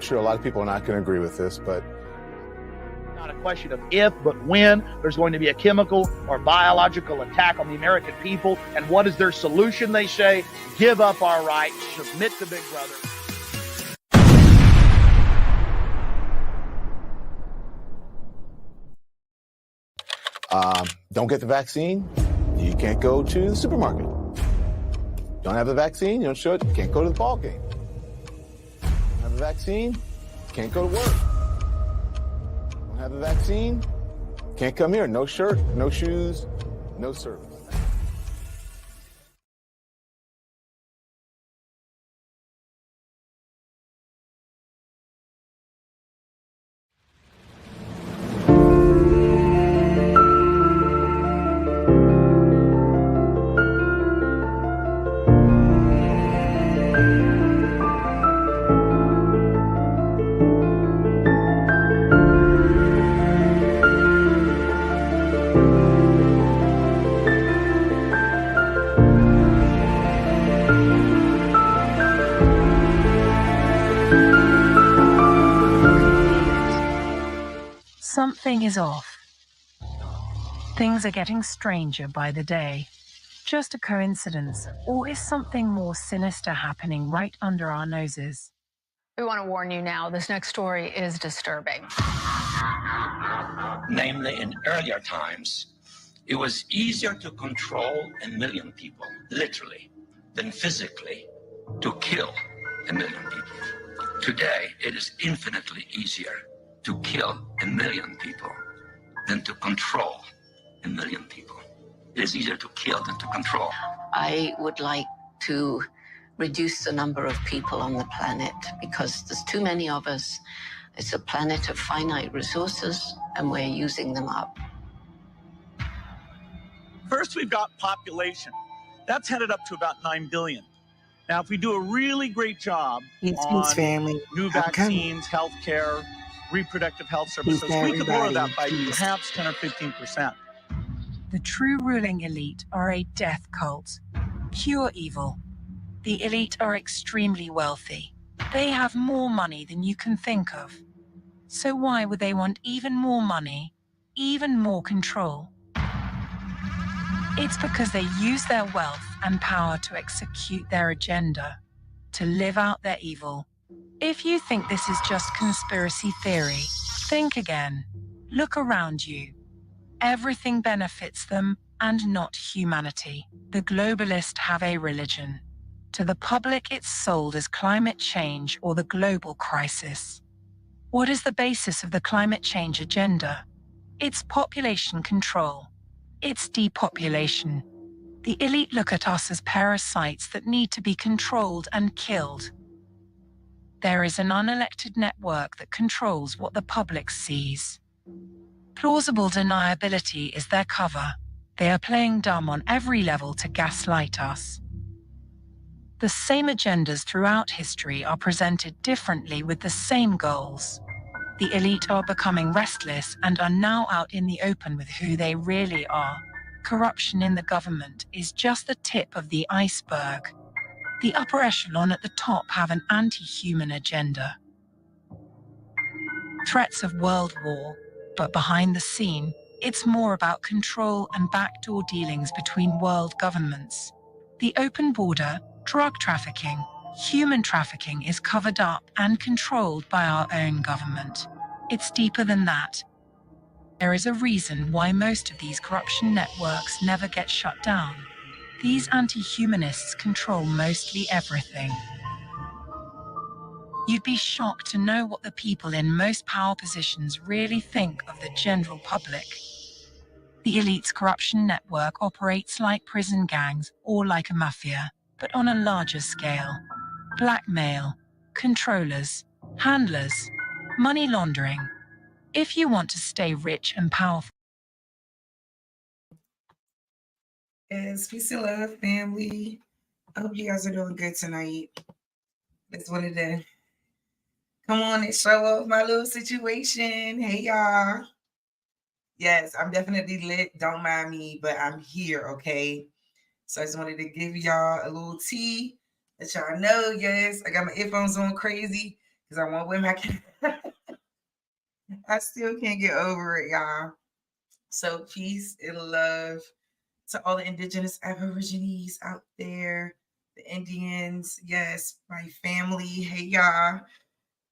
I'm sure a lot of people are not going to agree with this, but not a question of if, but when there's going to be a chemical or biological attack on the American people. And what is their solution? They say, give up our rights, submit to Big Brother. Don't get the vaccine, you can't go to the supermarket. Don't have the vaccine, you don't show it, you can't go to the ball game. Don't have the vaccine, you can't go to work. Don't have the vaccine, can't come here. No shirt, no shoes, no service. Something is off. Things are getting stranger by the day. Just a coincidence, or is something more sinister happening right under our noses? We want to warn you now, this next story is disturbing. Namely, in earlier times, it was easier to control 1 million people, literally, than physically to kill 1 million people. Today, it is infinitely easier to kill 1 million people than to control 1 million people. It is easier to kill than to control. I would like to reduce the number of people on the planet because there's too many of us. It's a planet of finite resources and we're using them up. First, we've got population. That's headed up to about 9 billion. Now, if we do a really great job on new vaccines, healthcare, reproductive health services, we could lower that by perhaps 10 or 15%. The true ruling elite are a death cult. Pure evil. The elite are extremely wealthy. They have more money than you can think of. So why would they want even more money, even more control? It's because they use their wealth and power to execute their agenda, to live out their evil. If you think this is just conspiracy theory, think again. Look around you. Everything benefits them and not humanity. The globalists have a religion. To the public, it's sold as climate change or the global crisis. What is the basis of the climate change agenda? It's population control. It's depopulation. The elite look at us as parasites that need to be controlled and killed. There is an unelected network that controls what the public sees. Plausible deniability is their cover. They are playing dumb on every level to gaslight us. The same agendas throughout history are presented differently with the same goals. The elite are becoming restless and are now out in the open with who they really are. Corruption in the government is just the tip of the iceberg. The upper echelon at the top have an anti-human agenda. Threats of world war, but behind the scene, it's more about control and backdoor dealings between world governments. The open border, drug trafficking, human trafficking is covered up and controlled by our own government. It's deeper than that. There is a reason why most of these corruption networks never get shut down. These anti-humanists control mostly everything. You'd be shocked to know what the people in most power positions really think of the general public. The elite's corruption network operates like prison gangs or like a mafia, but on a larger scale. Blackmail, controllers, handlers, money laundering. If you want to stay rich and powerful. Yes, peace and love, family. I hope you guys are doing good tonight. Just wanted to come on and show off my little situation. Hey, y'all. Yes, I'm definitely lit. Don't mind me, but I'm here, okay? So I just wanted to give y'all a little tea, let y'all know, yes, I got my earphones on crazy because I want women. I still can't get over it, y'all. So peace and love to all the indigenous Aborigines out there, the Indians, yes, my family. Hey y'all,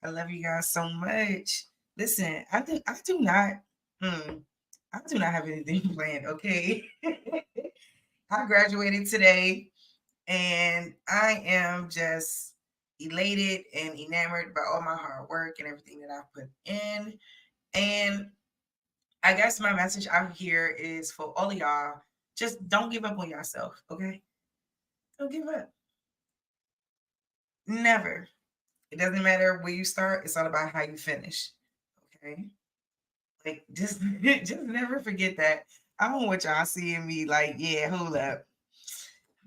I love you guys so much. Listen, I do not have anything planned. Okay, I graduated today, and I am just elated and enamored by all my hard work and everything that I've put in. And I guess my message out here is for all of y'all, just don't give up on yourself, okay? Don't give up. Never. It doesn't matter where you start, it's all about how you finish. Okay? Like just never forget that. I don't want y'all seeing me like, yeah, hold up.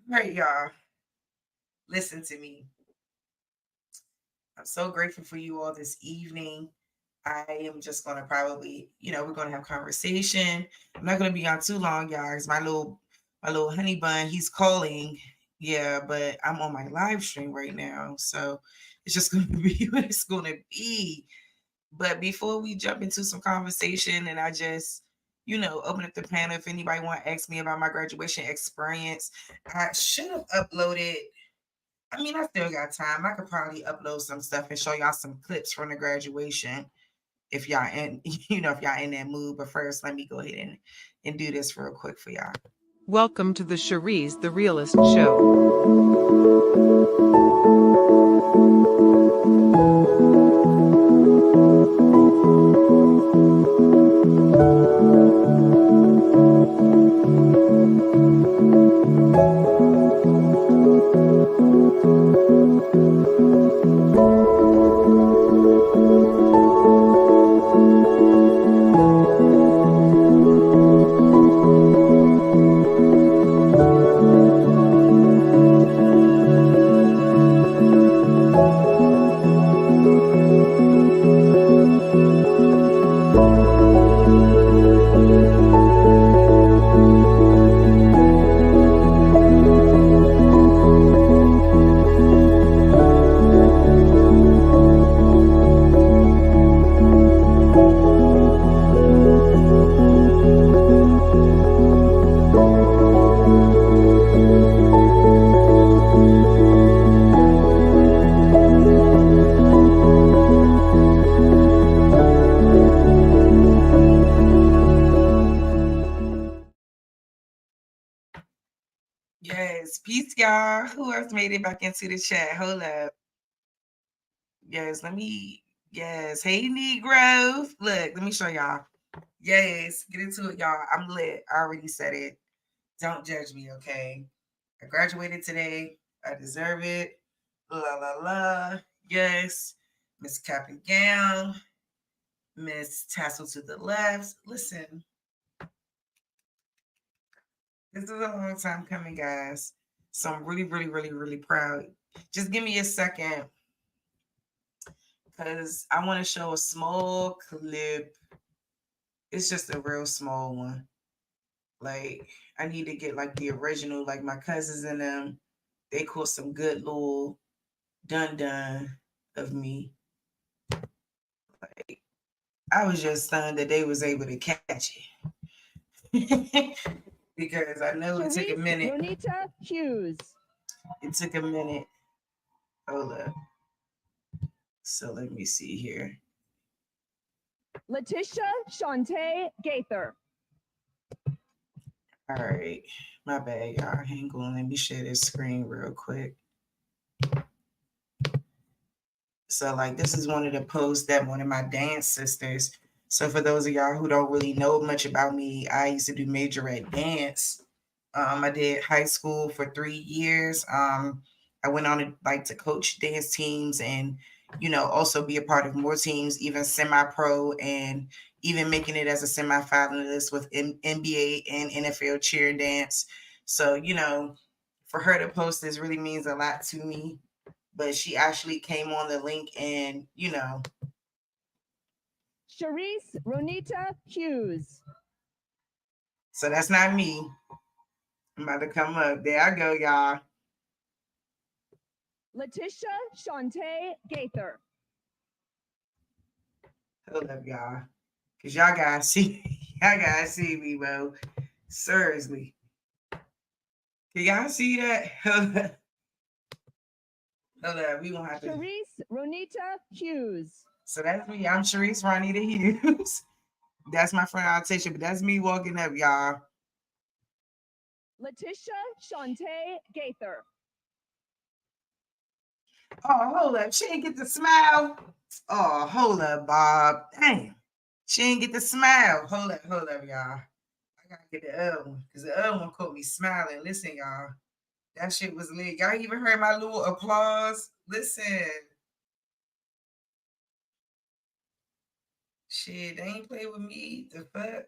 All right, y'all. Listen to me. I'm so grateful for you all this evening. I am just gonna probably, we're gonna have conversation. I'm not gonna be on too long, y'all. Cause my little honey bun, he's calling. Yeah, but I'm on my live stream right now, so it's just gonna be what it's gonna be. But before we jump into some conversation, and I just, open up the panel. If anybody want to ask me about my graduation experience, I should have uploaded. I mean, I still got time. I could probably upload some stuff and show y'all some clips from the graduation if y'all in, if y'all in that mood. But first, let me go ahead and do this real quick for y'all. Welcome to the Cherise the Realist Show. Yes, peace, y'all. Who else made it back into the chat? Hold up. Yes, yes. Hey, Negro. Look, let me show y'all. Yes, get into it, y'all. I'm lit. I already said it. Don't judge me, okay? I graduated today. I deserve it. La, la, la. Yes. Miss Cap and Gown. Miss Tassel to the left. Listen. This is a long time coming, guys. So I'm really, really, really, really proud. Just give me a second, because I want to show a small clip. It's just a real small one. Like, I need to get like the original, like my cousins and them. They caught some good little dun of me. Like, I was just stunned that they was able to catch it. Because I know it took a minute. Ronita Hughes. It took a minute. Hold up. So let me see here. Letitia Shantae Gaither. All right. My bad, y'all. Hang on. Let me share this screen real quick. So, like, this is one of the posts that one of my dance sisters. So, for those of y'all who don't really know much about me, I used to do majorette dance. I did high school for 3 years. I went on to coach dance teams and, also be a part of more teams, even semi-pro, and even making it as a semi-finalist with NBA and NFL cheer dance. So, for her to post this really means a lot to me. But she actually came on the link and, Cherise Ronita Hughes. So that's not me. I'm about to come up. There I go, y'all. Letitia Shantae Gaither. Hold up, y'all. Cause y'all gotta see me, bro. Seriously. Can y'all see that? Hold up. Hold up. We gonna have to. Sharice Ronita Hughes. So that's me. I'm Sharice Ronita Hughes. That's my friend Altisha, but that's me walking up, y'all. Letitia Shantae Gaither. Oh, hold up. She didn't get the smile. Oh, hold up, Bob. Damn. She didn't get the smile. Hold up, y'all. I gotta get the other one. Because the other one caught me smiling. Listen, y'all. That shit was lit. Y'all even heard my little applause? Listen. Shit, they ain't play with me. The fuck?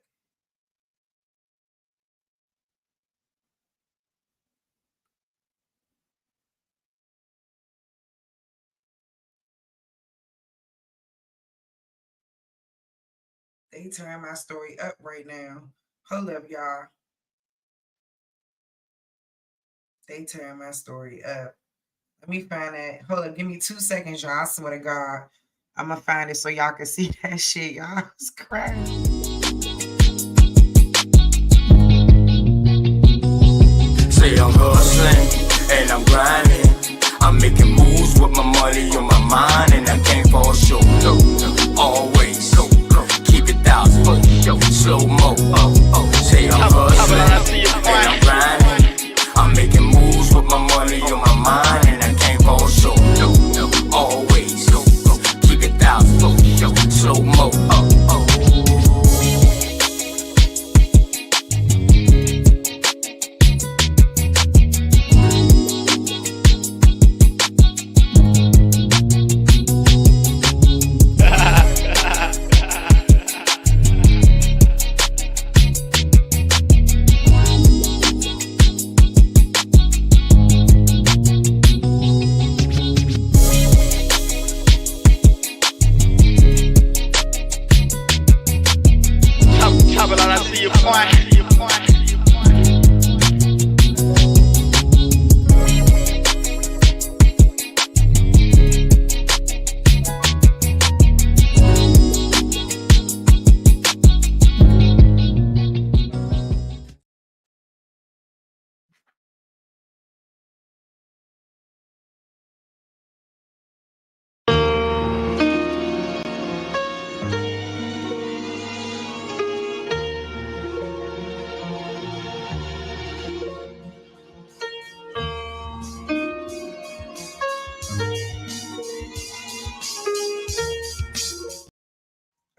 They turn my story up right now. Hold up, y'all. They turn my story up. Let me find that. Hold up, give me 2 seconds, y'all. I swear to God. I'm gonna find it so y'all can see that shit, y'all. It's crazy. Say I'm hustling and I'm grinding. I'm making moves with my money on my mind, and I can't fall short. Always keep it out, slow mo. Say I'm hustling and I'm grinding. I'm making moves with my money on my mind, and I can't fall short. Always keep it out, slow mo.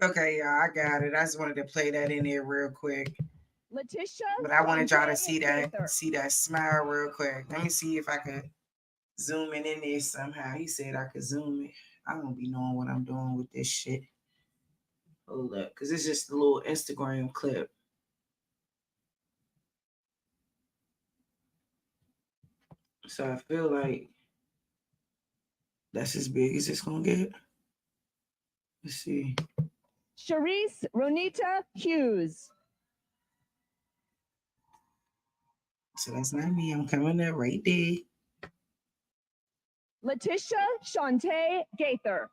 Okay, y'all, I got it. I just wanted to play that in there real quick. Letitia. But I wanted y'all to see that smile real quick. Let me see if I could zoom in there somehow. He said I could zoom it. I don't be knowing what I'm doing with this shit. Hold up, because it's just a little Instagram clip. So I feel like that's as big as it's gonna get. Let's see. Sharice Ronita Hughes. So that's not me. I'm coming up right there. Letitia Shantae Gaither.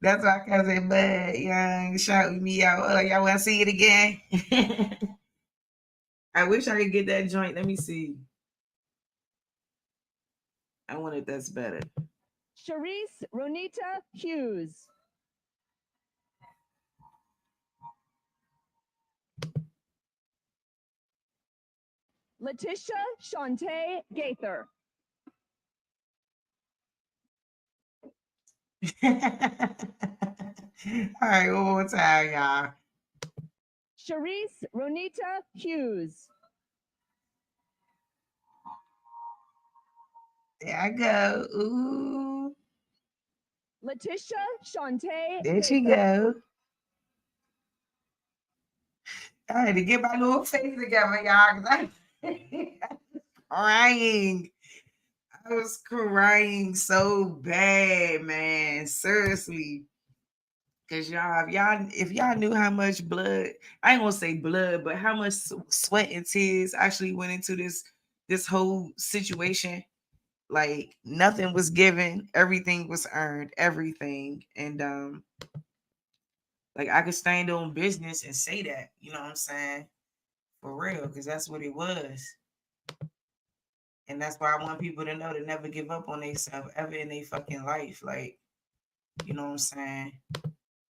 That's my cousin Bud Young shouting me out. Oh, y'all want to see it again? I wish I could get that joint. Let me see. I want it that's better. Sharice Ronita Hughes. Letitia Shantae Gaither. All right, one more time, y'all. Sharice Ronita Hughes. There I go. Ooh. Letitia Shantae. There she go. I had to get my little face together, y'all, because crying. I was crying so bad, man. Seriously. Cause if y'all knew how much blood, I ain't gonna say blood, but how much sweat and tears actually went into this whole situation. Like nothing was given, everything was earned, everything. And like I could stand on business and say that, you know what I'm saying? For real, because that's what it was. And that's why I want people to know to never give up on themselves ever in their fucking life. Like, you know what I'm saying?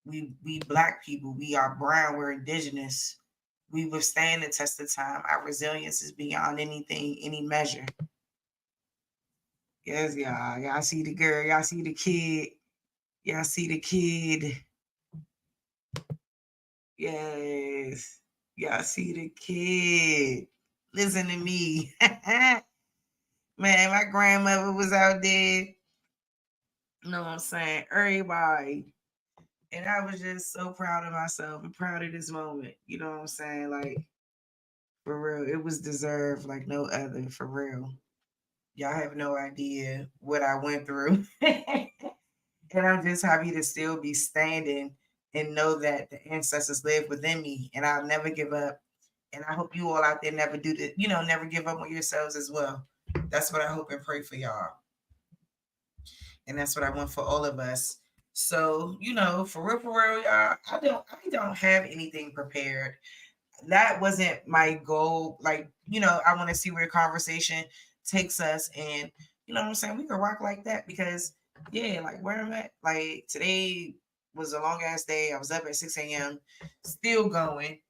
We black people, we are brown, we're indigenous. We withstand the test of time. Our resilience is beyond anything, any measure. Yes, y'all. Y'all see the girl, y'all see the kid. Y'all see the kid. Yes. Y'all see the kid. Listen to me. Man, my grandmother was out there. You know what I'm saying? Everybody. And I was just so proud of myself and proud of this moment. You know what I'm saying? Like, for real, it was deserved like no other, for real. Y'all have no idea what I went through. And I'm just happy to still be standing and know that the ancestors live within me and I'll never give up. And I hope you all out there never do that, you know, never give up on yourselves as well. That's what I hope and pray for y'all. And that's what I want for all of us. So, you know, for real, y'all, I don't have anything prepared. That wasn't my goal. Like, you know, I want to see where the conversation takes us. And, you know what I'm saying? We can rock like that because, yeah, like where I'm at. Like today was a long ass day. I was up at 6 a.m. still going.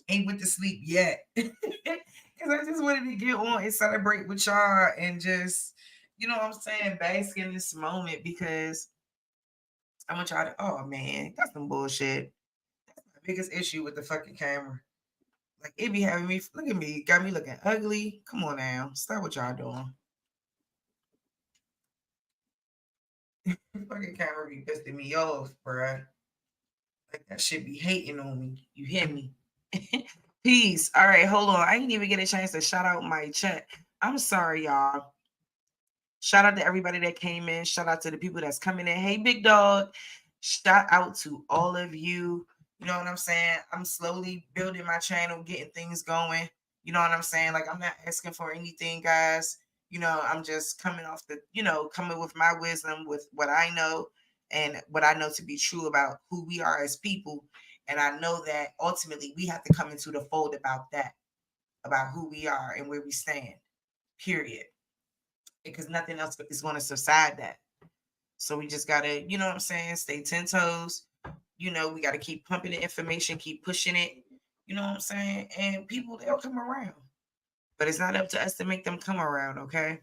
Ain't went to sleep yet. Because I just wanted to get on and celebrate with y'all and just, you know what I'm saying, bask in this moment because I want y'all to, oh man, that's some bullshit. That's my biggest issue with the fucking camera. Like it be having me, look at me, got me looking ugly. Come on now, stop what y'all doing. The fucking camera be pissing me off, bruh. Like that shit be hating on me. You hear me? Peace. All right, hold on. I didn't even get a chance to shout out my chat. I'm sorry, y'all. Shout out to everybody that came in. Shout out to the people that's coming in. Hey, big dog. Shout out to all of you. You know what I'm saying? I'm slowly building my channel, getting things going. You know what I'm saying? Like, I'm not asking for anything, guys. You know, I'm just coming off the, you know, coming with my wisdom, with what I know and what I know to be true about who we are as people. And I know that ultimately we have to come into the fold about that, about who we are and where we stand, period. Because nothing else is going to subside that. So we just got to, you know what I'm saying, stay 10 toes. You know, we got to keep pumping the information, keep pushing it. You know what I'm saying? And people, they'll come around. But it's not up to us to make them come around, okay?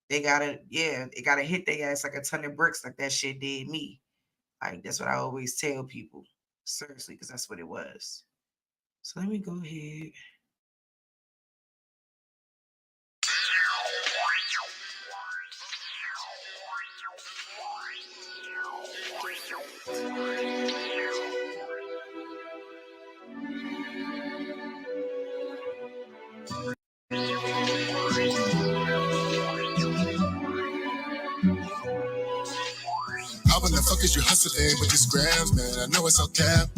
They got to, they got to hit their ass like a ton of bricks like that shit did me. Like, that's what I always tell people. Seriously, because that's what it was. So let me go ahead. How in the fuck is you hustling with these grams, man? I know it's all cap.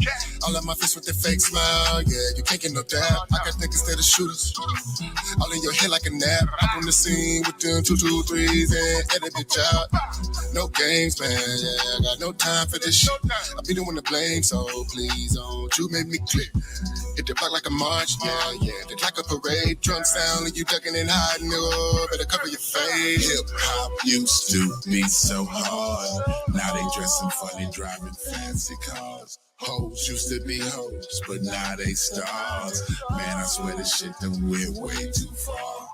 All on my face with the fake smile, yeah, you can't get no dab. I got niggas that are shooters, all in your head like a nap. I'm on the scene with them 2, 2, 3s and edit bitch out. No games, man, yeah, I got no time for this shit. I be the one to blame, so please don't you make me click. Hit the block like a march, yeah, it's like a parade. Drum sound and you ducking and hiding, nigga, better cover your face. Hip-hop used to be so hard, now they dressing funny, driving fancy cars. Hoes used to be hoes, but now they stars. Man, I swear this shit done went way too far.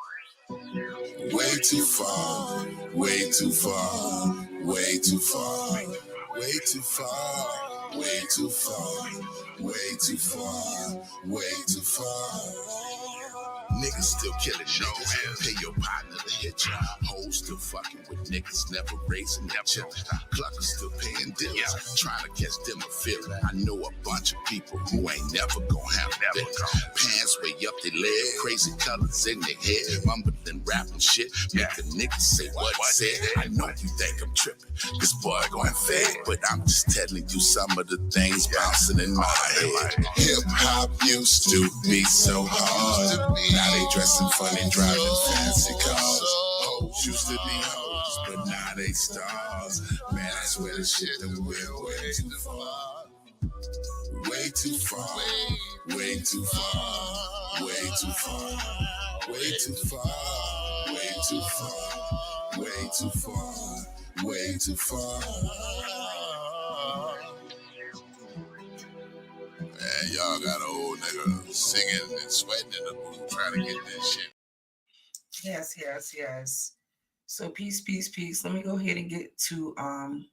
Way too far, way too far, way too far, way too far, way too far, way too far, way too far. Niggas still killing niggas. Pay your partner to hit ya. Hoes still fucking with niggas, never raising their children. Cluckers still paying deals, trying to catch them a feeling. I know a bunch of people who ain't never gonna have this. Pants way up their leg, crazy colors in their head, mumbling, rapping shit. Make the niggas say what he said. I know you think I'm tripping, this boy going fed, but I'm just telling you some of the things bouncing in my head. Hip hop used to be so hard. Now they dressing funny, driving fancy cars. hoes used to be hoes, but now they stars. Man, I swear the shit that we're way too far. Way too far. Way too far. Way too far. Way too far. Way too far. Way too far. Way too far. Man, y'all got an old nigga singing and sweating in the booth trying to get this shit. Yes. So peace. Let me go ahead and get to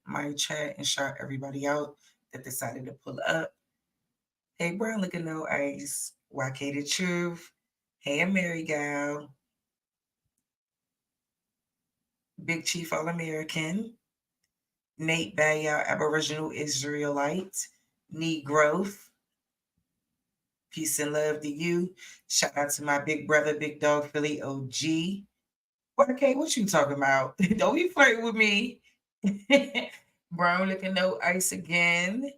my chat and shout everybody out that decided to pull up. Hey, Brown looking no ice. YK the Truth. Hey, Mary Gal. Big Chief All American. Nate Bayou, Aboriginal Israelite. Need Growth. Peace and love to you. Shout out to my big brother, Big Dog Philly OG. Okay, what you talking about? Don't be flirting with me. Brown looking no ice again.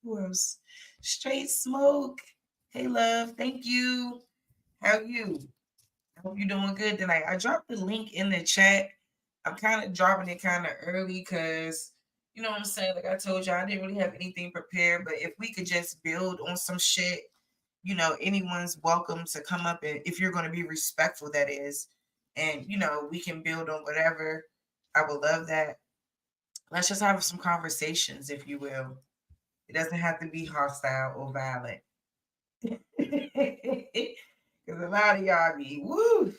Who else? Straight Smoke. Hey, love. Thank you. How you? I hope you're doing good tonight. I dropped the link in the chat. I'm kind of dropping it kind of early because, you know what I'm saying? Like I told you, I didn't really have anything prepared. But if we could just build on some shit, you know, anyone's welcome to come up, and if you're going to be respectful, that is, and, you know, we can build on whatever. I would love that. Let's just have some conversations, if you will. It doesn't have to be hostile or violent. Because a lot of y'all be, woo,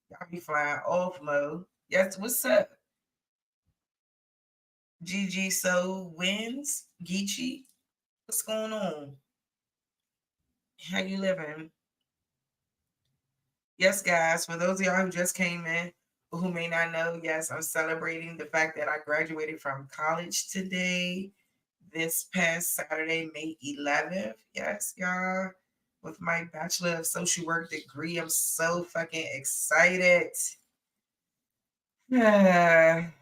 y'all be flying off mode. Yes, what's up? GG So wins. Geechee, what's going on? How you living? Yes, guys, for those of y'all who just came in or who may not know, yes, I'm celebrating the fact that I graduated from college today, this past Saturday, May 11th. Yes, y'all, with my Bachelor of Social Work degree. I'm so fucking excited. Hey,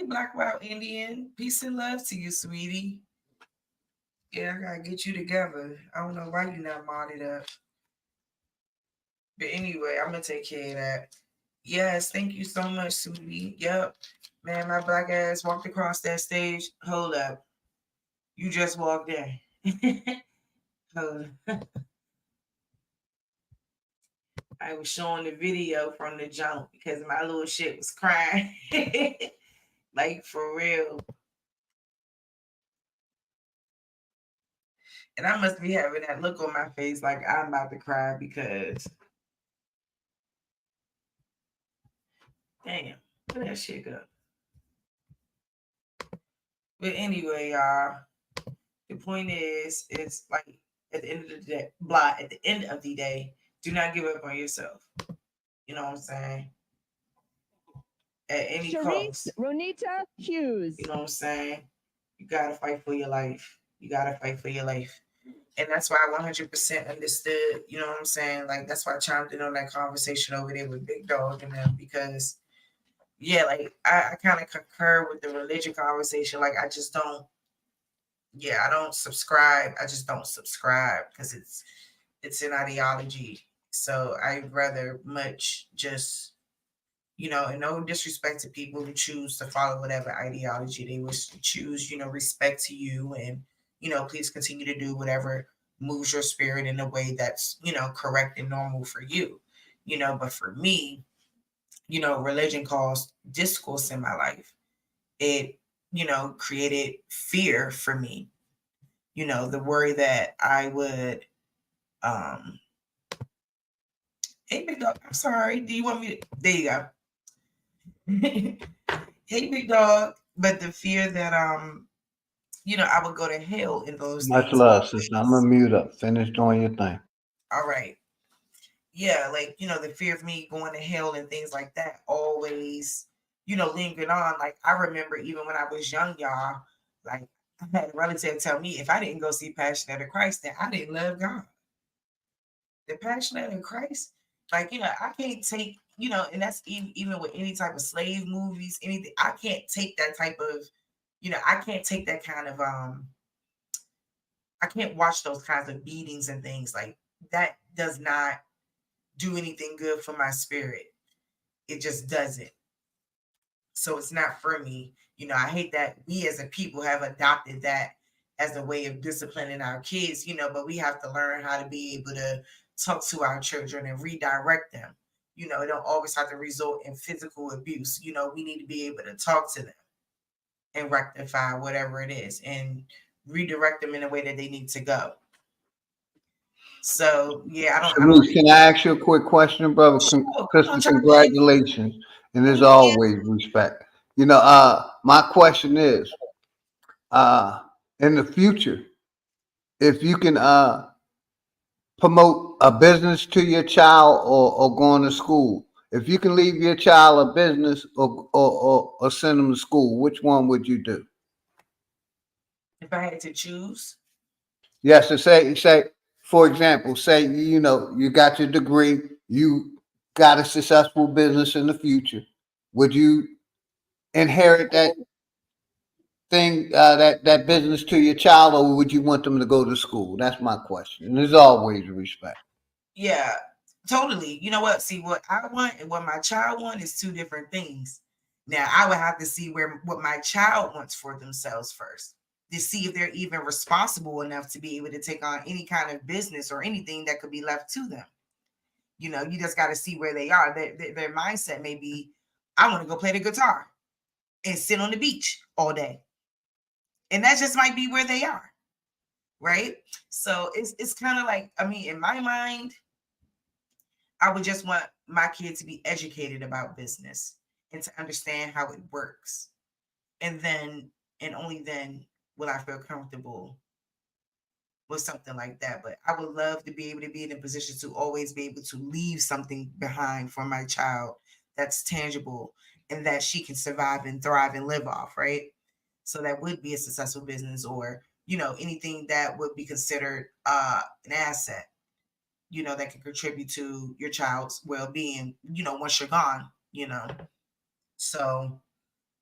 Black Wild Indian. Peace and love to you, sweetie. Yeah, I gotta get you together. I don't know why you not modded up. But anyway, I'm gonna take care of that. Yes, thank you so much, sweetie. Yep. Man, my black ass walked across that stage. Hold up. You just walked in. Hold up. I was showing the video from the jump because my little shit was crying. Like, for real. And I must be having that look on my face like I'm about to cry because, damn, where that shit go? But anyway, y'all, the point is, it's like at the end of the day, do not give up on yourself. You know what I'm saying? At any cost. Ronita Hughes. You know what I'm saying? You gotta fight for your life. You gotta fight for your life. And that's why I 100% understood, you know what I'm saying? Like, that's why I chimed in on that conversation over there with Big Dog and them, because, yeah, like, I kind of concur with the religion conversation. Like, I just don't, I don't subscribe. I just don't subscribe because it's an ideology. So I'd rather much just, you know, and no disrespect to people who choose to follow whatever ideology they wish to choose, you know, respect to you, and, you know, please continue to do whatever moves your spirit in a way that's, you know, correct and normal for you, you know. But for me, you know, religion caused discourse in my life. It, you know, created fear for me, you know, the worry that I would, hey, Big Dog, I'm sorry. Do you want me to, there you go. Hey, Big Dog, but the fear that, you know, I would go to hell in those Much things. love, sister. I'm gonna mute up. Finish doing your thing. All right. Yeah, like, you know, the fear of me going to hell and things like that always, you know, lingered on. Like, I remember even when I was young, y'all, like, I had a relative tell me if I didn't go see Passion of the Christ, then I didn't love God. The Passion of the Christ, like, you know, I can't take, you know, and that's even with any type of slave movies, anything. I can't take that type of, you know, I can't take that kind of, I can't watch those kinds of beatings and things like that. Does not do anything good for my spirit. It just doesn't. So it's not for me. I hate that we as a people have adopted that as a way of disciplining our kids, but we have to learn how to be able to talk to our children and redirect them. It don't always have to result in physical abuse. We need to be able to talk to them and rectify whatever it is and redirect them in a way that they need to go. So yeah, I don't Can I ask you a quick question, brother? Sister, congratulations, and as always, respect. My question is, in the future, if you can promote a business to your child or going to school, if you can leave your child a business or send them to school, which one would you do? If I had to choose? Yes, to say, for example, say, you got your degree, you got a successful business in the future. Would you inherit that thing, that business to your child, or would you want them to go to school? That's my question. And there's always respect. Yeah, totally. You know what? See, what I want and what my child wants is two different things. Now, I would have to see what my child wants for themselves first to see if they're even responsible enough to be able to take on any kind of business or anything that could be left to them. You just got to see where they are. Their mindset may be, I want to go play the guitar and sit on the beach all day. And that just might be where they are. Right? So it's kind of like, in my mind, I would just want my kid to be educated about business and to understand how it works. And only then will I feel comfortable with something like that. But I would love to be able to be in a position to always be able to leave something behind for my child that's tangible and that she can survive and thrive and live off, right? So that would be a successful business or, anything that would be considered an asset, that can contribute to your child's well-being, once you're gone, So,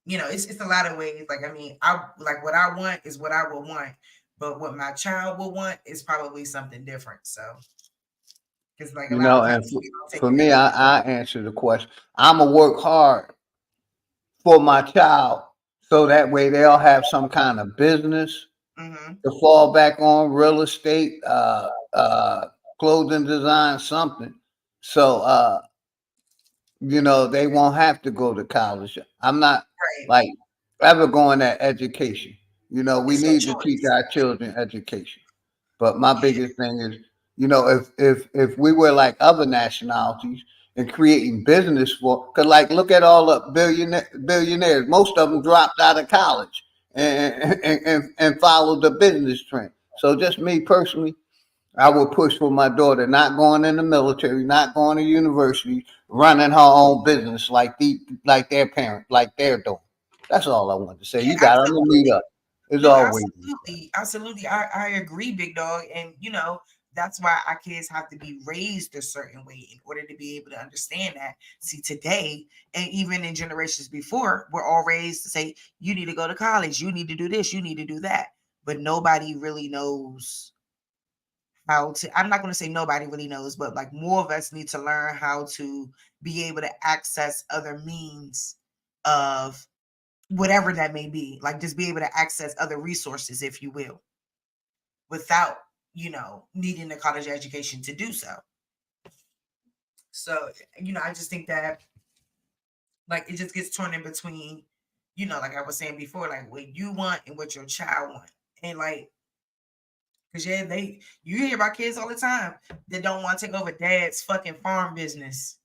it's a lot of ways. Like, I like what I want is what I will want, but what my child will want is probably something different. So, it's like a lot of And for me, I answer the question. I'm gonna work hard for my child so that way they'll have some kind of business to fall back on, real estate, clothing design, something. So they won't have to go to college. I'm not like ever going at education. We need to teach our children education. But my biggest thing is, if we were like other nationalities and creating business because like look at all the billionaires, most of them dropped out of college and followed the business trend. So just me personally, I would push for my daughter not going in the military, not going to university, running her own business like their parent, like they're doing. That's all I want to say. You got to meet up. It's always absolutely. I agree, big dog. And that's why our kids have to be raised a certain way in order to be able to understand that. See, today, and even in generations before, we're all raised to say, you need to go to college, you need to do this, you need to do that. But nobody really knows how to, I'm not going to say nobody really knows, but like more of us need to learn how to be able to access other means of whatever that may be, like just be able to access other resources, if you will, without, needing a college education to do so. So, I just think that like it just gets torn in between, like I was saying before, like what you want and what your child want. And like, because you hear about kids all the time that don't want to take over dad's fucking farm business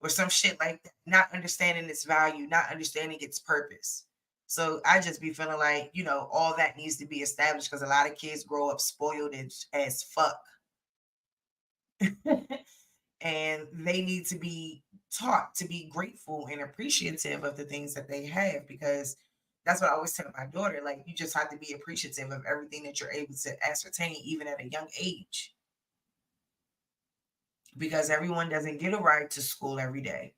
or some shit like that, not understanding its value, not understanding its purpose. So I just be feeling like, all that needs to be established because a lot of kids grow up spoiled as fuck. And they need to be taught to be grateful and appreciative of the things that they have, because that's what I always tell my daughter. Like, you just have to be appreciative of everything that you're able to ascertain, even at a young age. Because everyone doesn't get a ride to school every day.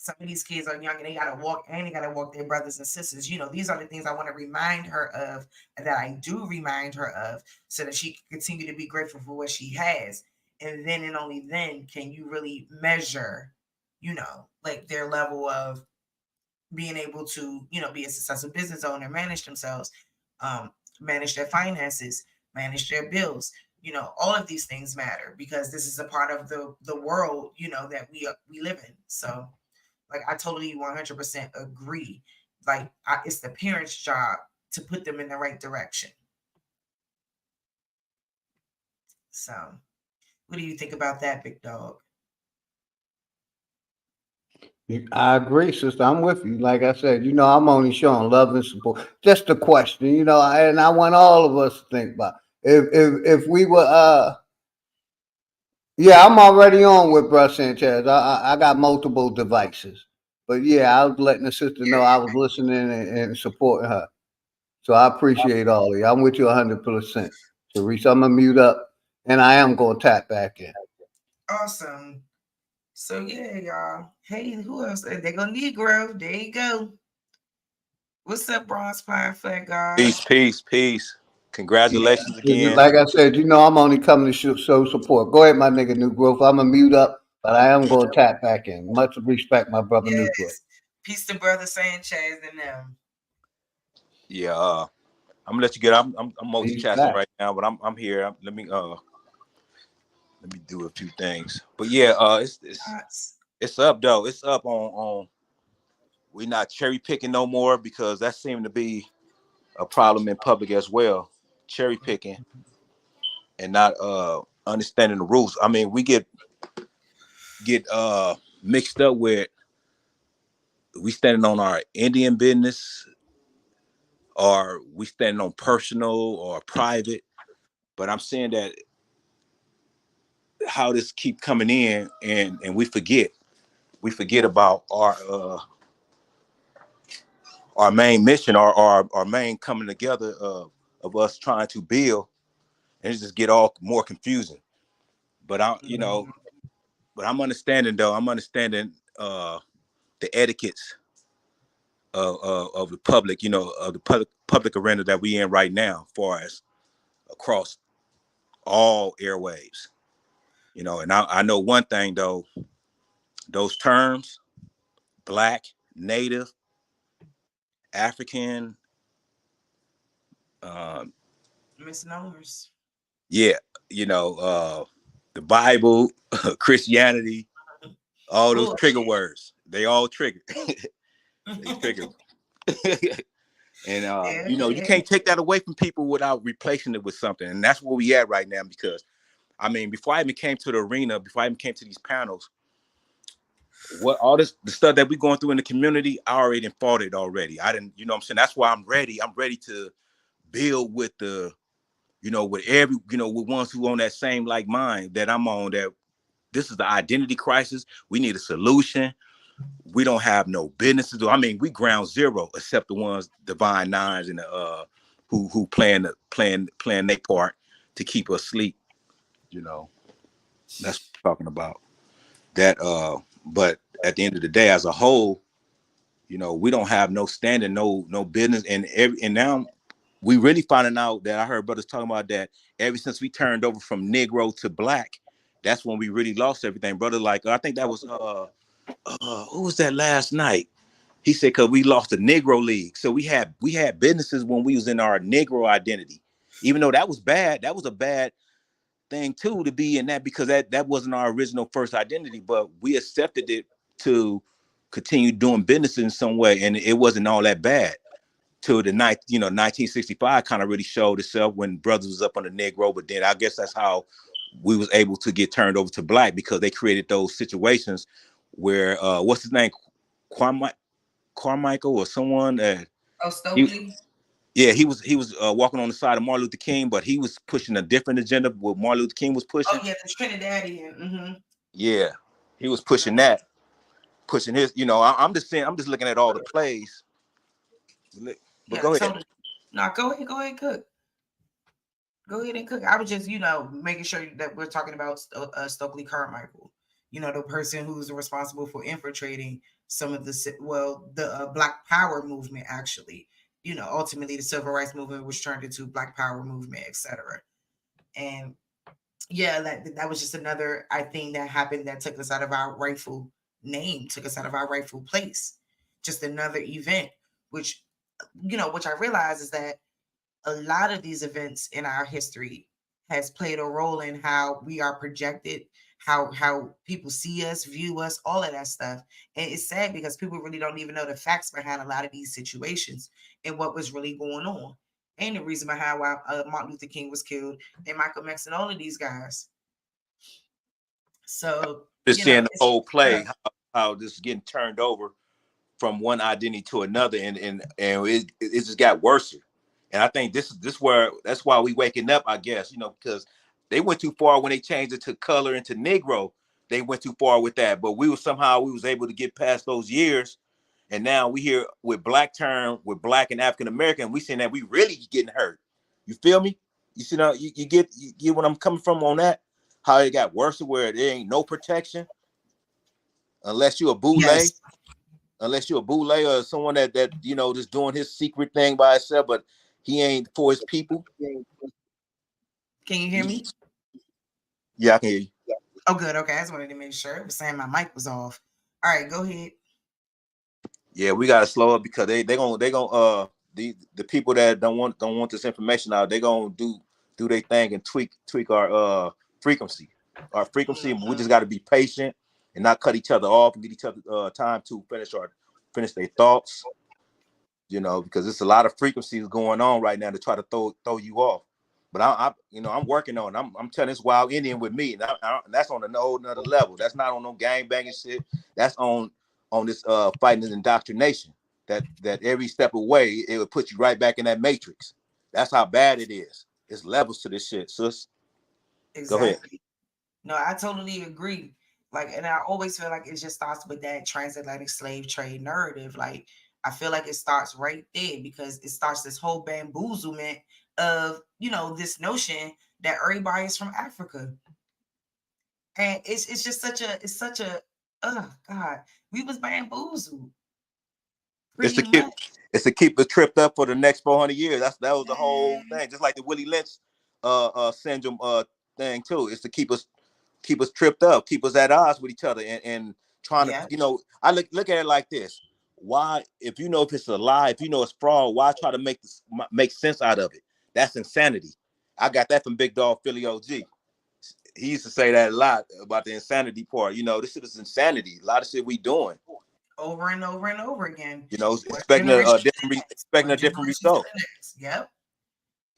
Some of these kids are young and they gotta walk their brothers and sisters. These are the things I want to remind her of, and that I do remind her of, so that she can continue to be grateful for what she has. And then and only then can you really measure, like their level of being able to, be a successful business owner, manage themselves, manage their finances, manage their bills. All of these things matter because this is a part of the world, that we live in. So, like, I totally 100% agree. Like, it's the parents' job to put them in the right direction. So, what do you think about that, big dog? I agree, sister. I'm with you. Like I said, I'm only showing love and support. Just a question, and I want all of us to think about if we were yeah, I'm already on with Bruce Sanchez. I got multiple devices. But yeah, I was letting the sister know I was listening and supporting her. So I appreciate all of you. I'm with you 100%. So Reese, I'm gonna mute up and I am gonna tap back in. Awesome. So yeah, y'all. Hey, who else? They go Negro. There you go. What's up, Bronze Pine Flag God? Peace. Congratulations again. Like I said, I'm only coming to show support. Go ahead, my nigga New Growth. I'm gonna mute up, but I am gonna tap back in. Much respect, my brother New Growth. Peace to brother Sanchez and them. Yeah, I'm gonna let you get. I'm multitasking right now, but I'm here. Let me do a few things. But yeah, it's up though. It's up on. We're not cherry picking no more because that seemed to be a problem in public as well. Cherry picking and not understanding the rules. I mean, we get mixed up with we standing on our Indian business or we standing on personal or private. But I'm saying that how this keep coming in and we forget about our main mission, our main coming together of us trying to build, and it just get all more confusing. But I'm understanding though. I'm understanding the etiquettes of the public, of the public arena that we in right now, as far as across all airwaves. And I know one thing though, those terms, Black, Native, African, misnomers. Yeah, the Bible, Christianity, all those trigger words. They all trigger. They trigger. And you can't take that away from people without replacing it with something. And that's where we at right now. Because I mean, before I even came to the arena, before I even came to these panels, the stuff that we're going through in the community, I already fought it already. I didn't, what I'm saying? That's why I'm ready. I'm ready to build with with ones who on that same like mind that I'm on, that this is the identity crisis. We need a solution. We don't have no business to do. I mean, we ground zero, except the ones, Divine Nines and the who playing their part to keep us asleep. That's what I'm talking about. That but at the end of the day, as a whole, we don't have no standing, no business, and now we really finding out that I heard brothers talking about that ever since we turned over from Negro to Black, that's when we really lost everything, brother. Like I think that was who was that last night? He said because we lost the Negro League, so we had businesses when we was in our Negro identity, even though that was bad. That was a bad thing too to be in that, because that wasn't our original first identity, but we accepted it to continue doing business in some way, and it wasn't all that bad. Till the 1965 kind of really showed itself when brothers was up on the Negro, but then I guess that's how we was able to get turned over to Black, because they created those situations where what's his name, Carmichael or someone. Stokely. He was walking on the side of Martin Luther King, but he was pushing a different agenda what Martin Luther King was pushing. Oh yeah, the Trinidadian. Mm-hmm. Yeah, he was pushing that, pushing his. I'm just saying. I'm just looking at all the plays. But go ahead. No, go ahead, cook. Go ahead and cook. I was just, making sure that we're talking about Stokely Carmichael. The person who's responsible for infiltrating some of the Black Power movement, actually. Ultimately the Civil Rights movement was turned into Black Power movement, etc. And yeah, that was just another thing that happened that took us out of our rightful name, took us out of our rightful place. Just another event, which which I realize is that a lot of these events in our history has played a role in how we are projected, how people see us, view us, all of that stuff. And it's sad because people really don't even know the facts behind a lot of these situations and what was really going on. And the reason behind why Martin Luther King was killed and Michael X and all of these guys. So just seeing the whole play, how this is getting turned over from one identity to another, and it just got worse. And I think that's why we waking up, I guess, because they went too far when they changed it to color and to Negro. They went too far with that, but we was able to get past those years, and now we here with black and African American. We seeing that we really getting hurt. You feel me? You see now you get what I'm coming from on that. How it got worse, where there ain't no protection unless you're a boule. Yes. Unless you're a boule or someone that just doing his secret thing by himself, but he ain't for his people. Can you hear me? Yeah, I can hear you. Oh, good. Okay, I just wanted to make sure. It was saying my mic was off. All right, go ahead. Yeah, we gotta slow up because they gonna the people that don't want this information out, they gonna do their thing and tweak our frequency. Our frequency. We just got to be patient and not cut each other off and get each other time to finish their thoughts. Because there's a lot of frequencies going on right now to try to throw you off. But I'm working on it. I'm telling this wild Indian with me, and that's on another level. That's not on no gang banging shit. That's on this fighting and indoctrination. That every step away, it would put you right back in that matrix. That's how bad it is. It's levels to this shit, sis. Exactly. Go ahead. No, I totally agree. And I always feel like it just starts with that transatlantic slave trade narrative. I feel like it starts right there because it starts this whole bamboozlement of, this notion that everybody is from Africa. And it's just such a, oh God, we was bamboozled. It's to keep it tripped up for the next 400 years. That was the whole thing. Just like the Willie Lynch syndrome thing too. It's to keep us tripped up, keep us at odds with each other, and trying to, I look at it like this. Why, if it's a lie, if it's fraud, why try to make sense out of it? That's insanity. I got that from Big Dog Philly OG. He used to say that a lot about the insanity part. This shit is insanity. A lot of shit we doing over and over and over again. Expecting a different result. Yep.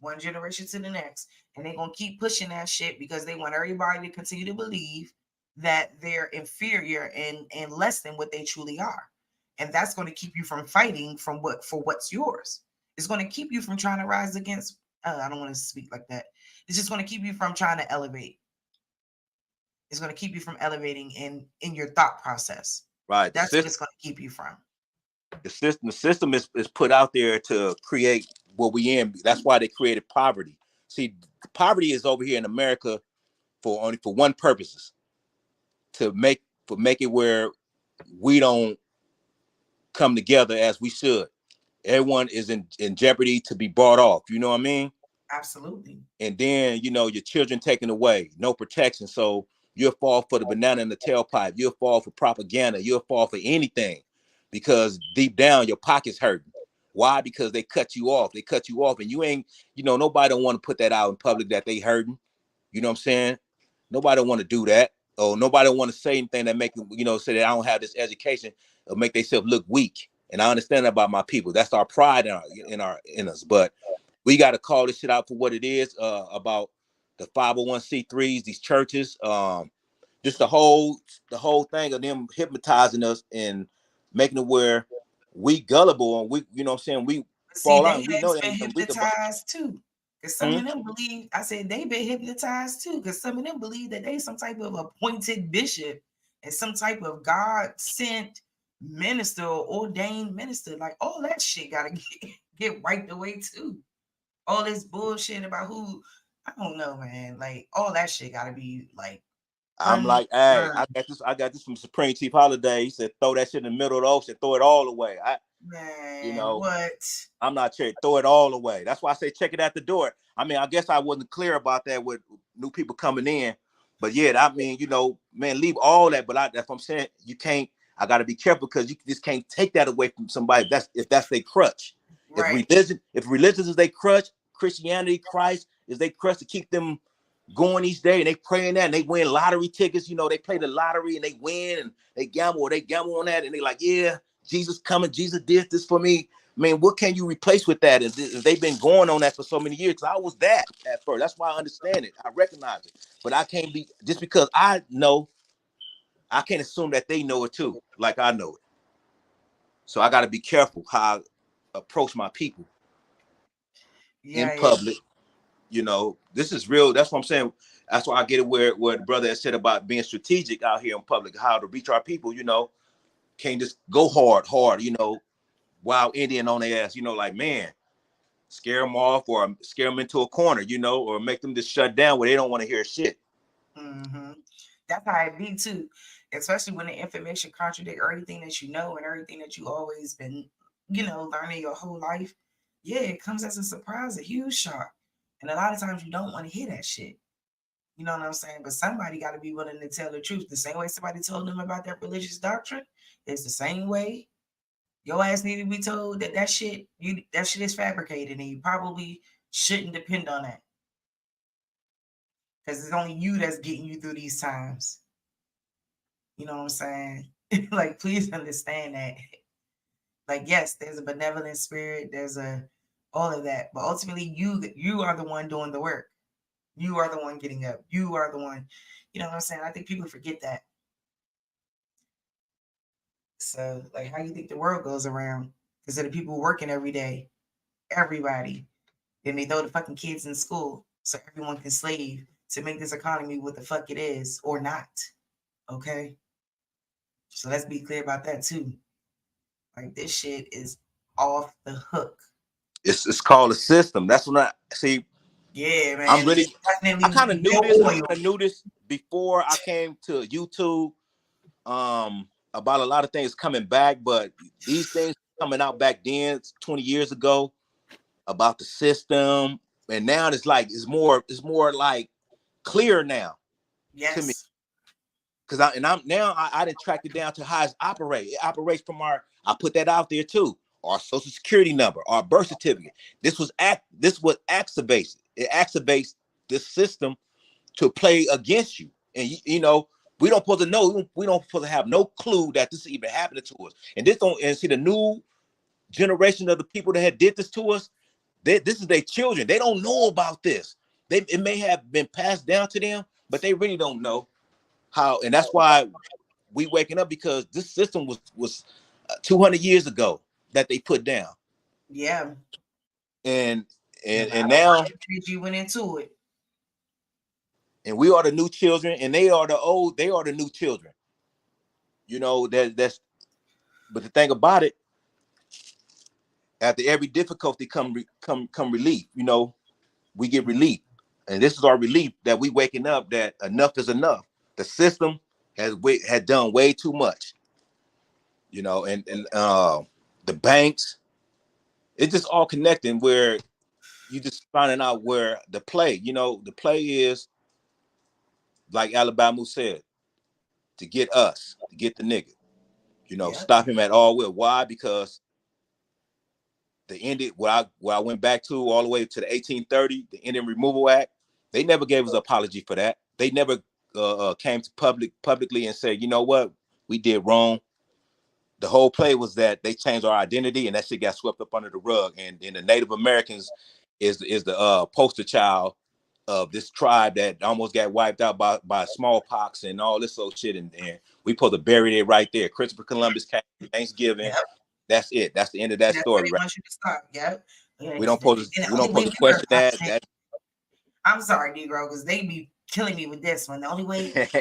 One generation to the next. And they're going to keep pushing that shit because they want everybody to continue to believe that they're inferior and less than what they truly are. And that's going to keep you from fighting for what's yours. It's going to keep you from trying to rise against, I don't want to speak like that. It's just going to keep you from trying to elevate. It's going to keep you from elevating in your thought process. Right. That's what it's going to keep you from. The system is put out there to create what we in. That's why they created poverty. See, poverty is over here in America for one purpose: to make it where we don't come together as we should. Everyone is in jeopardy to be bought off. You know what I mean? Absolutely. And then your children taken away, no protection. So you'll fall for the banana in the tailpipe. You'll fall for propaganda. You'll fall for anything because deep down your pocket's hurting. Why? Because they cut you off. They cut you off, and you ain't. Nobody don't want to put that out in public that they hurting. You know what I'm saying? Nobody don't want to do that. Or nobody don't want to say anything that make them, say that I don't have this education or make themselves look weak. And I understand that about my people. That's our pride in us. But we got to call this shit out for what it is, about the 501c3s, these churches, just the whole thing of them hypnotizing us and making it where we gullible and we, we fall out. We know been hypnotized too. Because some of them believe, I said they've been hypnotized too, because some of them believe that they some type of appointed bishop and some type of God sent minister or ordained minister. Like all that shit gotta get wiped away too. All this bullshit about who, I don't know, man. Like all that shit gotta be like I'm like, hey, I got this from Supreme Chief Holiday. He said, throw that shit in the middle of the ocean, throw it all away. What? I'm not sure. Throw it all away. That's why I say check it at the door. I mean, I guess I wasn't clear about that with new people coming in. But yeah, I mean, man, leave all that. But that's what I'm saying. You can't. I got to be careful because you just can't take that away from somebody. If that's their crutch. Right. If religion is their crutch, Christianity, Christ is their crutch to keep them going each day, and they praying that, and they win lottery tickets. They play the lottery and they win, and they gamble on that, and they like, yeah, Jesus coming, Jesus did this for me. Man, what can you replace with that? If they've been going on that for so many years, because I was that at first. That's why I understand it. I recognize it. But I can't be, just because I know, I can't assume that they know it too, like I know it. So I got to be careful how I approach my people in public. This is real. That's what I'm saying. That's why I get it where the brother has said about being strategic out here in public, how to reach our people, can't just go hard, wild Indian on their ass, like, man, scare them off or scare them into a corner, or make them just shut down where they don't want to hear shit. Mm-hmm. That's how it be too, especially when the information contradict everything that you know and everything that you always been, learning your whole life. Yeah, it comes as a surprise, a huge shock. And a lot of times you don't want to hear that shit. You know what I'm saying? But somebody got to be willing to tell the truth. The same way somebody told them about their religious doctrine, it's the same way your ass need to be told that shit is fabricated, and you probably shouldn't depend on that. Because it's only you that's getting you through these times. You know what I'm saying? Like, please understand that. Like, yes, there's a benevolent spirit, there's all of that, but ultimately you are the one doing the work. You are the one getting up. You are the one, you know what I'm saying? I think people forget that. So, like, how you think the world goes around? Because of the people working every day, everybody. Then they throw the fucking kids in school so everyone can slave to make this economy what the fuck it is or not. Okay? So let's be clear about that too. Like, this shit is off the hook. It's called a system. That's when I see. Yeah, man. I kind of knew this before I came to YouTube. About a lot of things coming back, but these things coming out back then, 20 years ago, about the system, and now it's more like clear now. Yes. To me. Because I didn't track it down to how it operates. It operates from I put that out there too. Our social security number, our birth certificate. This what activates it. It activates this system to play against you. And we don't supposed to know. We don't supposed to have no clue that this is even happening to us. And see the new generation of the people that had did this to us. This is their children. They don't know about this. It may have been passed down to them, but they really don't know how. And that's why we waking up, because this system was 200 years ago that they put down. Yeah. And now you went into it. And we are the new children, and they are the new children. That's. But the thing about it, after every difficulty come relief. We get relief, and this is our relief, that we waking up, that enough is enough. The system had done way too much. And the banks, it's just all connecting, where you just finding out where the play. The play is, like Alabama said, to get the nigga. Stop him at all will. Why? Because the Indian, what I went back to all the way to the 1830, the Indian Removal Act, they never gave us an apology for that. They never came to publicly and said, you know what, we did wrong. The whole play was that they changed our identity, and that shit got swept up under the rug. And the Native Americans is the poster child of this tribe that almost got wiped out by smallpox and all this old shit. And we supposed to bury it right there. Christopher Columbus came, Thanksgiving. Yep. That's it. That's the end of that story. Right? Want you to stop. Yep. We don't supposed to question that. I'm sorry, Negro, because they be killing me with this one. The only way it's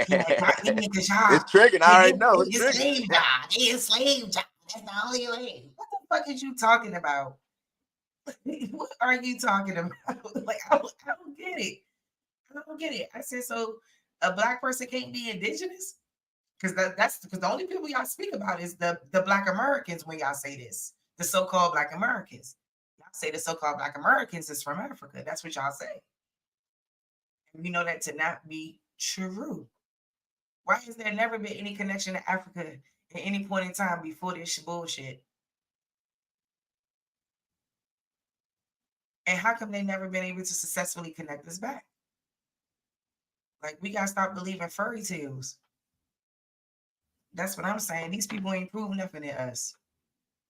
triggering. I already know. It's slave job. They enslaved job. That's the only way. What the fuck is you talking about? What are you talking about? Like, I don't get it. I don't get it. I said, so a black person can't be indigenous? Because that's because the only people y'all speak about is the Black Americans when y'all say this. The so-called Black Americans. Y'all say the so-called Black Americans is from Africa. That's what y'all say. And we know that to not be true. Why has there never been any connection to Africa at any point in time before this bullshit? And how come they never been able to successfully connect us back? Like, we gotta stop believing fairy tales. That's what I'm saying. These people ain't proving nothing to us.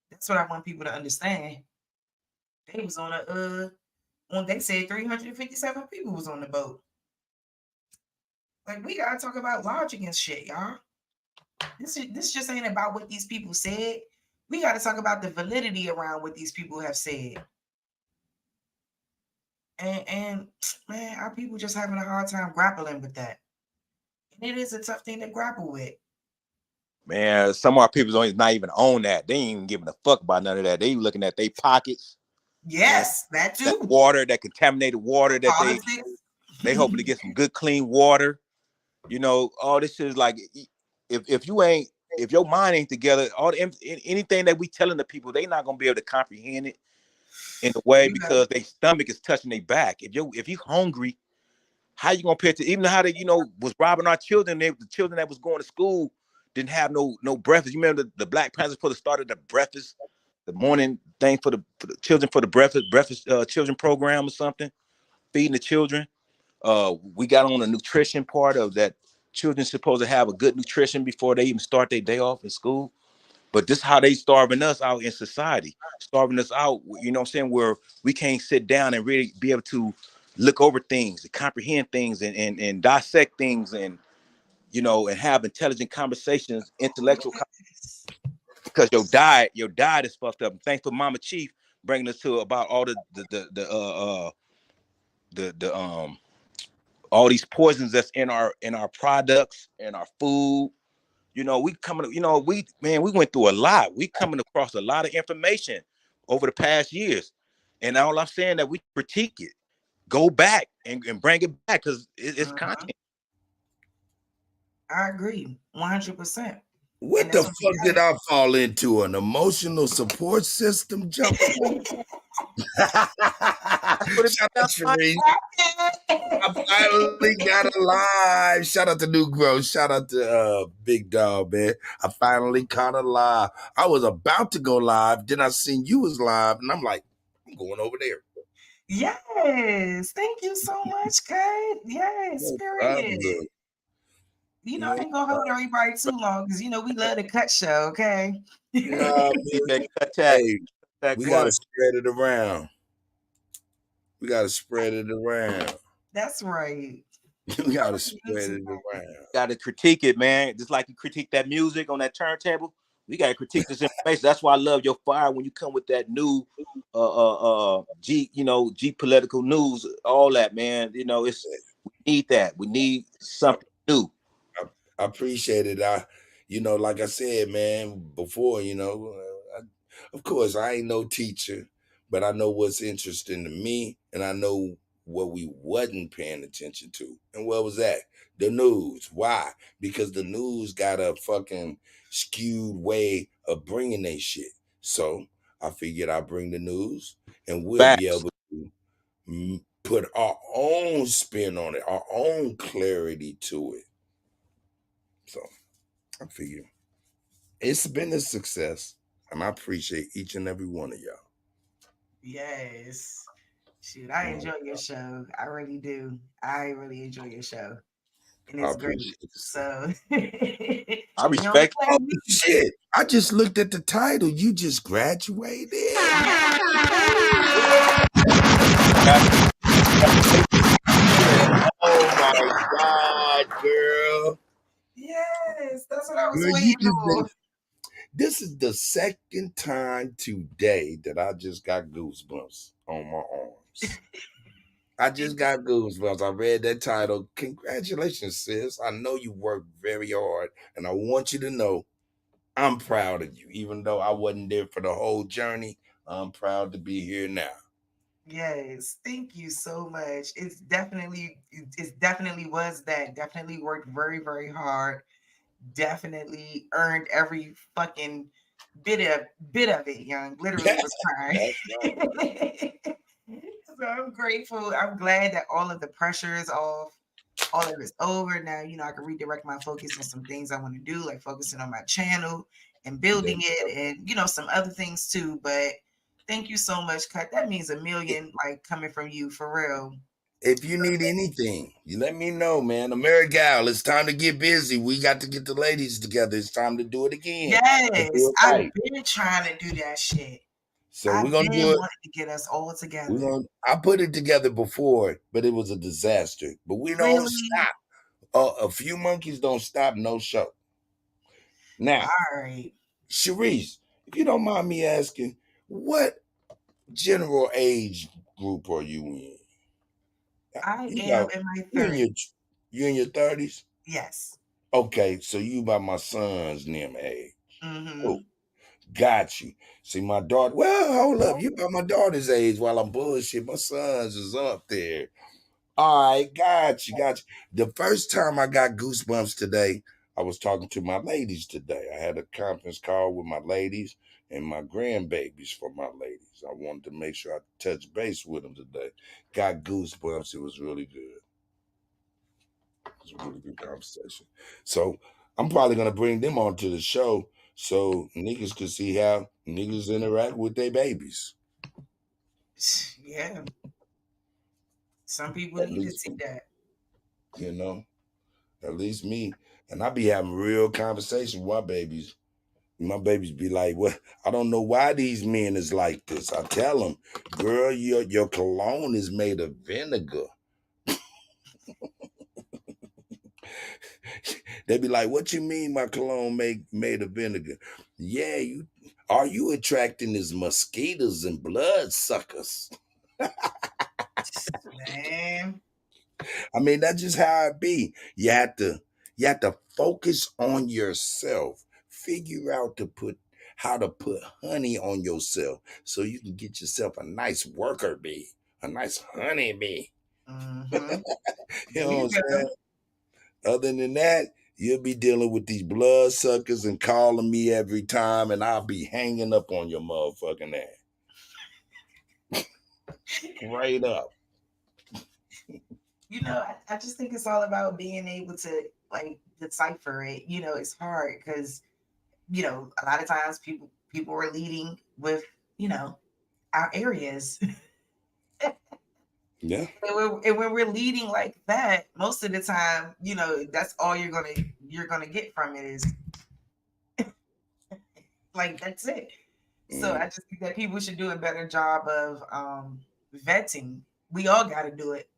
That's what I want people to understand. They was on when they said 357 people was on the boat. Like, we gotta talk about logic and shit, y'all. This just ain't about what these people said. We gotta talk about the validity around what these people have said. And man, our people just having a hard time grappling with that. And it is a tough thing to grapple with. Man, some of our people don't not even own that. They ain't even giving a fuck about none of that. They looking at their pockets. Yes, that too. That water, that contaminated water that they hoping to get some good clean water. You know, all this shit is like, if your mind ain't together, anything that we telling the people, they not gonna be able to comprehend it in a way because their stomach is touching their back. If you hungry, how you gonna pay attention? Even how they, was robbing our children. The children that was going to school didn't have no breakfast. You remember the Black Panthers supposed to start the breakfast, the morning thing for the children, for the breakfast children program or something, feeding the children. We got on the nutrition part of that. Children supposed to have a good nutrition before they even start their day off in school. But this is how they starving us out in society, starving us out, you know what I'm saying, where we can't sit down and really be able to look over things, and comprehend things, and dissect things, and, and have intelligent conversations, intellectual conversations, because your diet is fucked up. And thanks for Mama Chief bringing us to about all all these poisons that's in our products and our food. We went through a lot. We coming across a lot of information over the past years. And all I'm saying that we critique it, go back and bring it back because it's content. I agree 100%. What the fuck did I fall into? An emotional support system jump? Shout out Sheree. I finally got alive. Shout out to New Growth. Shout out to Big Dog, man. I finally caught alive. I was about to go live. Then I seen you was live, and I'm like, I'm going over there. Yes. Thank you so much, Kate. Yes, period. I ain't gonna hold everybody too long because we love the cut show, okay? Nah, hey, we gotta spread it around. We gotta spread it around. That's right. We gotta spread it around. Gotta critique it, man. Just like you critique that music on that turntable. We gotta critique this information. That's why I love your fire when you come with that new G political news, all that, man. We need that. We need something new. I appreciate it. Like I said, man, before, of course I ain't no teacher, but I know what's interesting to me, and I know what we wasn't paying attention to. And what was that? The news. Why? Because the news got a fucking skewed way of bringing their shit. So I figured I'd bring the news, and we'll be able to put our own spin on it, our own clarity to it. So I figure it's been a success, and I appreciate each and every one of y'all. Yes. Shoot, I enjoy your show. I really do. I really enjoy your show. And it's great. So I respect shit. I just looked at the title. You just graduated. Oh my God, girl. Yes, that's what I was waiting for. This is the second time today that I just got goosebumps on my arms. I just got goosebumps. I read that title. Congratulations, sis. I know you worked very hard, and I want you to know I'm proud of you. Even though I wasn't there for the whole journey, I'm proud to be here now. Yes, thank you so much. It definitely was that. Definitely worked very, very hard. Definitely earned every fucking bit of it, young. Literally was crying. That's right. So I'm grateful. I'm glad that all of the pressure is off. All of it's over now. I can redirect my focus on some things I want to do, like focusing on my channel and There building you it, go. and some other things too. But thank you so much, Cut. That means a million, like coming from you for real. If you need anything, you let me know, man. AmeriGal, it's time to get busy. We got to get the ladies together. It's time to do it again. To Yes, do it I've right. been trying to do that shit. So we're I've gonna been do it. wanting to get us all together. I put it together before, but it was a disaster. But we don't Really? stop. A few monkeys don't stop, no show. Now, All right. Sharice, if you don't mind me asking, what general age group are you in? I You am got in my you in your 30s. you in your 30s? Yes. Okay, so you about my son's them age. Mm-hmm. Oh, got you. See, my daughter. Well, hold up. You about my daughter's age while I'm bullshit. My son's is up there. All right, got you, got you. The first time I got goosebumps today, I was talking to my ladies today. I had a conference call with my ladies and my grandbabies for my ladies. I wanted to make sure I touched base with them today. Got goosebumps. It was really good. It was a really good conversation. So I'm probably gonna bring them onto the show so niggas could see how niggas interact with their babies. Yeah. Some people At need to least, see that. you know, at least me. And I be having real conversations with my babies. My babies be like, "Well, I don't know why these men is like this." I tell them, "Girl, your cologne is made of vinegar." They be like, "What you mean my cologne made of vinegar?" Yeah, you attracting these mosquitoes and bloodsuckers? Man. I mean, that's just how it be. You have to focus on yourself. Figure out how to put honey on yourself so you can get yourself a nice worker bee, a nice honey bee. Mm-hmm. You There know what you I'm go. saying? Other than that, you'll be dealing with these bloodsuckers and calling me every time, and I'll be hanging up on your motherfucking ass. Straight up. I just think it's all about being able to like decipher it. It's hard because, a lot of times people are leading with, our areas. Yeah. And when we're leading like that, most of the time, that's all you're gonna get from it is like that's it. So I just think that people should do a better job of vetting. We all got to do it.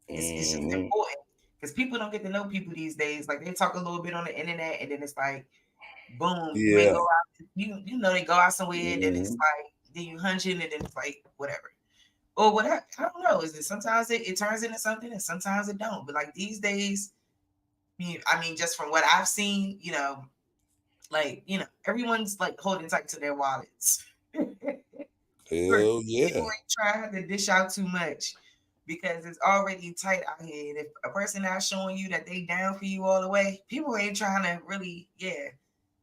It's just Mm-hmm. important because people don't get to know people these days. Like they talk a little bit on the internet, and then it's like, boom, you may Yeah. go out. They go out somewhere, and then it's Mm-hmm. like, then you hunching, and then it's like whatever. Or whatever. I don't know. Is it sometimes it turns into something, and sometimes it don't. But like these days, just from what I've seen, everyone's like holding tight to their wallets. Hell People yeah. ain't trying to dish out too much because it's already tight out here. And if a person not showing you that they down for you all the way, people ain't trying to really, yeah.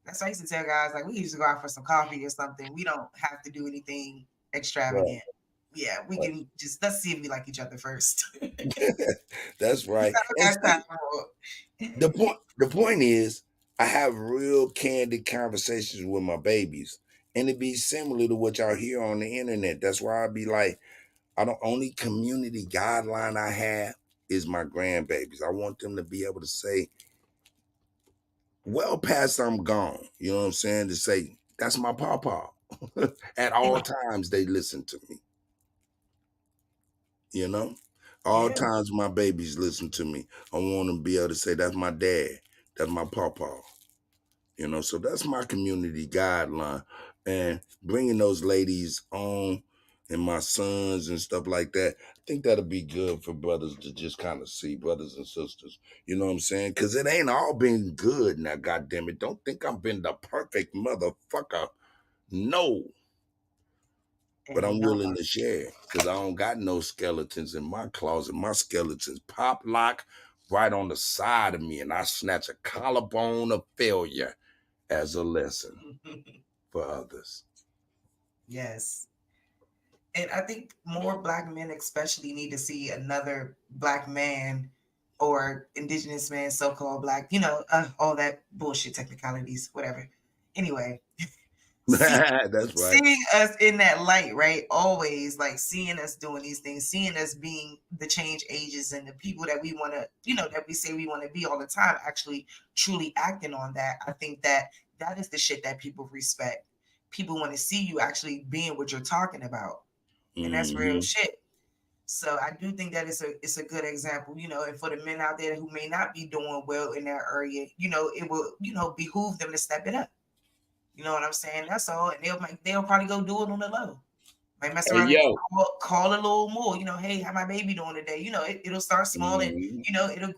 That's why I used to tell guys, like, we used to go out for some coffee or something. We don't have to do anything Right. extravagant. Yeah, we can just, let's see if we like each other first. That's right. And I got time see, for the point is, I have real candid conversations with my babies, and it be similar to what y'all hear on the internet. That's why I be like, I don't only community guideline I have is my grandbabies. I want them to be able to say, well past I'm gone. You know what I'm saying? To say, that's my pawpaw. At all times they listen to me. You know? All Yeah. times my babies listen to me. I want them to be able to say, that's my dad. That's my pawpaw. So that's my community guideline. And bringing those ladies on and my sons and stuff like that, I think that'll be good for brothers to just kind of see, brothers and sisters. You know what I'm saying? Because it ain't all been good now, goddamn it. Don't think I've been the perfect motherfucker. No. but I'm willing to share because I don't got no skeletons in my closet. My skeletons pop lock right on the side of me, and I snatch a collarbone of failure as a lesson for others. Yes. And I think more Black men especially need to see another Black man or indigenous man, so-called Black, all that bullshit technicalities, whatever. Anyway, That's right. seeing us in that light, right? Always like seeing us doing these things, seeing us being the change agents and the people that we want to, that we say we want to be all the time, actually truly acting on that. I think that is the shit that people respect. People want to see you actually being what you're talking about. And that's real shit. So I do think that it's a good example, and for the men out there who may not be doing well in that area, it will, behoove them to step it up. You know what I'm saying? That's all. And they'll probably go do it on the low. Might mess around and call a little more, hey, how my baby doing today? It'll start small and it'll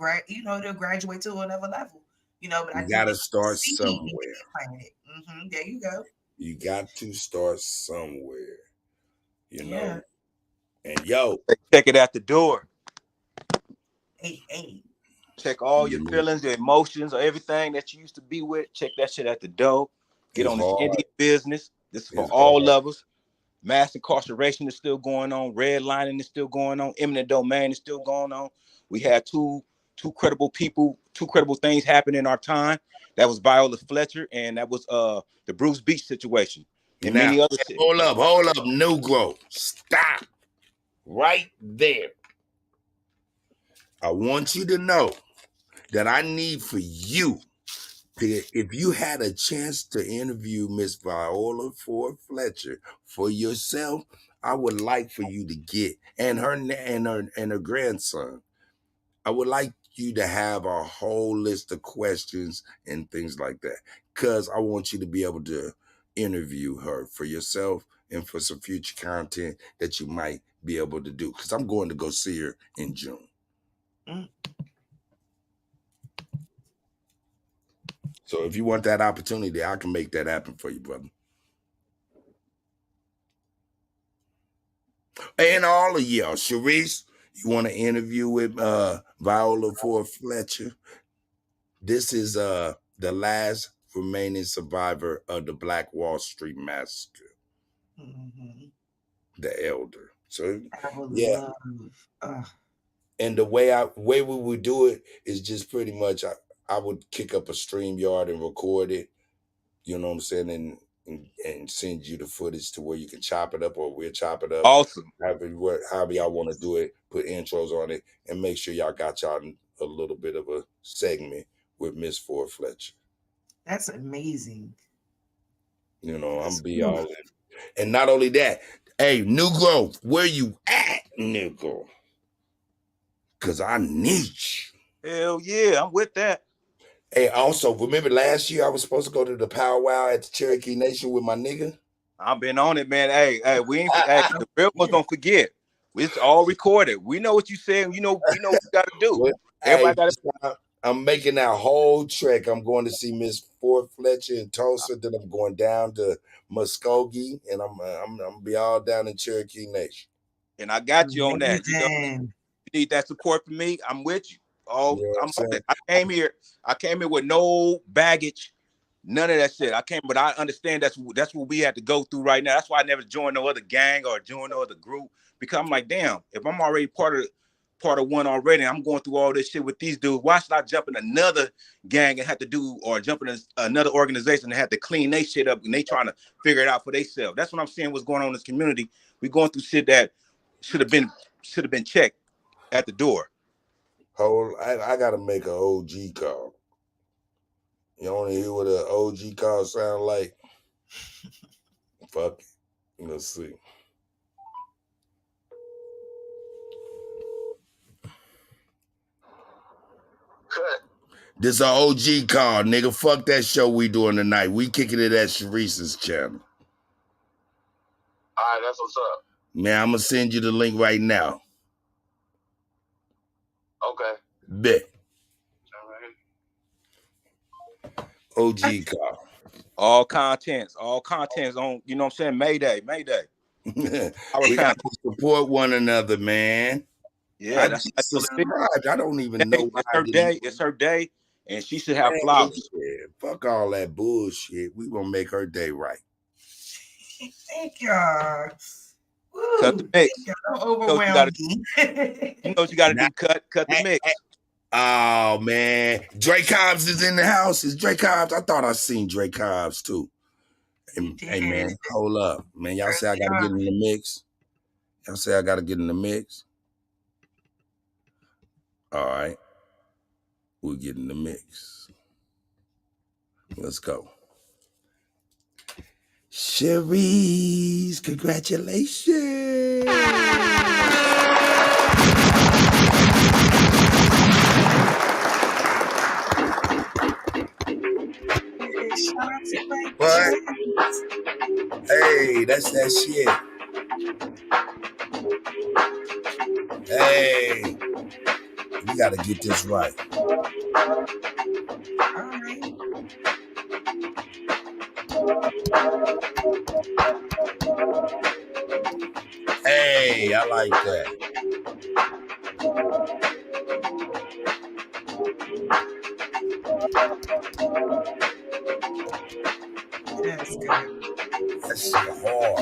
graduate to another level. But you gotta start somewhere. There you go. You got to start somewhere. Yeah. And check it at the door. Hey. Check all your feelings, your emotions, or everything that you used to be with. Check that shit at the door. Get on this Indian business. This is for all of us. Mass incarceration is still going on. Redlining is still going on. Eminent domain is still going on. We had two credible people, two credible things happen in our time. That was Viola Fletcher, and that was the Bruce Beach situation. And now, many other hold up, Negro. Stop right there. I want you to know that I need for you to, if you had a chance to interview Miss Viola Ford Fletcher for yourself, I would like for you to get and her grandson. I would like you to have a whole list of questions and things like that, because I want you to be able to interview her for yourself and for some future content that you might be able to do, because I'm going to go see her in June. So if you want that opportunity, I can make that happen for you, brother. And all of y'all, Sharice, you want to interview with Viola Ford Fletcher? This is the last remaining survivor of the Black Wall Street Massacre. The elder. So yeah. And the way we would do it is just pretty much I would kick up a StreamYard and record it, you know what I'm saying, and send you the footage to where you can chop it up, or we'll chop it up. Awesome. However y'all want to do it, put intros on it, and make sure y'all got y'all a little bit of a segment with Miss Ford Fletcher. That's amazing. I'm be all in. And not only that, hey, Negro, where you at, Negro? Because I need you. Hell yeah, I'm with that. Hey, also, remember last year I was supposed to go to the powwow at the Cherokee Nation with my nigga? I've been on it, man. Hey, we ain't the real ones don't forget. It's all recorded. We know what you said. We know what you got to do. Everybody got to. I'm making that whole trek. I'm going to see Miss Ford Fletcher in Tulsa. Then I'm going down to Muskogee, and I'm gonna be all down in Cherokee Nation. And I got you on that. You need that support from me. I'm with you. I came here with no baggage, none of that shit. But I understand that's what we had to go through right now. That's why I never joined no other gang or joined no other group, because I'm like, damn, if I'm already part of one already, I'm going through all this shit with these dudes. Why should I jump in another gang and have to do, or jump in another organization and have to clean their shit up, and they trying to figure it out for themselves? That's what I'm saying. What's going on in this community? We going through shit that should have been checked at the door. I gotta make an OG call. You want to hear what an OG call sound like? Fuck it. Let's see. This an OG call, nigga. Fuck that show we doing tonight. We kicking it at Sharice's channel. All right, that's what's up. Man, I'm gonna send you the link right now. Okay. Bet. OG call. All contents on, you know what I'm saying? Mayday. We got to support one another, man. Yeah, that's subscribed. I don't even know why. It's her day. It's her day, and she should have flowers. Yeah, fuck all that bullshit. We gonna make her day right. Thank y'all. Woo. Cut the mix. Don't overwhelm me. You know what you got to do? Cut the mix. Oh man, Drake Hobbs is in the house. Is Drake Hobbs? I thought I seen Drake Hobbs too. Hey man, hold up, man. Y'all say I gotta get in the mix. Y'all say I gotta get in the mix. All right, we'll get in the mix. Let's go. Cherise, congratulations. What? Hey, that's that shit. Hey, we gotta get this right. Hey, I like that. That's good. That's hard.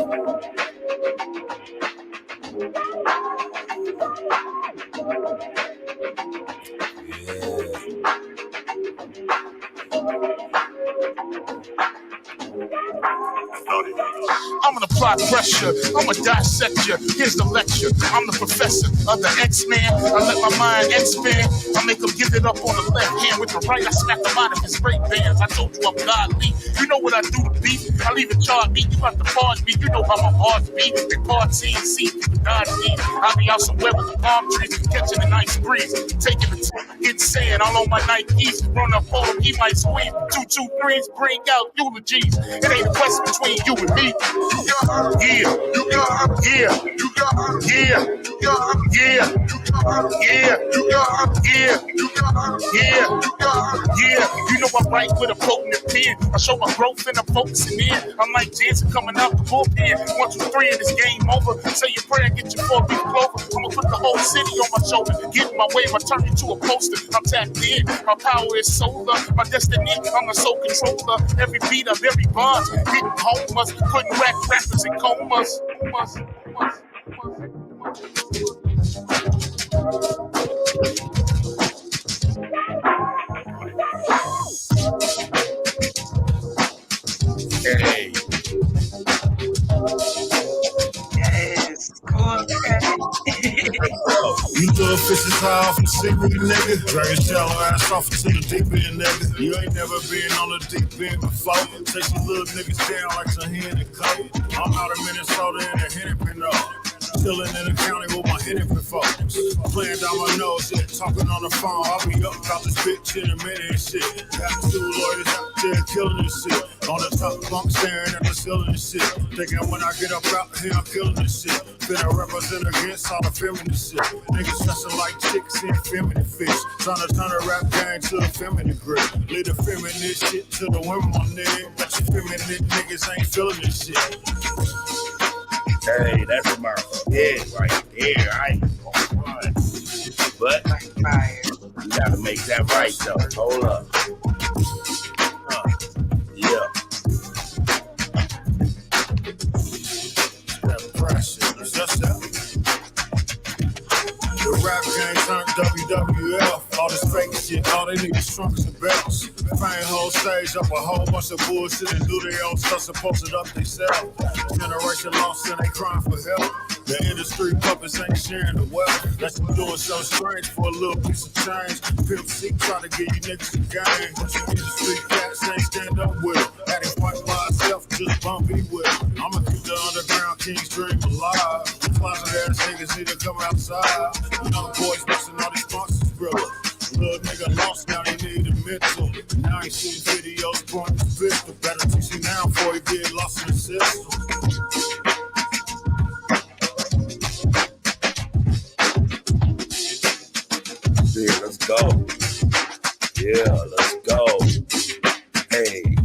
I'm gonna apply pressure, I'm gonna dissect you. Here's the lecture. I'm the professor of the X-Man. I let my mind expand. I make them give it up on the left hand. With the right, I smack them out of his great bands. I told you I'm godly. You know what I do to beat. I leave a charge beat. You have to pause me. You know how my heart beat. They part C and C. God me. I'll be out somewhere with the palm trees, catching a nice breeze. Taking the get sand all on my Nikes. Run up on him, he might squeeze. 2, 2, 3s, bring out eulogies. It ain't a question between you and me. You got her. Yeah. You got her. Yeah. You got her. Yeah. You got her. Yeah. You got her. Yeah. You got her. Yeah. You got her. Yeah. You got her. Yeah. You know I write with a potent pen. I show my growth and I'm focusing in. I'm like dancing coming out the bullpen. 1, 2, 3 and it's game over. Say your prayer, get your 4 beat clover. I'ma put the whole city on my shoulder. Get in my way, I turn you to a poster. I'm tapped in. My power is solar. My destiny, I'm a soul controller. Every beat of every bar. Hitting homers. Putting whack rappers in comas. Hey. Yes, go on, You little fishes high off the secret, nigga. Dragging shallow ass off to the deep end, nigga. You ain't never been on the deep end before. Take some little niggas down like some hen and coat. I'm out of Minnesota in a Hennepin, chillin' in the county with my Hennepin folks. Playing down my nose, yeah, talking on the phone. I'll be up about this bitch in a minute and shit. Got 2 lawyers out there killing this shit. On the top bunk staring at the ceiling and shit. Thinking when I get up out here, I'm killing this shit. Finna represent against all the feminist shit. Niggas dressing like chicks and feminine fish. Trying to turn the rap gang to a feminine grip. Lead the feminist shit to the women on there. But you feminine niggas ain't feeling this shit. Hey, that's my head right there. I ain't gonna run. But you gotta make that right though. Hold up. Yeah. That pressure, is that that? The rap game turned WWF. All this fake shit, all they need is trunks and belts. Fame whole stage up a whole bunch of bullshit and do their own stuff, supposed it up themselves. Generation lost and they crying for help. The industry puppets ain't sharing the wealth. That's what doing so strange for a little piece of change. Pimp C try to get you niggas a game. But your industry cats ain't stand up with it. Had it fight by itself, just bumpy with it. I'ma keep the underground king's dream alive. The closet ass niggas need to come outside. Young boys missing all these sponsors, brother. Little nigga lost, now they need a mental. Now he shooting videos, pointing the pistol. Better teach him now before he get lost in the system. Yeah, let's go. Yeah, let's go. Hey.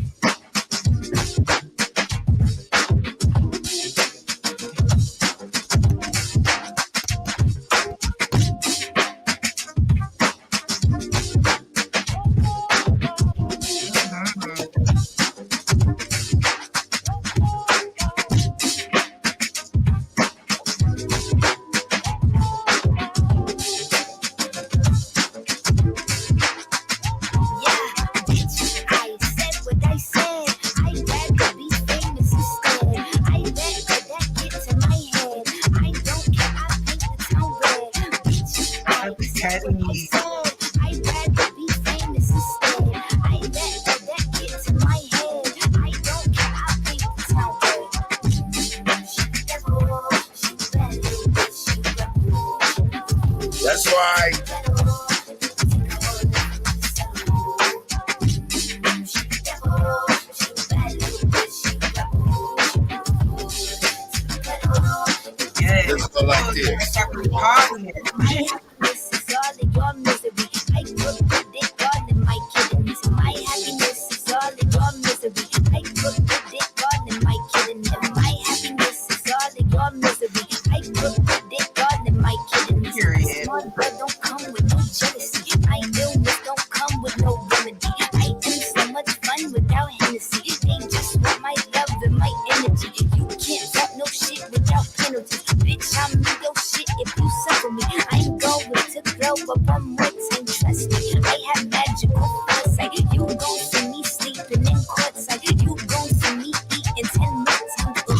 Yes. I'd rather be famous instead. I let that get to my head. I don't care, I think it's how That's right. Yes. Let's go like this. This is all in your misery. I cook the dick all in my kidneys. My happiness is all in your misery. I cook the dick all in my kidneys. My happiness is all in your misery. I cook the dick all in my kidneys. Smart blood don't come with no jealousy. My illness don't come with no remedy. I am so much fun without Hennessy. They just want my love and my energy. You can't talk no shit without penalties. Bitch, I'm in your shit if you suffer me. I'm going to grow up one more time, trust me. I have magical foresight. You gon' see me sleeping in courtside. You gon' see me eating 10 more times. Ugh.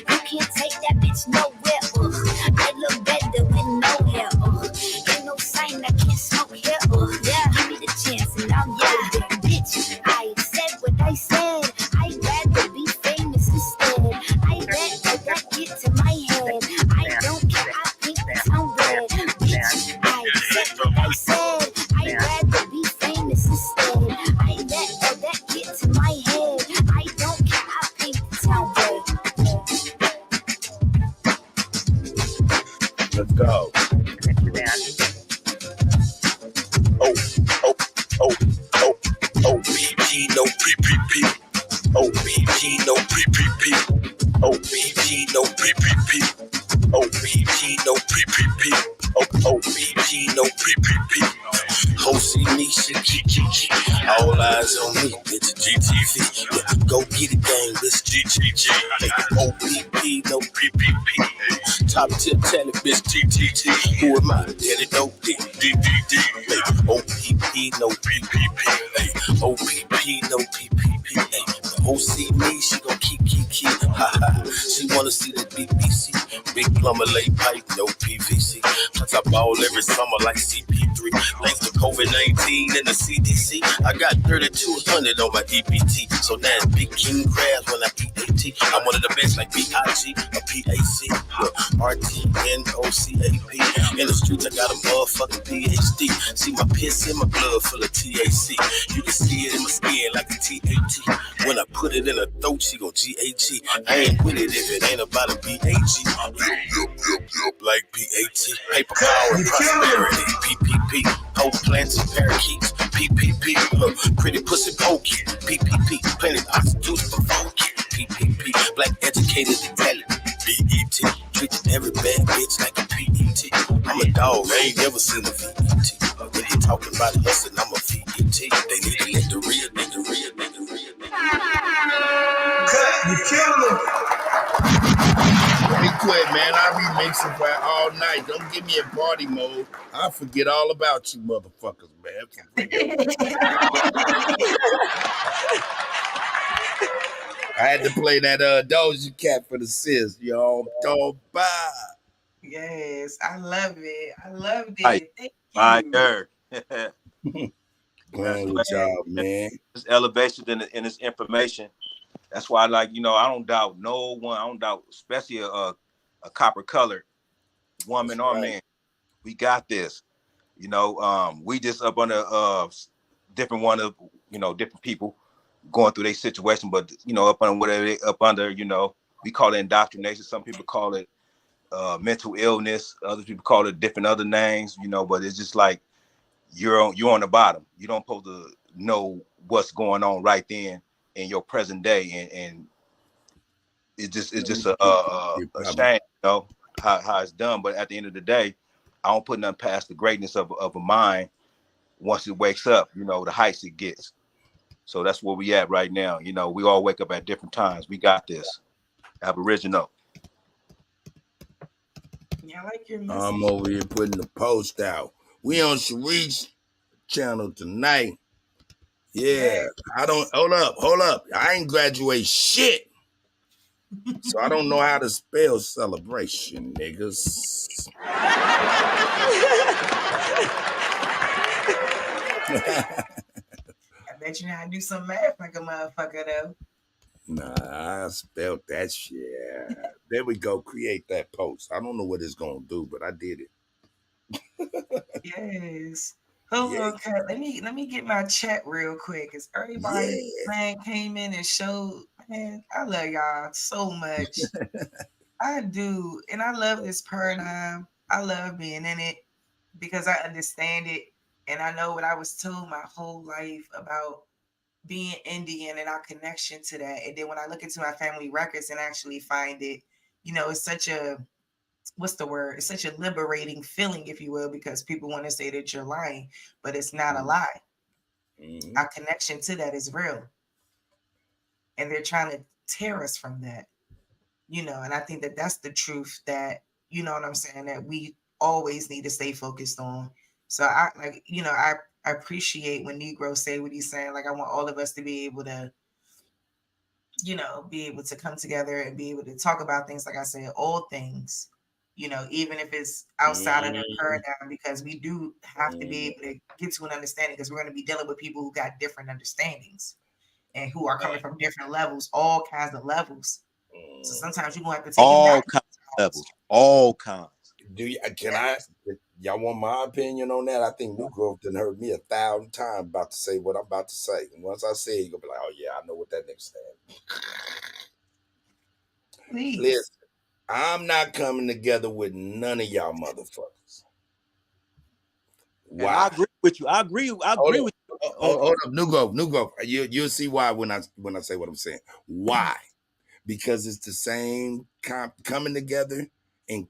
You can't take that bitch nowhere. Ugh. I look better with no hair. Ugh. Ain't no sign I can't smoke here. Ugh. Yeah, give me the chance and I'll get it. Bitch, I said what I said. I'd rather be famous instead. I let that get to my head. I don't care, I think it's how bad. Bitch, I said what I said. I'd rather be famous instead. I let that get to my head. I don't care, I think it's how bad. Let's go. OBG, no PPP. OBG, no PPP. OBG, no PPP. OBG, no PPP. OBG, no PPP. Ho see me, shit, GGG. All eyes on me, it's GTV. Yeah, go get it, gang, this GGG. Hey, OPP, no PPP. Hey, top tip talent, bitch, GTT. Who am I? Daddy, no DDD. Hey, OPP, no PPP. Hey, OPP, no PPP. Hey, Ho see me, she gon' keep. Ha ha. She wanna see that BBC. Big plumber, lay pipe, no PVC. Plus I ball every summer like CP3. Thanks to COVID-19 and the CDC, I got 3,200 on my EBT. So now it's big king crabs when I eat AT. I'm one of the best like BIG or PAC. RTNOCAP. In the streets, I got a motherfucking PhD. See my piss in my blood full of THC. You can see it in my skin like a TAT. When I put it in her throat, she go GAG. I ain't with it if it ain't about a BAG. Yup, like PAT. Paper power and prosperity. PPP. Whole plants and parakeets. PPP. Pretty pussy pokey. PPP. Plenty prostitutes for funky. PPP. Black educated intelligent. BET. Treating every bad bitch like a PET. I'm a dog. I ain't never seen a VET. When you talking about hustling, I'm a VET. They need to let the real nigga. Cut, you killed him. Let me quit, man. I remix it for all night. Don't give me in party mode. I forget all about you motherfuckers, man. I had to play that Doja Cat for the sis, yo. Don't buy. Yes, I love it. I loved Hi. it. Thank you. Fire. Going with y'all, man. This elevation in this information. That's why, like, you know, I don't doubt no one. I don't doubt, especially a copper colored woman or man. We got this. You know, we just up under different people going through their situation, but you know, up under whatever they up under, you know, we call it indoctrination. Some people call it mental illness. Other people call it different other names, you know, but it's just like you're on the bottom. You don't supposed to know what's going on right then in your present day, and it's just a shame, you know, how it's done. But at the end of the day, I don't put nothing past the greatness of a mind. Once it wakes up, you know, the heights it gets. So that's where we at right now. You know, we all wake up at different times. We got this. Aboriginal. Yeah, I like your message. I'm over here putting the post out. We on Sharice's channel tonight. Yeah. I don't hold up. I ain't graduate shit. So I don't know how to spell celebration, niggas. I bet you know how to do some math like a motherfucker though. Nah, I spelled that shit. There we go. Create that post. I don't know what it's gonna do, but I did it. Yes. Hold on, cut. Let me get my chat real quick because everybody man came in and showed. Man, I love y'all so much. I do, and I love this paradigm. I love being in it because I understand it, and I know what I was told my whole life about being Indian and our connection to that. And then when I look into my family records and actually find it, it's such a what's the word? It's such a liberating feeling, if you will, because people want to say that you're lying, but it's not a lie. Our connection to that is real. And they're trying to tear us from that, and I think that that's the truth that, you know what I'm saying, that we always need to stay focused on. So I appreciate when Negro say what he's saying. Like, I want all of us to be able to, be able to come together and be able to talk about things, like I said, all things, even if it's outside of the paradigm, because we do have to be able to get to an understanding, because we're going to be dealing with people who got different understandings and who are coming from different levels, all kinds of levels. So sometimes you're going to have to take all kinds of levels, all kinds. Y'all want my opinion on that? I think New Growth done heard me 1,000 times about to say what I'm about to say. And once I say it, you're going to be like, oh yeah, I know what that nigga said. Please. Listen, I'm not coming together with none of y'all motherfuckers. Why? And I agree with you. I agree with you. Hold up, New Growth. You'll see why when I say what I'm saying. Why? Because it's the same coming together and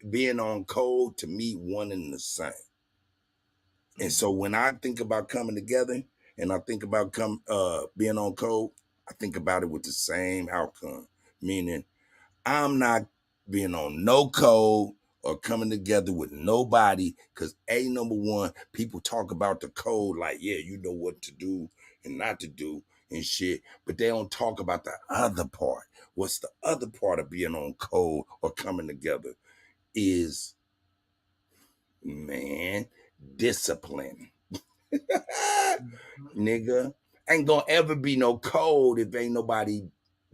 being on code, to me, one and the same. And so when I think about coming together and I think about being on code, I think about it with the same outcome. Meaning, I'm not being on no code or coming together with nobody, because number one, people talk about the code like, yeah, you know what to do and not to do and shit, but they don't talk about the other part. What's the other part of being on code or coming together is, man, discipline. Nigga, ain't gonna ever be no code if ain't nobody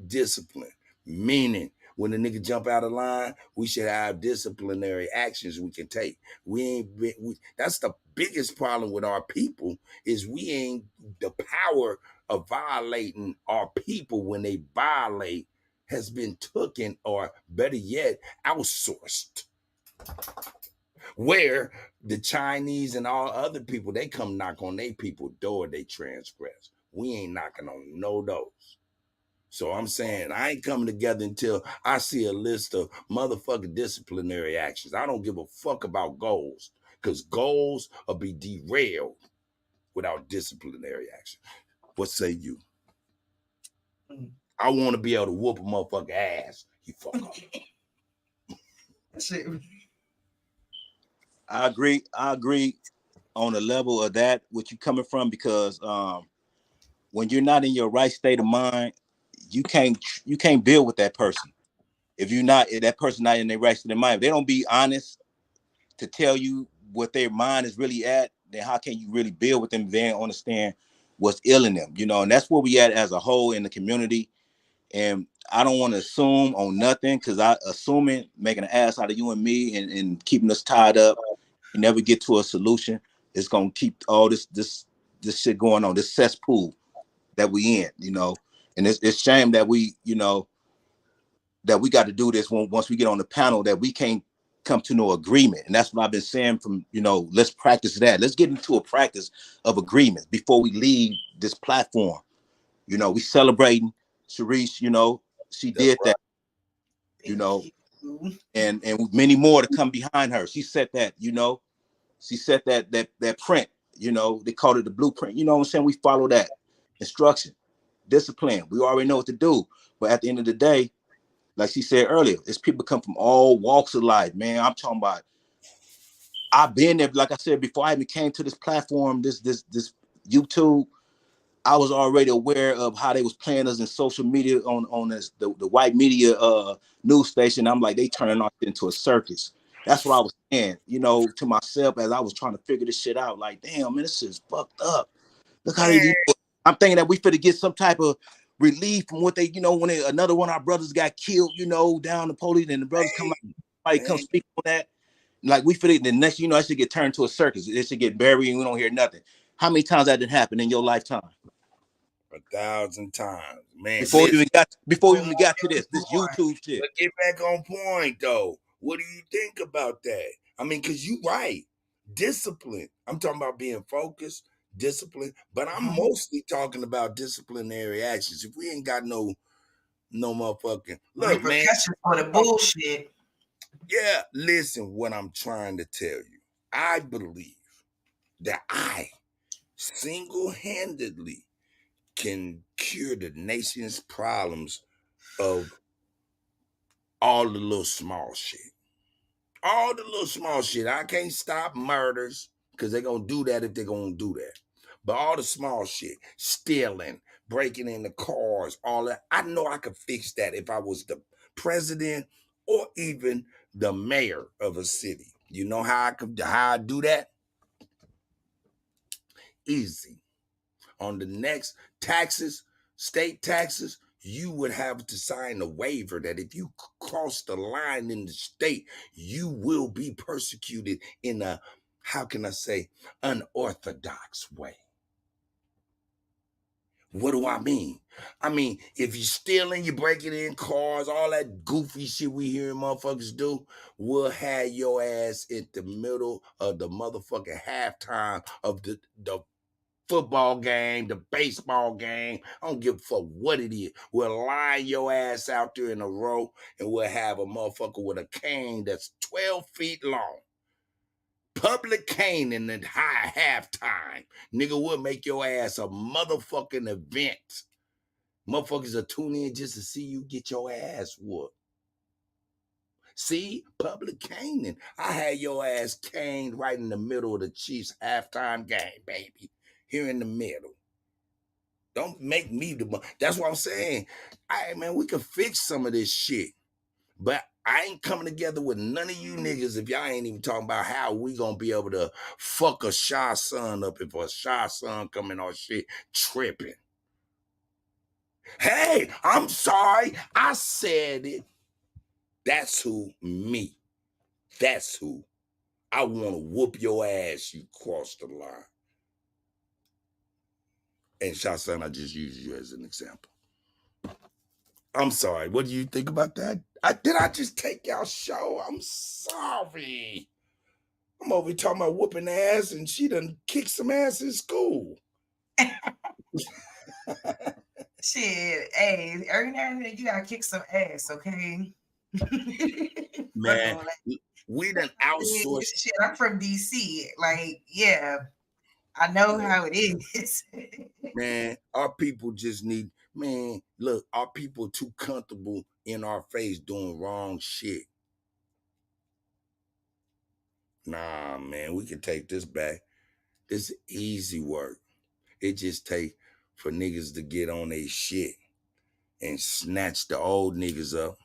disciplined. Meaning, when a nigga jump out of line, we should have disciplinary actions we can take. That's the biggest problem with our people, is we ain't the power of violating our people when they violate has been taken, or better yet, outsourced. Where the Chinese and all other people, they come knock on their people's door, they transgress. We ain't knocking on no doors. So I'm saying I ain't coming together until I see a list of motherfucking disciplinary actions. I don't give a fuck about goals, because goals will be derailed without disciplinary action. What say you? I want to be able to whoop a motherfucker ass. You fuck up. Shit. I agree on the level of that, what you coming from, because when you're not in your right state of mind, you can't build with that person. If that person not in their right state of mind, if they don't be honest to tell you what their mind is really at, then how can you really build with them if they don't understand what's ill in them? And that's where we at as a whole in the community. And I don't want to assume on nothing, because assuming making an ass out of you and me and keeping us tied up, you never get to a solution. It's gonna keep all this shit going on, this cesspool that we in, and it's shame that we, that we got to do this once we get on the panel, that we can't come to no agreement. And that's what I've been saying from, let's practice that. Let's get into a practice of agreement before we leave this platform. We celebrating Sharice, she did that, and many more to come behind her. She set that, she set that print, they called it the blueprint. You know what I'm saying? We follow that instruction, discipline. We already know what to do. But at the end of the day, like she said earlier, it's people come from all walks of life, man. I'm talking about, I've been there, like I said, before I even came to this platform, this YouTube, I was already aware of how they was playing us in social media on this, the white media news station. I'm like, they turning us into a circus. That's what I was saying, you know, to myself as I was trying to figure this shit out. Like, damn, man, this is fucked up. Look how they do. I'm thinking that we finna get some type of relief from what they, you know, when another one of our brothers got killed, you know, down the police, and the brothers come out, somebody come speak on that. Like we finna, the next, you know, that should get turned to a circus. It should get buried, and we don't hear nothing. How many times that did happen in your lifetime? 1,000 times, man. Before we even got to this YouTube shit. But get back on point though. What do you think about that? I mean, because you right. Discipline. I'm talking about being focused, discipline, but I'm mostly talking about disciplinary actions. If we ain't got no motherfucking look, man. For the bullshit. Yeah, listen what I'm trying to tell you. I believe that I single-handedly can cure the nation's problems of all the little small shit. All the little small shit. I can't stop murders because they're going to do that if they're going to do that. But all the small shit, stealing, breaking into cars, all that, I know I could fix that if I was the president or even the mayor of a city. You know how I do that? Easy. On the next taxes, state taxes, you would have to sign a waiver that if you cross the line in the state, you will be persecuted in a, how can I say, unorthodox way. What do I mean? I mean, if you're stealing, you're breaking in cars, all that goofy shit we hearing motherfuckers do, we'll have your ass in the middle of the motherfucking halftime of the football game, the baseball game. I don't give a fuck what it is. We'll line your ass out there in a row and we'll have a motherfucker with a cane that's 12 feet long. Public cane in the high halftime. Nigga, we'll make your ass a motherfucking event. Motherfuckers will tune in just to see you get your ass whooped. See? Public caning. I had your ass caned right in the middle of the Chiefs halftime game, baby. Here in the middle. Don't make me the... That's what I'm saying. Hey, man, we can fix some of this shit. But I ain't coming together with none of you niggas if y'all ain't even talking about how we gonna be able to fuck a shy son up if a shy son coming on shit tripping. Hey, I'm sorry. I said it. That's who, me. That's who. I want to whoop your ass, you cross the line. And shy son, I just used you as an example. I'm sorry. What do you think about that? Did I just take y'all show? I'm sorry. I'm over here talking about whooping ass and she done kicked some ass in school. Shit, hey, every now and then you gotta kick some ass, okay? Man, we done outsourced. Shit, I'm from DC. Like, yeah, I know how it is. Man, our people just need, man, look, our people too comfortable in our face doing wrong shit. Nah, man, we can take this back. It's easy work. It just take for niggas to get on their shit and snatch the old niggas up.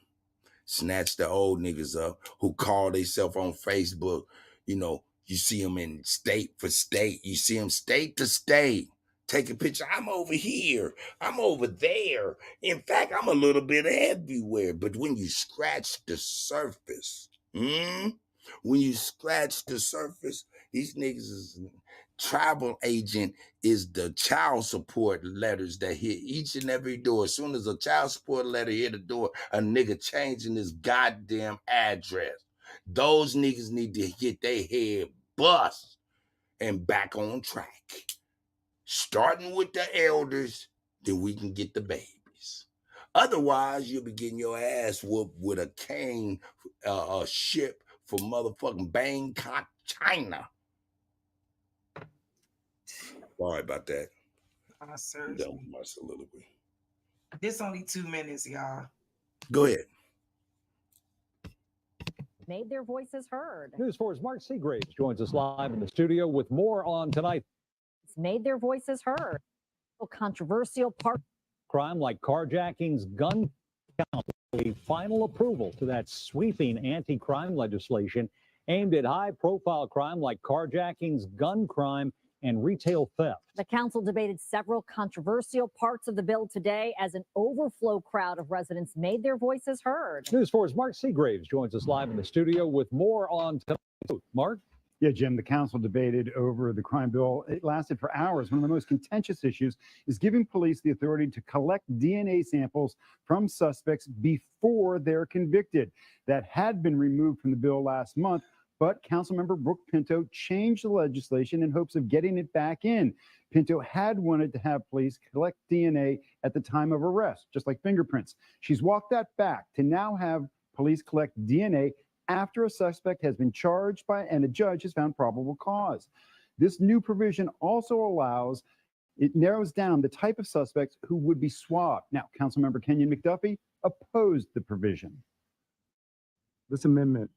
Snatch the old niggas up who call themselves on Facebook. You know, you see them in state for state. You see them state to state. Take a picture. I'm over here. I'm over there. In fact, I'm a little bit everywhere. But when you scratch the surface, when you scratch the surface, these niggas is travel agent is the child support letters that hit each and every door. As soon as a child support letter hit the door, a nigga changing his goddamn address. Those niggas need to get their head bust and back on track. Starting with the elders, then we can get the babies. Otherwise, you'll be getting your ass whooped with a cane ship from motherfucking Bangkok, China. Sorry about that. That was my soliloquy. This only 2 minutes, y'all. Go ahead. Made their voices heard. News 4's Mark Seagraves joins us live in the studio with more on tonight. It's made their voices heard. A controversial part. Crime like carjackings, gun count, a final approval to that sweeping anti-crime legislation aimed at high-profile crime like carjackings, gun crime, and retail theft. The council debated several controversial parts of the bill today as an overflow crowd of residents made their voices heard. News 4's Mark Seagraves joins us live in the studio with more on tonight. Mark? Yeah, Jim, the council debated over the crime bill. It lasted for hours. One of the most contentious issues is giving police the authority to collect DNA samples from suspects before they're convicted. That had been removed from the bill last month, but Councilmember Brooke Pinto changed the legislation in hopes of getting it back in. Pinto had wanted to have police collect DNA at the time of arrest, just like fingerprints. She's walked that back to now have police collect DNA after a suspect has been charged by and a judge has found probable cause. This new provision also narrows down the type of suspects who would be swabbed. Now, Councilmember Kenyon McDuffie opposed the provision. This amendment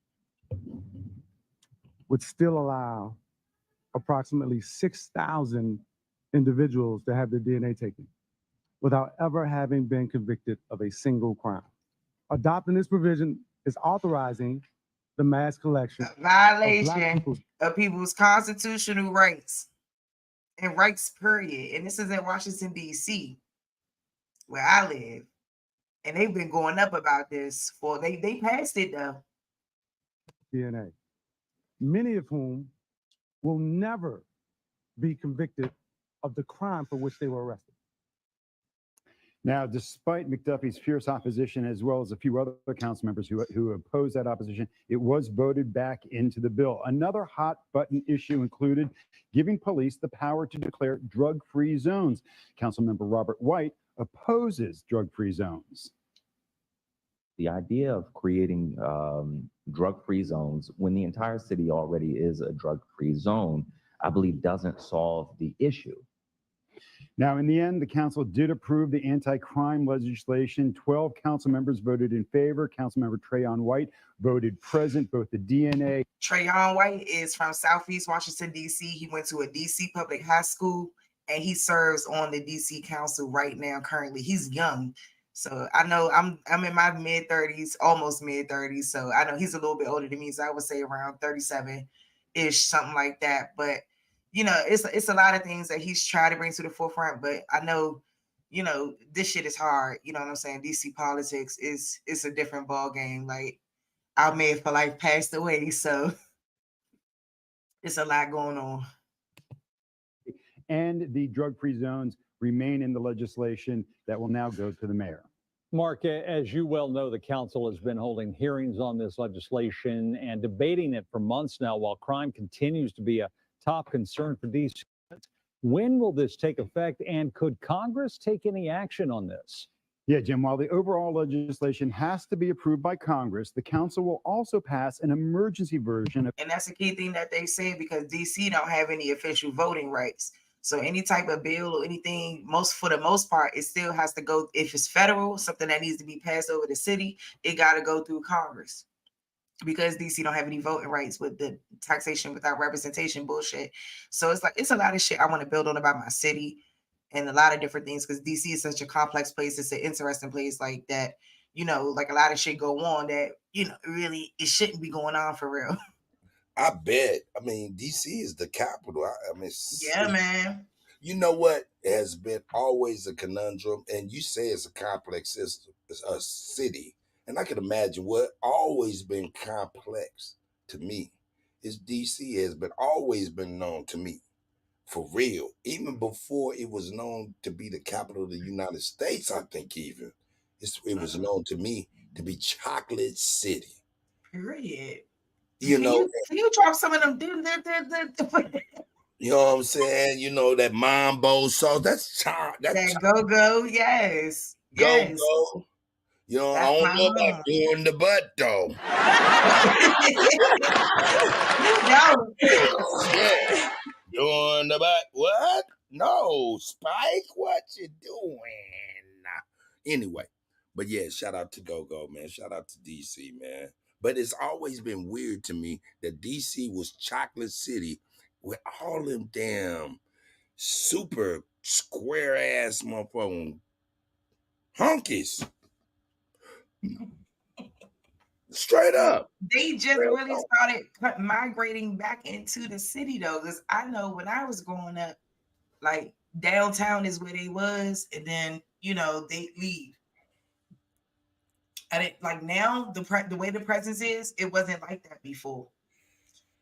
would still allow approximately 6,000 individuals to have their DNA taken without ever having been convicted of a single crime. Adopting this provision is authorizing the mass collection Violation of people's constitutional rights and rights, period. And this is in Washington, D.C., where I live. And they've been going up about this for they passed it though. DNA, many of whom will never be convicted of the crime for which they were arrested. Now, despite McDuffie's fierce opposition, as well as a few other council members who opposed that opposition, it was voted back into the bill. Another hot button issue included giving police the power to declare drug-free zones. Councilmember Robert White opposes drug-free zones. The idea of creating drug-free zones when the entire city already is a drug-free zone, I believe doesn't solve the issue. Now, in the end, the council did approve the anti-crime legislation. 12 council members voted in favor. Councilmember Trayon White voted present. Both the DNA. Trayon White is from Southeast Washington, D.C. He went to a D.C. public high school, and he serves on the D.C. council right now. Currently, he's young, so I know I'm in my mid-30s, almost mid-30s. So I know he's a little bit older than me. So I would say around 37-ish, something like that. But you know, it's a lot of things that he's trying to bring to the forefront, but I know, you know, this shit is hard. You know what I'm saying? DC politics it's a different ball game. Like our man for life passed away, so it's a lot going on. And the drug-free zones remain in the legislation that will now go to the mayor. Mark, as you well know, the council has been holding hearings on this legislation and debating it for months now, while crime continues to be a top concern for DC. When will this take effect, and could Congress take any action on this? Yeah, Jim, while the overall legislation has to be approved by Congress, the council will also pass an emergency version of. And that's a key thing that they say, because DC don't have any official voting rights. So any type of bill or anything, for the most part, it still has to go, if it's federal, something that needs to be passed over the city, it got to go through Congress. Because DC don't have any voting rights with the taxation without representation bullshit. So it's a lot of shit I want to build on about my city and a lot of different things, because DC is such a complex place. It's an interesting place like that, you know, like a lot of shit go on that, you know, really it shouldn't be going on for real. I bet. I mean, DC is the capital. I mean, yeah, man. You know what has been always a conundrum, and you say it's a complex system, it's a city. And I can imagine what always been complex to me is DC has always been known to me, for real. Even before it was known to be the capital of the United States, I think even it was known to me to be Chocolate City. Period. You know, can you drop some of them? You know what I'm saying? You know that mambo sauce. That's go-go. Yes. Go-go. You know, I don't know about doing the butt though. Yeah. Doing the butt. What? No, Spike, what you doing? Anyway, but yeah, shout out to Go-Go, man. Shout out to DC, man. But it's always been weird to me that DC was Chocolate City with all them damn super square ass motherfucking honkies. Straight up. They just Real really talk. started migrating back into the city though, because I know when I was growing up, like downtown is where they was, and then they leave. And it like now the way the presence is, it wasn't like that before.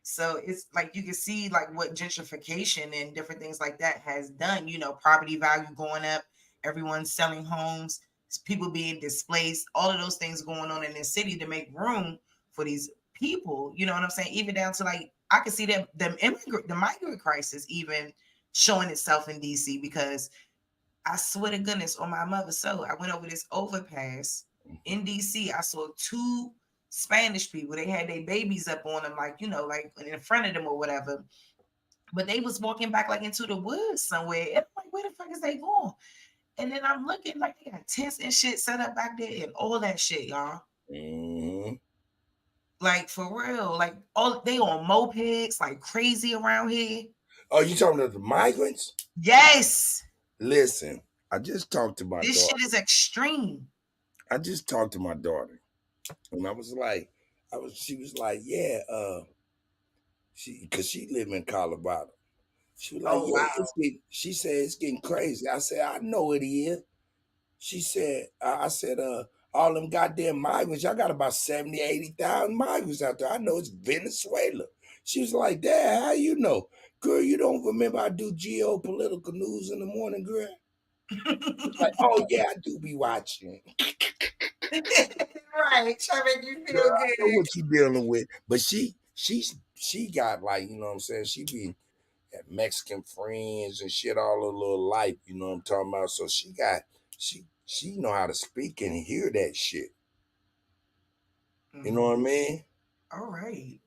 So it's like you can see like what gentrification and different things like that has done. Property value going up, everyone's selling homes, people being displaced, all of those things going on in the city to make room for these people. You know what I'm saying? Even down to like I can see the migrant crisis even showing itself in DC, because I swear to goodness on my mother. So I went over this overpass in DC. I saw two Spanish people. They had their babies up on them, like, like in front of them or whatever. But they was walking back like into the woods somewhere. And I'm like, where the fuck is they going? And then I'm looking like they got tents and shit set up back there and all that shit, y'all. Mm-hmm. Like for real. Like all they on mopeds, like crazy around here. Oh, you talking about the migrants? Yes. Listen, I just talked to my This daughter. shit is extreme. I just talked to my daughter, and I was like, she was like, yeah, because she live in Colorado. She was like, Oh, yeah, wow. she said it's getting crazy. I said, I know it is. She said, I said, all them goddamn migrants, y'all got about 70, 80,000 migrants out there. I know it's Venezuela. She was like, Dad, how you know? Girl, you don't remember I do geopolitical news in the morning, girl? She's like, oh yeah, I do be watching. Right, try to make you feel Girl, good. I know what you dealing with. But she got like, you know what I'm saying? She be at Mexican friends and shit all her little life, you know what I'm talking about? So she know how to speak and hear that shit. You know what I mean? All right.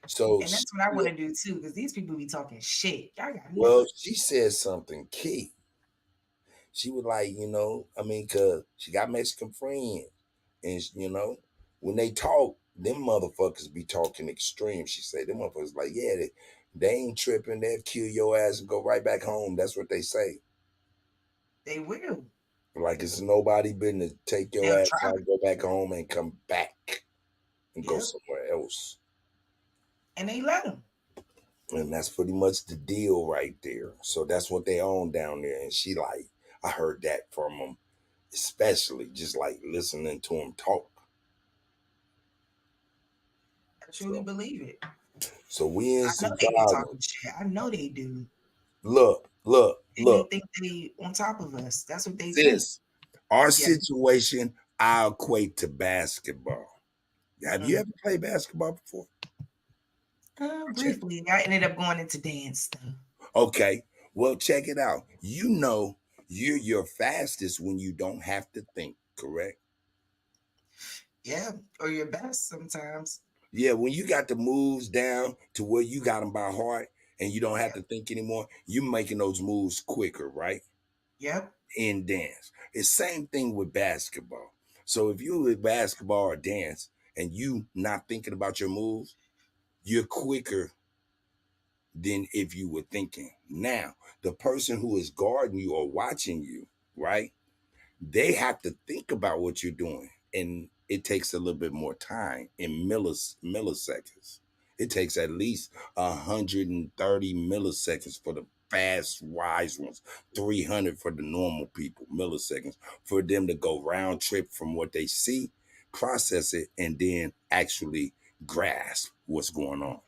So And that's what I want to do too, because these people be talking shit. Y'all got me. Well, she said something key. She was like, cause she got Mexican friends, and when they talk, them motherfuckers be talking extreme. She said, them motherfuckers like, yeah, they ain't tripping. They'll kill your ass and go right back home. That's what they say. They will. Like it's nobody business. Take your ass out, go back home, and come back and go somewhere else. And they let them. And that's pretty much the deal right there. So that's what they own down there. And she like, I heard that from them, especially just like listening to them talk. I truly believe it. So we in I some know they be problems. talking shit. I know they do. Look. They think they on top of us. That's what they Sis, think. our situation, I equate to basketball. Have you ever played basketball before? Briefly. I ended up going into dance stuff. Okay. Well, check it out. You're your fastest when you don't have to think, correct? Yeah, or your best sometimes. Yeah, when you got the moves down to where you got them by heart and you don't have to think anymore, you're making those moves quicker, right? Yep. In dance. It's same thing with basketball. So if you with basketball or dance and you not thinking about your moves, you're quicker than if you were thinking. Now, the person who is guarding you or watching you, right? They have to think about what you're doing. And it takes a little bit more time in milliseconds. It takes at least 130 milliseconds for the fast, wise ones, 300 for the normal people, milliseconds, for them to go round trip from what they see, process it, and then actually grasp what's going on.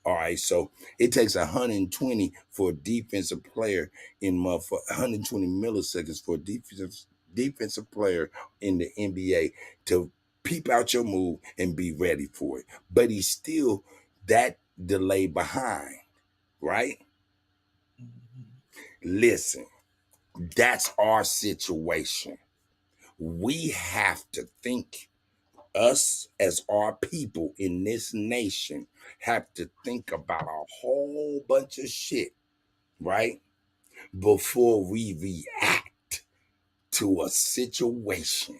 All right, so it takes 120 for a defensive player 120 milliseconds for a defensive player in the NBA to peep out your move and be ready for it. But he's still that delay behind, right? Listen, that's our situation. We have to think. Us as our people in this nation have to think about a whole bunch of shit, right? Before we react to a situation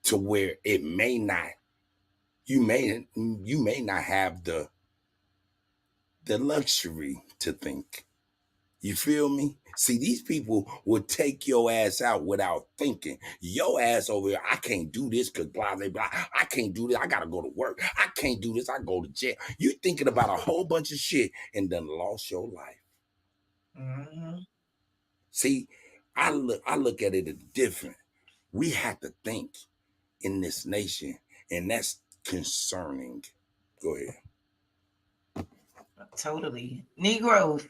to where it may not, you may not have the luxury to think. You feel me? See, these people would take your ass out without thinking. Your ass over here, I can't do this because blah, blah, blah. I can't do this. I got to go to work. I can't do this. I go to jail. You thinking about a whole bunch of shit and done lost your life. Mm-hmm. See, I look at it different. We have to think in this nation, and that's concerning. Go ahead. Totally. Negro.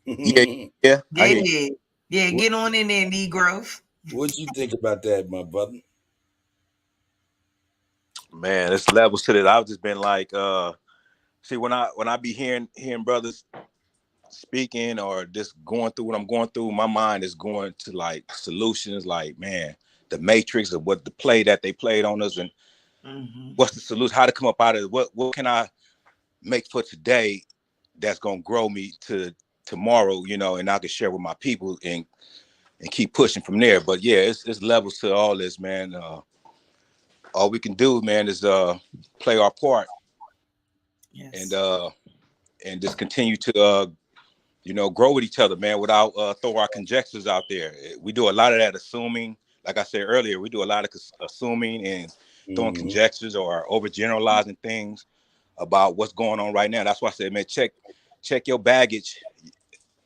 Yeah, I hear you. Yeah, get on in there, Negro. What you think about that, my brother? Man, it's levels to this. I've just been like, see, when I be hearing brothers speaking or just going through what I'm going through, my mind is going to like solutions, like, man, the matrix of what the play that they played on us, and what's the solution, how to come up out of it, what can I make for today that's gonna grow me to tomorrow, you know, and I can share with my people and keep pushing from there. But yeah, it's levels to all this, man. All we can do, man, is play our part. Yes. And just continue to you know, grow with each other, man, without throw our conjectures out there. We do a lot of that assuming, like I said earlier, we do a lot of assuming and throwing conjectures or overgeneralizing things about what's going on right now. That's why I said, man, check your baggage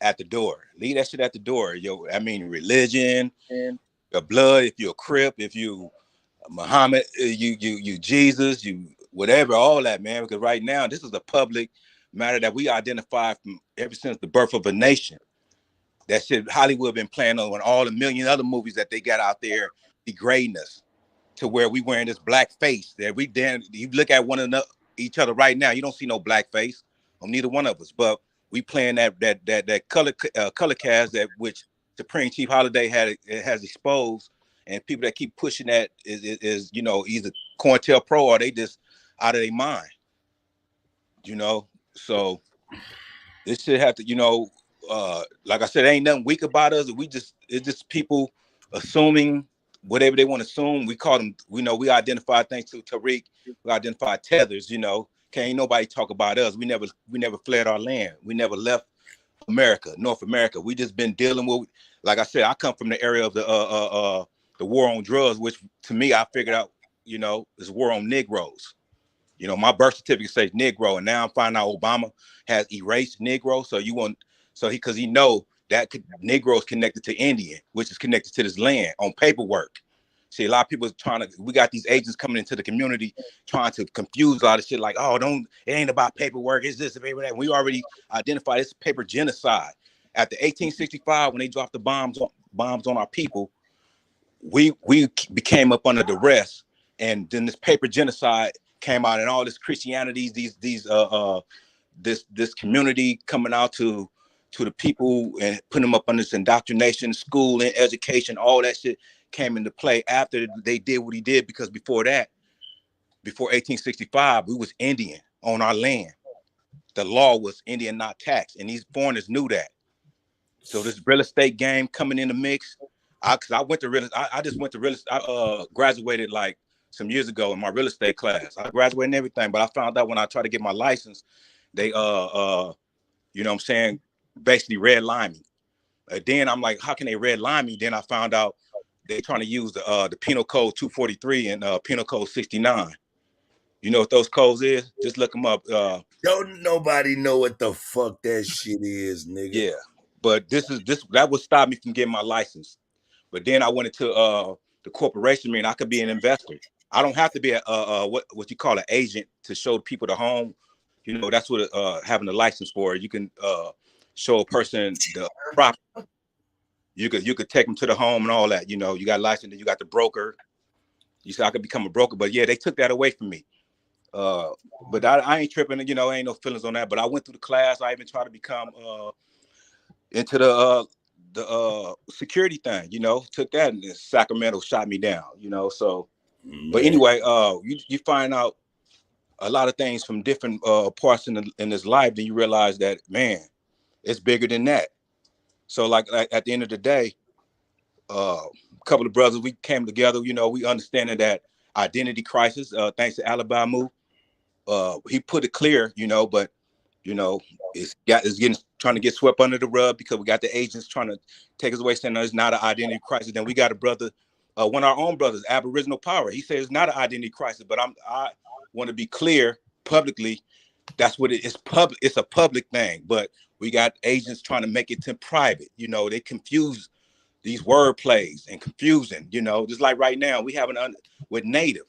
at the door. Leave that shit at the door. I mean, religion, your blood, if you're a Crip, if you Muhammad, you Jesus, you whatever, all that, man. Because right now, this is a public matter that we identified from ever since the birth of a nation. That shit Hollywood been playing on all the million other movies that they got out there degrading us to where we wearing this black face that we then you look at one another each other right now, you don't see no black face on neither one of us, but we playing that color cast that which Supreme Chief Holiday has exposed, and people that keep pushing that is you know, either COINTELPRO or they just out of their mind, you know. So this shit have to, you know, like I said, ain't nothing weak about us. It's just people assuming whatever they want to assume. We call them, we know we identify, thanks to Tariq, we identify tethers, you know. Can't nobody talk about us. We never fled our land. We never left America, North America. We just been dealing with, like I said, I come from the area of the war on drugs, which to me, I figured out, you know, is war on Negroes. You know, my birth certificate says Negro, and now I'm finding out Obama has erased Negro. So because he know that Negro is connected to Indian, which is connected to this land on paperwork. See, a lot of people we got these agents coming into the community trying to confuse a lot of shit like, oh, it ain't about paperwork, it's this, paper that. We already identified it's paper genocide. After 1865, when they dropped the bombs on our people, we became up under duress, and then this paper genocide came out, and all this Christianity, this community coming out to the people and putting them up under this indoctrination, school and education, all that shit came into play after they did what he did, because before 1865, we was Indian on our land. The law was Indian, not tax, and these foreigners knew that. So this real estate game coming in the mix. Cause I went to real. I just went to real. I graduated like some years ago in my real estate class. I graduated and everything, but I found out when I tried to get my license, they you know what I'm saying, basically redline me. Then I'm like, how can they redline me? Then I found out they trying to use the penal code 243 and penal code 69. You know what those codes is? Just look them up. Don't nobody know what the fuck that shit is, nigga. Yeah, but that would stop me from getting my license. But then I went into the corporation, mean I could be an investor. I don't have to be what you call an agent to show people the home. You know, that's what having a license for. You can show a person the property. You could take them to the home and all that. You know, you got license, you got the broker. You said I could become a broker, but yeah, they took that away from me. But I ain't tripping. You know, ain't no feelings on that. But I went through the class. I even tried to become into the security thing, you know, took that, and Sacramento shot me down, you know. So but anyway, you find out a lot of things from different parts in this life, then you realize that, man, it's bigger than that. So like at the end of the day, a couple of brothers, we came together, you know, we understanding that identity crisis, thanks to Alabama, he put it clear, you know, but you know, it's getting trying to get swept under the rug because we got the agents trying to take us away, saying it's not an identity crisis. Then we got a brother, one of our own brothers, Aboriginal Power. He says it's not an identity crisis, but I want to be clear publicly. That's what it is. Public. It's a public thing, but we got agents trying to make it to private. You know, they confuse these word plays and confusing. You know, just like right now we have with Native.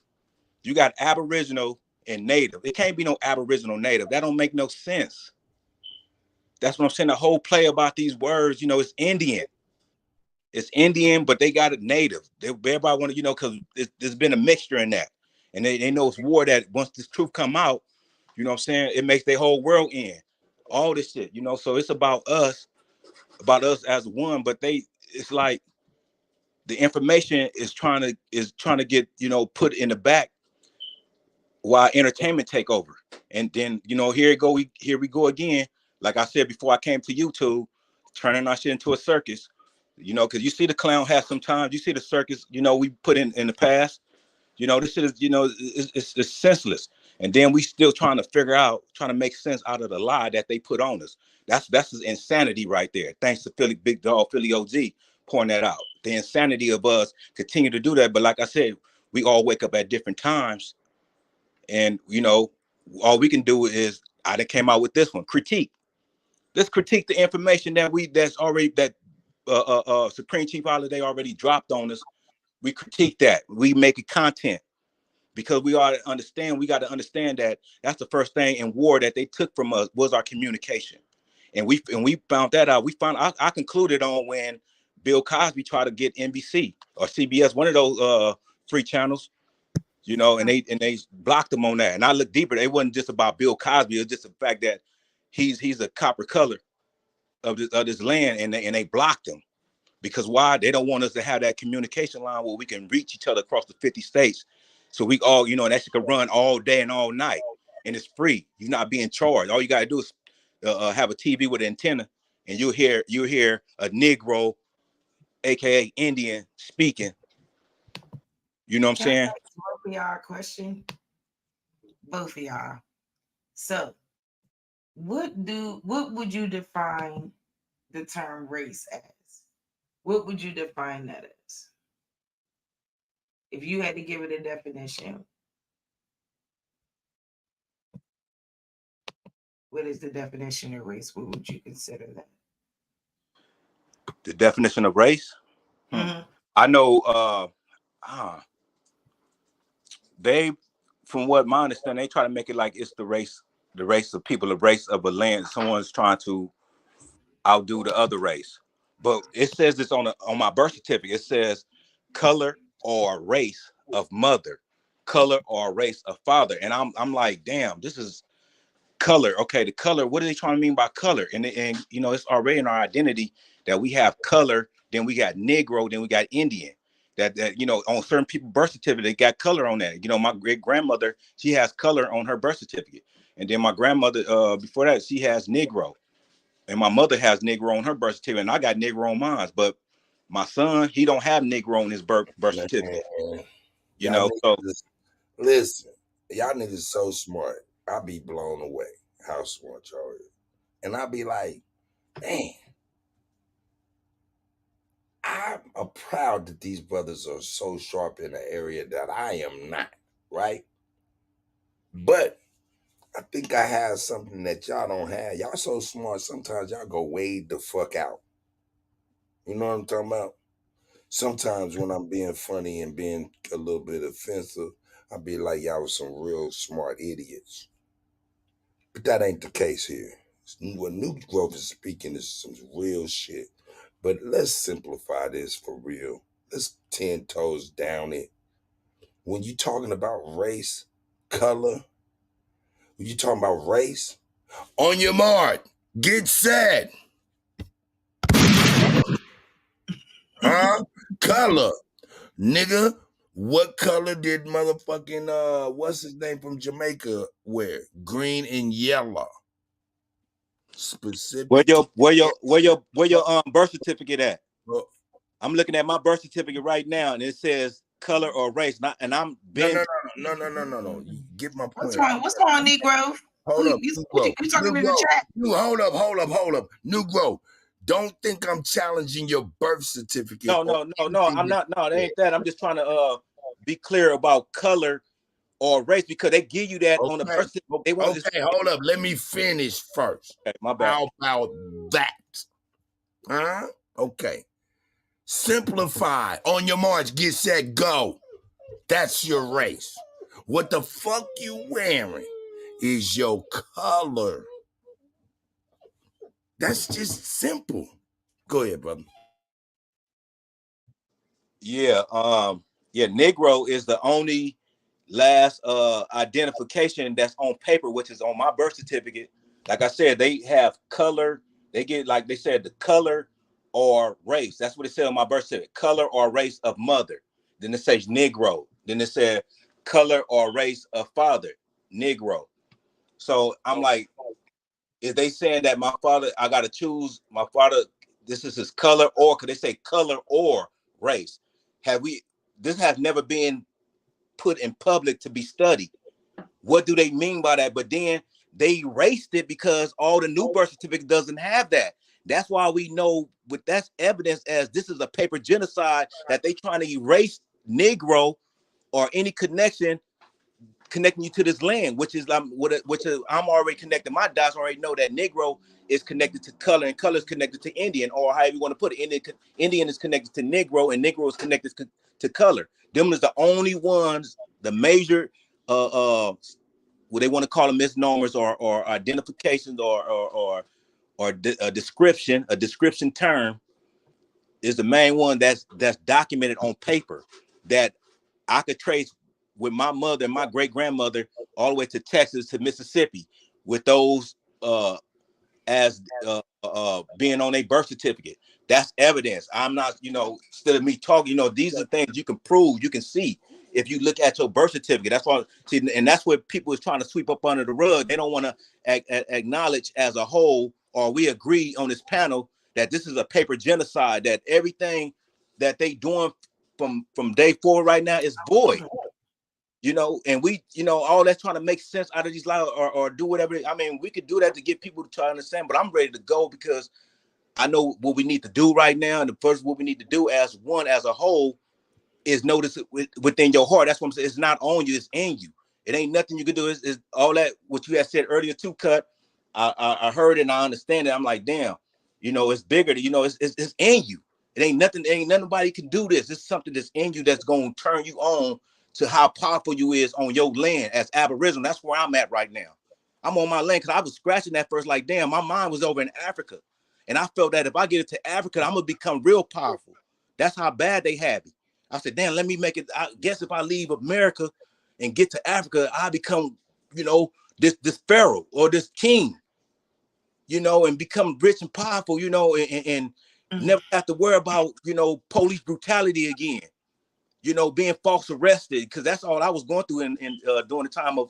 You got Aboriginal and Native. It can't be no Aboriginal Native. That don't make no sense. That's what I'm saying. The whole play about these words, you know, it's Indian. It's Indian, but they got it Native. Everybody want to, you know, because there's been a mixture in that. And they know it's war that once this truth come out, you know what I'm saying, it makes their whole world end. All this shit, you know, so it's about us as one, but it's like the information is trying to get, you know, put in the back while entertainment take over. And then, you know, here we go again. Like I said before, I came to YouTube, turning our shit into a circus, you know, because you see the clown hat sometimes, you see the circus, you know, we put in the past, you know, this shit is, you know, it's senseless. And then we still trying to make sense out of the lie that they put on us. That's insanity right there. Thanks to Big Dog, Philly OG pouring that out. The insanity of us continue to do that. But like I said, we all wake up at different times. And, you know, all we can do is, I done came out with this one, critique. Let's critique the information that Supreme Chief Holiday already dropped on us. We critique that. We make it content because we got to understand that that's the first thing in war that they took from us was our communication. And we found that out. I concluded on when Bill Cosby tried to get NBC or CBS, one of those free channels, you know, and they blocked him on that. And I looked deeper. It wasn't just about Bill Cosby. It was just the fact that he's a copper color of this land, and they blocked him because why? They don't want us to have that communication line where we can reach each other across the 50 states. So we all, you know, that shit can run all day and all night, and it's free. You're not being charged. All you gotta do is have a TV with an antenna, and you'll hear a Negro, aka Indian, speaking. You know what I'm saying? Both of y'all a question. Both of y'all. So, what would you define the term race as? What would you define that as? If you had to give it a definition, what is the definition of race? What would you consider that? The definition of race? Mm-hmm. I know they, from what my understanding, they try to make it like it's the race of people, the race of a land. Someone's trying to outdo the other race. But it says this on my birth certificate. It says color or race of mother, color or race of father. And I'm like, damn, this is color. Okay, the color, what are they trying to mean by color? And you know, it's already in our identity that we have color, then we got Negro, then we got Indian. That you know, on certain people's birth certificate, they got color on that. You know, my great grandmother, she has color on her birth certificate. And then my grandmother, before that, she has Negro. And my mother has Negro on her birth certificate, and I got Negro on mine. But my son, he don't have Negro on his birth certificate. You know, so listen, y'all niggas so smart. I be blown away how smart y'all is. And I be like, man, I'm proud that these brothers are so sharp in an area that I am not, right? But I think I have something that y'all don't have. Y'all so smart, sometimes y'all go way the fuck out. You know what I'm talking about? Sometimes when I'm being funny and being a little bit offensive, I be like, y'all was some real smart idiots. But that ain't the case here. What New Growth is speaking is some real shit. But let's simplify this for real. Let's 10 toes down it. When you talking about race, color, when you talking about race, on your mark, get set. Huh? Color. Nigga, what color did motherfucking what's his name from Jamaica wear? Green and yellow. Specific. Where your birth certificate at? I'm looking at my birth certificate right now, and it says color or race. No. You get my point. What's wrong, Negro? Hold up, You Negro. talking in the chat? Hold up. Negro, don't think I'm challenging your birth certificate. No. I'm not. No, it ain't that. I'm just trying to be clear about color or race because they give you that on the birth certificate. They want okay, hold up. Let me finish first. Okay, my bad. How about that? Huh? Okay. Simplify. On your march, get set, go. That's your race. What the fuck you wearing is your color. That's just simple. Go ahead, brother. Yeah, Negro is the only last identification that's on paper, which is on my birth certificate. Like I said, they have color. They get, like they said, the color or race. That's what it said on my birth certificate, color or race of mother. Then it says Negro. Then it said color or race of father, Negro. So I'm like, is they saying that my father, I got to choose my father, this is his color, or could they say color or race? This has never been put in public to be studied. What do they mean by that? But then they erased it because all the new birth certificate doesn't have that. That's why we know that's evidence as this is a paper genocide that they trying to erase Negro or any connection connecting you to this land, which is I'm already connected. My dots already know that Negro is connected to color, and color is connected to Indian, or however you want to put it. Indian is connected to Negro, and Negro is connected to color. Them is the only ones, the major, what they want to call them misnomers or identifications or a description term is the main one that's documented on paper that I could trace with my mother and my great grandmother all the way to Texas to Mississippi with those as being on a birth certificate. That's evidence. I'm not, instead of me talking, these are things you can prove, you can see if you look at your birth certificate. That's why, and that's what people is trying to sweep up under the rug. They don't want to acknowledge as a whole, or we agree on this panel that this is a paper genocide, that everything that they doing from day forward right now is void. And we, all that's trying to make sense out of these lives or do whatever. I mean, we could do that to get people to try to understand, but I'm ready to go because I know what we need to do right now. And the first, what we need to do as a whole is notice it within your heart. That's what I'm saying. It's not on you, it's in you. It ain't nothing you can do. It's all that, what you had said earlier too, Cut. I heard it and I understand it. I'm like, damn, it's bigger, it's in you. It ain't nothing, nobody can do this. It's something that's in you that's going to turn you on to how powerful you is on your land as Aboriginal. That's where I'm at right now. I'm on my land because I was scratching that first, like, damn, my mind was over in Africa. And I felt that if I get it to Africa, I'm going to become real powerful. That's how bad they have it. I said, damn, let me make it. I guess if I leave America and get to Africa, I become, this pharaoh or this king, and become rich and powerful, and never have to worry about, police brutality again. Being false arrested, because that's all I was going through in during the time of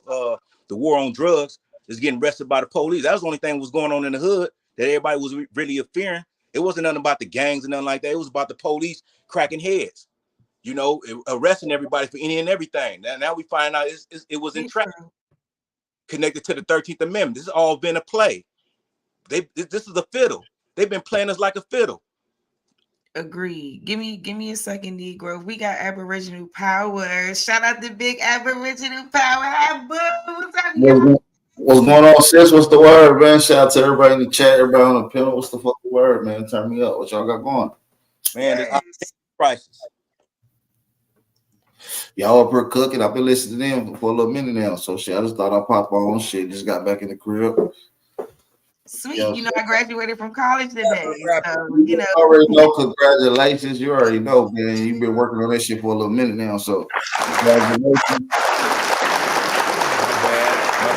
the war on drugs, is getting arrested by the police. That was the only thing that was going on in the hood that everybody was really fearing. It wasn't nothing about the gangs and nothing like that. It was about the police cracking heads, arresting everybody for any and everything. Now we find out it was entrapment connected to the 13th Amendment. This has all been a play. This is a fiddle. They've been playing us like a fiddle. Agreed. Give me a second, Negro. We got Aboriginal power. Shout out to big Aboriginal power. Hi, boo. What's up, y'all? What's going on, sis? What's the word, man? Shout out to everybody in the chat, everybody on the panel. What's the fucking word, man? Turn me up. What y'all got going? Man, it's crisis. Y'all up here cooking. I've been listening to them for a little minute now. So shit, I just thought I'd pop on shit. Just got back in the crib. Sweet. I graduated from college today. So, you already know. Congratulations. You already know, man. You've been working on that shit for a little minute now. So congratulations. My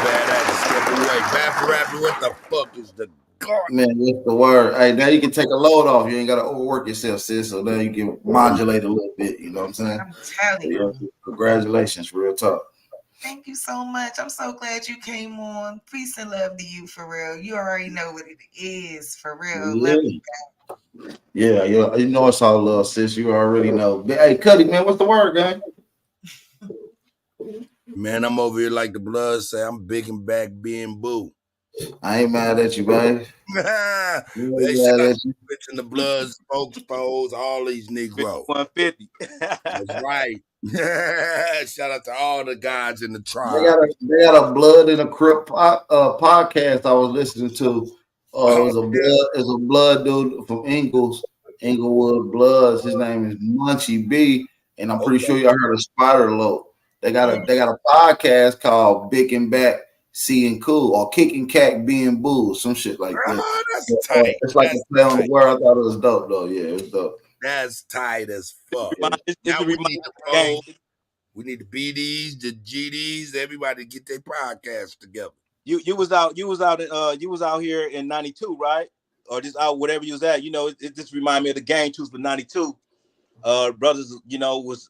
bad. I had to step away. Bad rapping. What the fuck is the garbage? Man, what's the word? Hey, now you can take a load off. You ain't got to overwork yourself, sis. So now you can modulate a little bit. You know what I'm saying? I'm telling you. Congratulations. Real talk. Thank you so much. I'm so glad you came on. Peace and love to you, for real. You already know what it is, for real. Yeah. Love you, guys. Yeah, you know it's all love, sis. You already know. Hey, Cuddy, man, what's the word, gang? Man, I'm over here like the blood say. I'm big and back being boo. I ain't mad at you, baby. Man, shout out to Bitch in the Blood, Spokes Pose, all these Negroes. 150. That's right. Shout out to all the guys in the They tribe. got a Blood in a Crip podcast I was listening to. It was a blood dude from Inglewood Bloods. His name is Munchie B, and I'm pretty sure y'all heard of Spider Lope. They got a podcast called Big and Back Seeing Cool or Kicking Cat Being Boo, some shit like that. Oh, that's tight. It's like a play on the word. I thought it was dope though. Yeah, it was dope. That's tight as fuck. It's Now a we reminder need the of the game. pros. We need the BDs, the GDs, everybody to get their podcast together. You was out here in 92, right? Or just out whatever you was at. You know, it just remind me of the game too for 92. Brothers, you know, was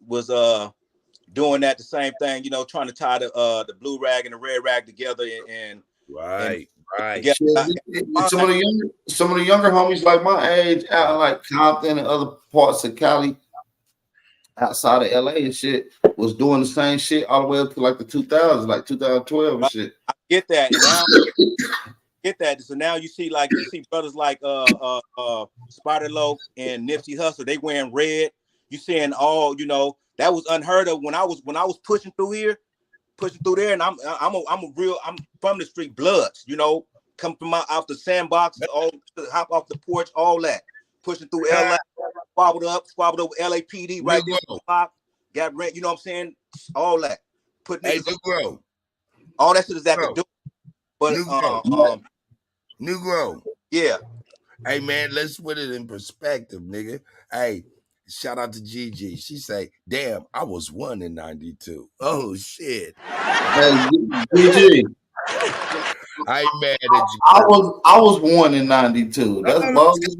doing that the same thing, you know, trying to tie the blue rag and the red rag together and right. Some of the younger homies like my age out in like Compton and other parts of Cali, outside of LA and shit, was doing the same shit all the way up to like the 2000s, like 2012 and shit. I get that. And now get that. So now you see brothers like Spider Lope and Nipsey Hussle, they wearing red. You seeing all, you know, that was unheard of when I was pushing through there, and I'm from the street Bloods, you know, come from out the sandbox, hop off the porch, all that, pushing through LA, squabbled over LAPD right there, got rent, you know what I'm saying, all that, all that shit is that could do, but Negro, yeah, hey man, let's put it in perspective, nigga. Hey. Shout out to Gigi. She say, "Damn, I was 1 in 92." Oh shit. Hey, Gigi. I ain't mad at you. I was 1 in 92. That's bogus.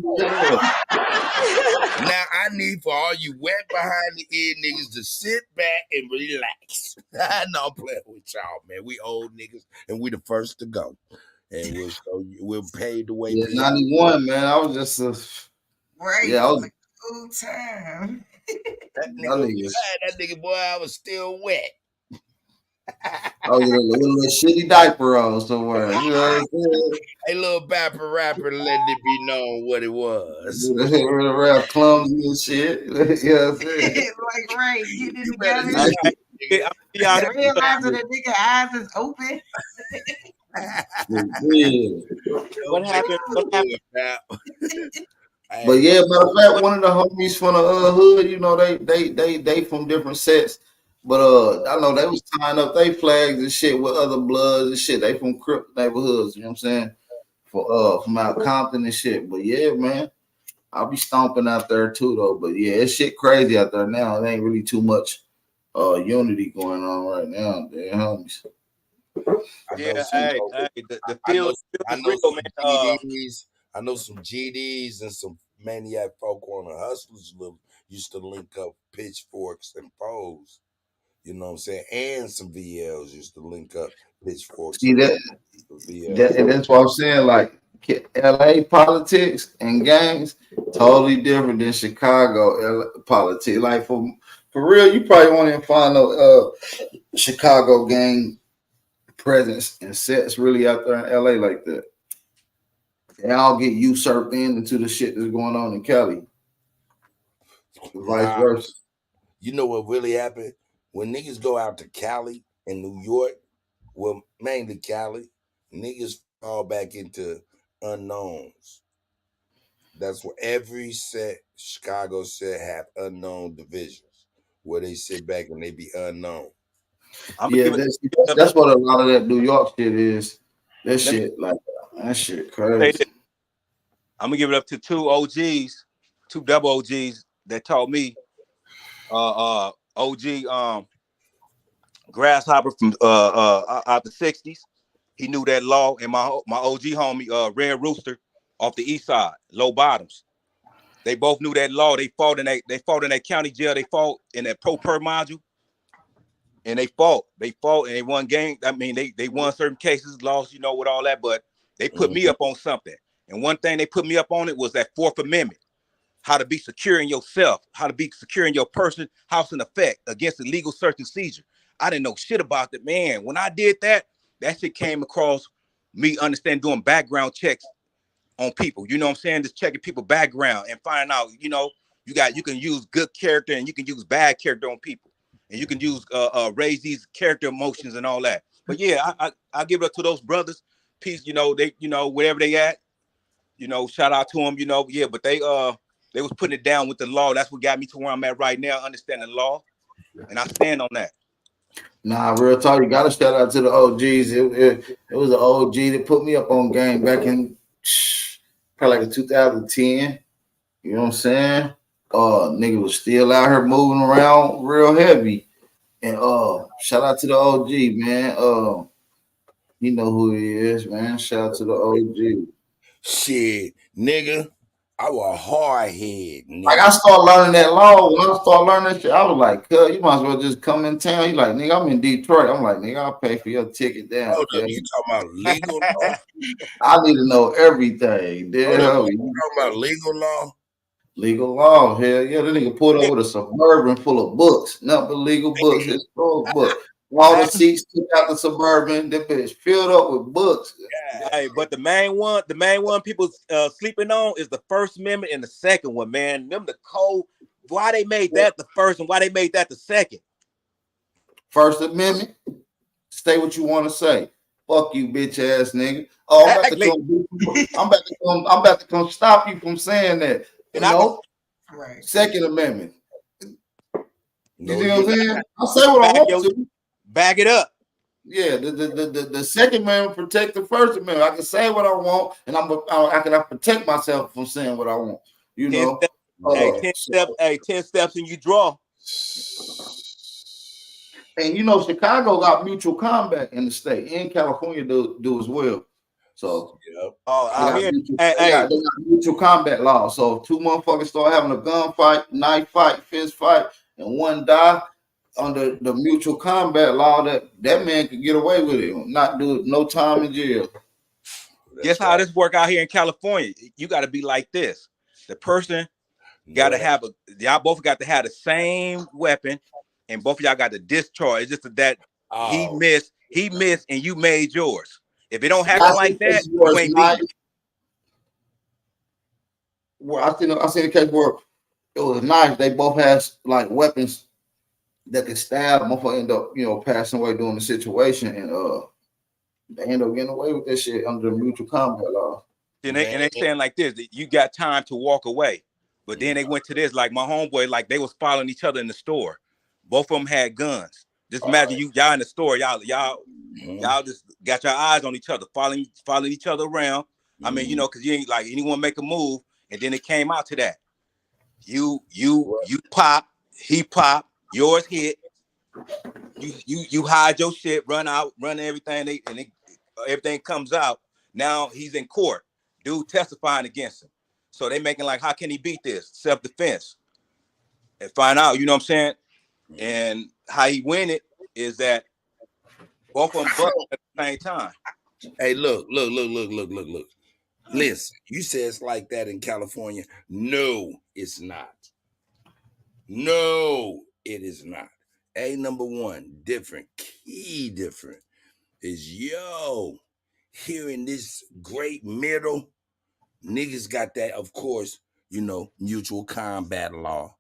Now I need for all you wet behind the ear niggas to sit back and relax. No, I'm playing with y'all, man. We old niggas and we the first to go. And we'll show you, we'll pay the way. Yeah, 91, man. I was just right. Yeah, I was full time. That nigga, boy, I was still wet. I was in a little shitty diaper on somewhere. You know what I'm saying? A little bapper rapper letting it be known what it was. Around clumsy and shit. You know what I'm saying? Like, right, get it together. Realizing the nigga eyes is open. What happened? But yeah, matter of fact, one of the homies from the hood, you know, they from different sets. But I know they was tying up their flags and shit with other Bloods and shit. They from Crip neighborhoods, you know what I'm saying? From out Compton and shit. But yeah, man, I'll be stomping out there too though. But yeah, it's shit crazy out there now. It ain't really too much unity going on right now, there, homies. Yeah, the field I know some GDs and some maniac folk on the Hustlers used to link up pitchforks and foes. You know what I'm saying? And some VLs used to link up pitchforks. See that? And that's what I'm saying. Like LA politics and gangs, totally different than Chicago politics. Like for real, you probably won't even find no Chicago gang presence and sets really out there in LA like that. They all get usurped into the shit that's going on in Cali. Vice versa. You know what really happened? When niggas go out to Cali and New York, well, mainly Cali, niggas fall back into unknowns. That's where every Chicago set have unknown divisions, where they sit back and they be unknown. Yeah, that's what a lot of that New York shit is. That shit crazy. I'm gonna give it up to two double OGs that taught me. OG Grasshopper from out the 60s. He knew that law, and my OG homie Red Rooster off the east side, Low Bottoms. They both knew that law. They fought in that county jail. They fought in that pro per module. And they fought and they won game. I mean, they won certain cases, lost, you know, with all that, but they put me up on something. And one thing they put me up on it was that 4th Amendment, how to be secure in yourself, how to be secure in your person, house and effect against illegal search and seizure. I didn't know shit about it, man. When I did that shit came across me understanding doing background checks on people. You know what I'm saying? Just checking people's background and finding out, you know, you can use good character and you can use bad character on people. And you can use raise these character emotions and all that. But yeah, I give it up to those brothers. Peace, you know, they, you know, wherever they at, you know, shout out to them, you know, yeah, but they was putting it down with the law. That's what got me to where I'm at right now, understanding the law. And I stand on that. Nah, real talk, you gotta shout out to the OGs. It was an OG that put me up on game back in probably like 2010. You know what I'm saying? Nigga was still out here moving around real heavy. And shout out to the OG, man. You know who he is, man. Shout out to the OG. Shit, nigga, I was a hard head, nigga. Like I started learning that law. When I started learning that shit, I was like, cuz you might as well just come in town. He like, nigga, I'm in Detroit. I'm like, nigga, I'll pay for your ticket down. Hold up, you talking about legal law? I need to know everything. Hold up, you talking about legal law? Legal law, hell yeah. That nigga pulled up with a Suburban full of books, nothing but legal books, historical books. All the seats took out the Suburban, that bitch filled up with books. Yeah. Hey, but the main one people sleeping on is the First Amendment and the second one, man. Them the code. Why they made that the first and why they made that the second? First Amendment, say what you want to say. Fuck you, bitch ass nigga. Oh, I'm about to come stop you from saying that. You know? Right. Second Amendment. You see what I'm saying? I say what I want to. Back it up. Yeah, the Second Amendment protect the First Amendment. I can say what I want, and I can protect myself from saying what I want. You know, 10 steps and you draw. And you know, Chicago got mutual combat in the state, and California do as well. So they got mutual combat law. So if two motherfuckers start having a gunfight, knife fight, fist fight, and one die under the mutual combat law, that man could get away with it, not do no time in jail. Guess how this work out here in California? You got to be like this. The person got to have y'all both got to have the same weapon, and both of y'all got to discharge. It's just that he missed, and you made yours. If it don't happen like that, you ain't beat. Well, I seen a case where it was a knife. They both had like weapons that could stab. Motherfucker end up, passing away during the situation, and they end up getting away with that shit under the mutual combat law. And they saying like this: that you got time to walk away. But then they went to this, like my homeboy, like they was following each other in the store. Both of them had guns. Just imagine y'all in the store, y'all just got your eyes on each other, following each other around. I mean, because you ain't like anyone make a move, and then it came out to that. You pop, he pop, yours hit. You hide your shit, run everything, everything comes out. Now he's in court. Dude testifying against him. So they making like, how can he beat this? Self-defense. And find out, you know what I'm saying? And how he win it is that both of them bust at the same time. Hey, look. Listen, you say it's like that in California. No, it's not. No, it is not. Number one, key different is here in this great middle, niggas got that, of course, mutual combat law.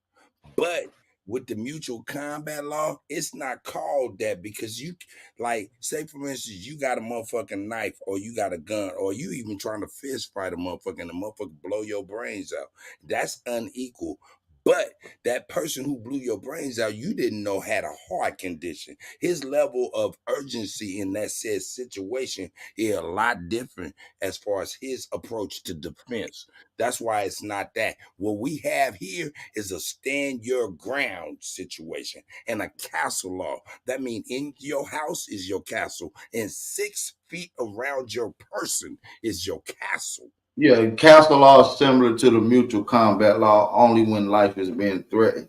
But with the mutual combat law, it's not called that because you, like, say for instance, you got a motherfucking knife or you got a gun or you even trying to fist fight a motherfucker and the motherfucker blow your brains out. That's unequal. But that person who blew your brains out, you didn't know had a heart condition. His level of urgency in that said situation is a lot different as far as his approach to defense. That's why it's not that. What we have here is a stand your ground situation and a castle law. That means in your house is your castle and 6 feet around your person is your castle. Yeah, castle law is similar to the mutual combat law only when life is being threatened.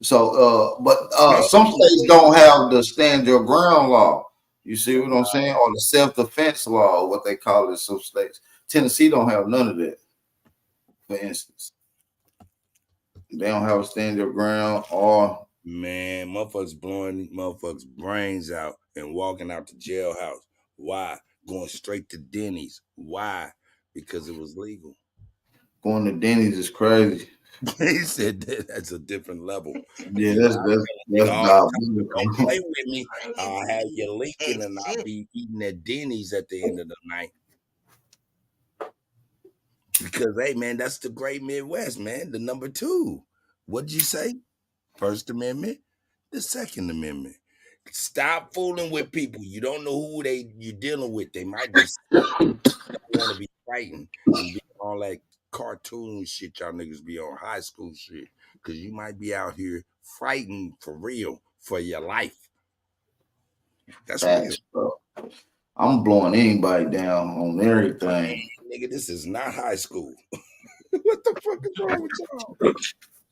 So, but some states don't have the stand your ground law. You see what I'm saying? Or the self-defense law, what they call it in some states. Tennessee don't have none of that, for instance. They don't have a stand your ground or Man, motherfuckers blowing these motherfuckers' brains out and walking out the jailhouse. Why? Going straight to Denny's. Why? Because it was legal. Going to Denny's is crazy. He said that's a different level. Yeah, He said, that's all the time, don't diabolical. play with me. I'll have you leaking and I'll be eating at Denny's at the end of the night. Because, hey, man, that's the great Midwest, man. The number 2. What'd you say? First Amendment, the Second Amendment. Stop fooling with people. You don't know who you're dealing with. They might be don't want to be fighting and be all that cartoon shit y'all niggas be on, high school shit. Because you might be out here fighting for real for your life. That's real. Bro. I'm blowing anybody down on everything. Nigga, this is not high school. What the fuck is wrong with y'all?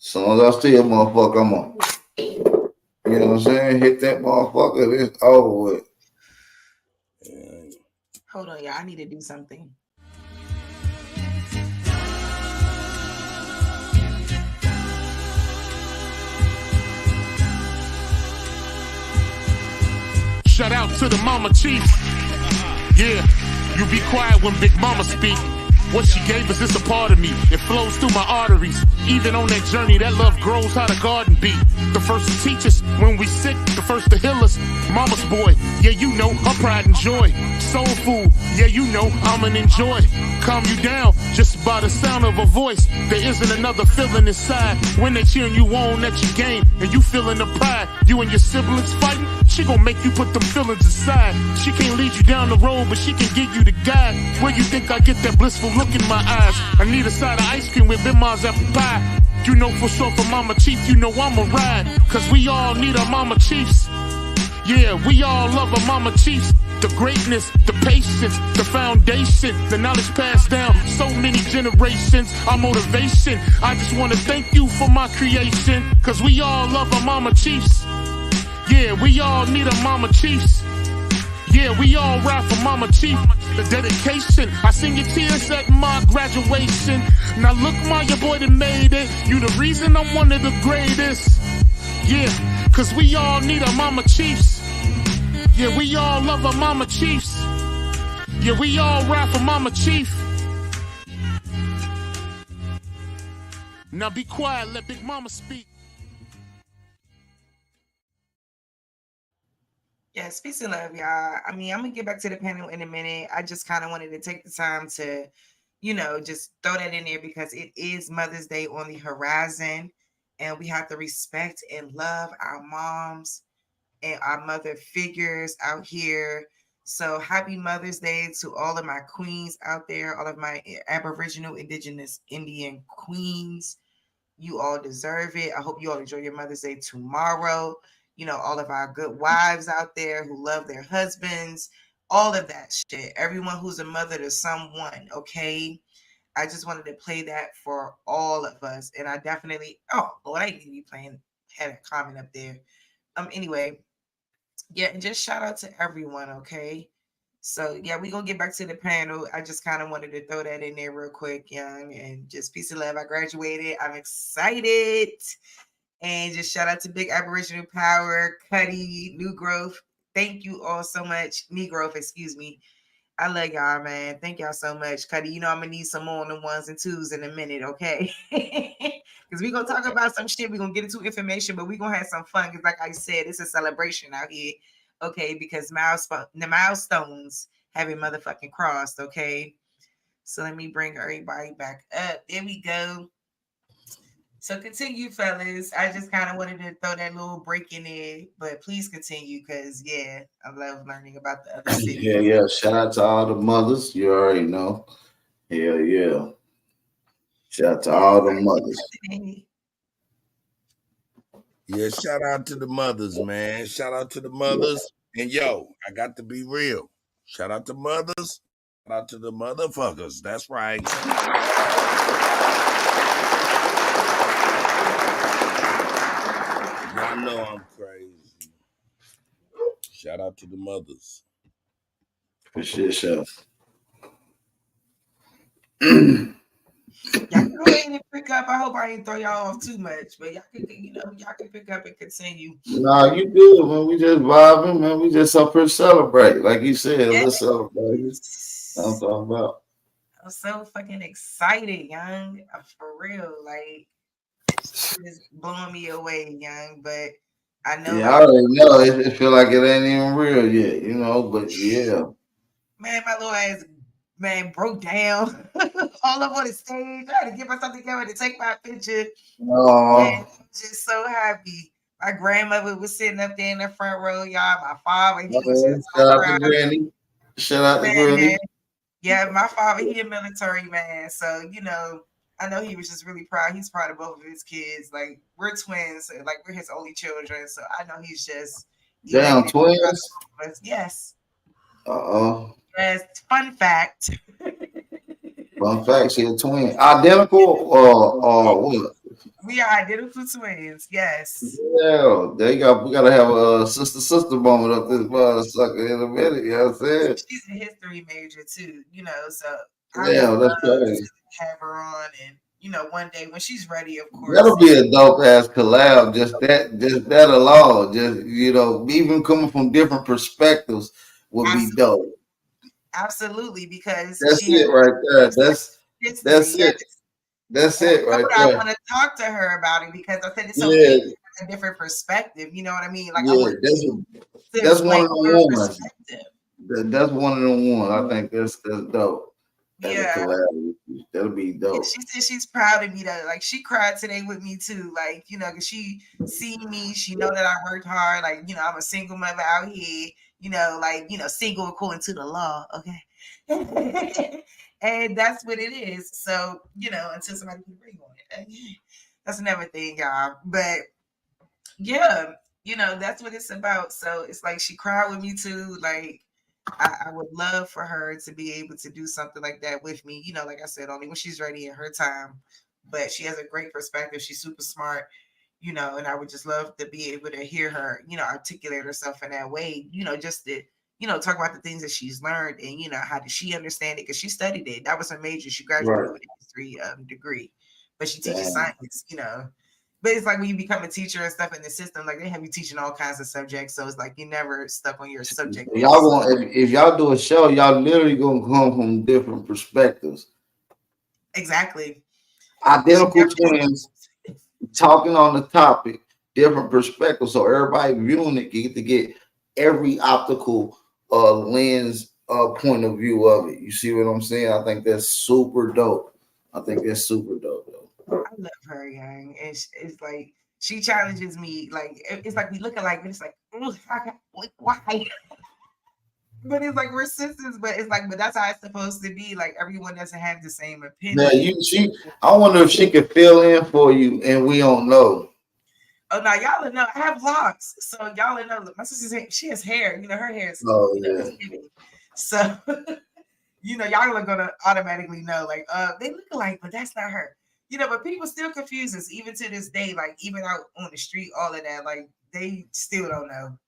As soon as I see a motherfucker, I'm on. You know what I'm saying? Hit that motherfucker, it's over with. Hold on, y'all. I need to do something. Shout out to the mama chief. Yeah, you be quiet when Big Mama speak. What she gave us is a part of me. It flows through my arteries. Even on that journey, that love grows how the garden be. The first to teach us when we sick, the first to heal us. Mama's boy, yeah, you know, her pride and joy. Soul food, yeah, you know, I'm an enjoy. Calm you down just by the sound of her voice. There isn't another feeling inside when they cheering you on at your game and you feeling the pride. You and your siblings fighting, she gon' make you put them feelings aside. She can't lead you down the road, but she can give you the guide. Where you think I get that blissful look in my eyes? I need a side of ice cream with Bim's apple pie. You know for sure for Mama Chief, you know I'ma ride. Cause we all need our Mama Chiefs. Yeah, we all love our Mama Chiefs. The greatness, the patience, the foundation, the knowledge passed down so many generations, our motivation. I just wanna thank you for my creation. Cause we all love our Mama Chiefs. Yeah, we all need our Mama Chiefs. Yeah, we all ride for Mama Chief. The dedication, I seen your tears at my graduation. Now look, Ma, your boy that made it. You the reason I'm one of the greatest. Yeah, cause we all need our Mama Chiefs. Yeah, we all love our Mama Chiefs. Yeah, we all ride for Mama Chief. Now be quiet, let Big Mama speak. Yes, peace and love, y'all. I mean, I'm gonna get back to the panel in a minute. I just kind of wanted to take the time to, you know, just throw that in there because it is Mother's Day on the horizon, and we have to respect and love our moms and our mother figures out here. So happy Mother's Day to all of my queens out there, all of my Aboriginal, Indigenous, Indian queens. You all deserve it. I hope you all enjoy your Mother's Day tomorrow. You know, all of our good wives out there who love their husbands, all of that shit. Everyone who's a mother to someone, okay? I just wanted to play that for all of us. And I definitely, oh, Lord, I didn't be playing, had a comment up there. Anyway, yeah, and just shout out to everyone, okay? So yeah, we're gonna get back to the panel. I just kind of wanted to throw that in there real quick, young, and just peace and love. I graduated. I'm excited. And just shout out to Big Aboriginal Power, Cuddy, New Growth. Thank you all so much. Me Growth, excuse me. I love y'all, man. Thank y'all so much. Cuddy, you know I'm gonna need some more on the ones and twos in a minute, okay? Because we're gonna talk about some shit. We're gonna get into information, but we're gonna have some fun. Because like I said, it's a celebration out here. Okay, because the milestones have been motherfucking crossed, okay? So let me bring everybody back up. There we go. So continue, fellas. I just kind of wanted to throw that little break in there, but please continue because, yeah, I love learning about the other cities. Yeah. Shout out to all the mothers. You already know. Hell yeah. Shout out to all the mothers. Yeah, shout out to the mothers, man. Shout out to the mothers. And yo, I got to be real. Shout out to mothers. Shout out to the motherfuckers. That's right. Y'all know I'm crazy. Shout out to the mothers. For shit, chef. Y'all can go ahead and pick up. I hope I ain't throw y'all off too much, but y'all can pick up and continue. Nah, you good, man. We just vibing, man. We just up here celebrate. Like you said, let's celebrate. That's what I'm talking about. I'm so fucking excited, young. For real. Like, it's blowing me away, young. But I know, Yeah, I already know. It feel like it ain't even real yet, you know, but yeah. Man, my little ass, man, broke down all up on the stage. I had to get myself together to take my picture. Oh. Man, I'm just so happy. My grandmother was sitting up there in the front row, y'all. My father, he was just so Shout out proud. to Granny. Shout out to Granny. Yeah, my father, he a military man. So, I know he was just really proud. He's proud of both of his kids. Like, we're twins. Like, we're his only children. So I know he's just Damn, twins? Yes. Uh-oh. Yes. Fun fact. Fun fact, she a twin. Identical or what? We are identical twins. Yes. Yeah, we gotta have a sister moment up this sucker in a minute, you know what I'm saying? She's a history major too, so Yeah, that's love crazy. to have her on, and one day when she's ready, of course. That'll be a dope ass collab. Just that alone. Just even coming from different perspectives would be dope. Absolutely, because that's it right there. That's it. That's it right I there. want to talk to her about it because I said it's Yeah. okay to have a different perspective. You know what I mean? Like, Yeah, that's one of the ones. That's one of the ones. I think that's dope. Yeah. That'll be dope. She said she's proud of me though. Like, she cried today with me too. Like, because she seen me, she know that I worked hard. Like, I'm a single mother out here, single according to the law. Okay. And that's what it is. So, until somebody put a ring on it. That's another thing, y'all. But yeah, that's what it's about. So it's like she cried with me too. Like, I would love for her to be able to do something like that with me. Like I said, only when she's ready in her time. But she has a great perspective. She's super smart, and I would just love to be able to hear her, articulate herself in that way, just to, talk about the things that she's learned and, how did she understand it? Because she studied it. That was her major. She graduated with a history degree, but she teaches science, But it's like when you become a teacher and stuff in the system, like they have you teaching all kinds of subjects. So it's like you're never stuck on your subject. If y'all do a show, y'all literally gonna come from different perspectives. Exactly. Identical twins talking on the topic, different perspectives. So everybody viewing it get to get every optical lens point of view of it. You see what I'm saying? I think that's super dope. I love her, young. And it's like she challenges me. Like, it's like we look alike, but it's like, why? But it's like we're sisters, but it's like, but that's how it's supposed to be. Like, everyone doesn't have the same opinion. Yeah, I wonder if she could fill in for you and we don't know. Oh, now y'all will know. I have locks, so y'all will know. My sister, she has hair. Her hair is. So, y'all are gonna automatically know. Like, they look alike, but that's not her. But people still confuse us even to this day. Like, even out on the street, all of that. Like, they still don't know.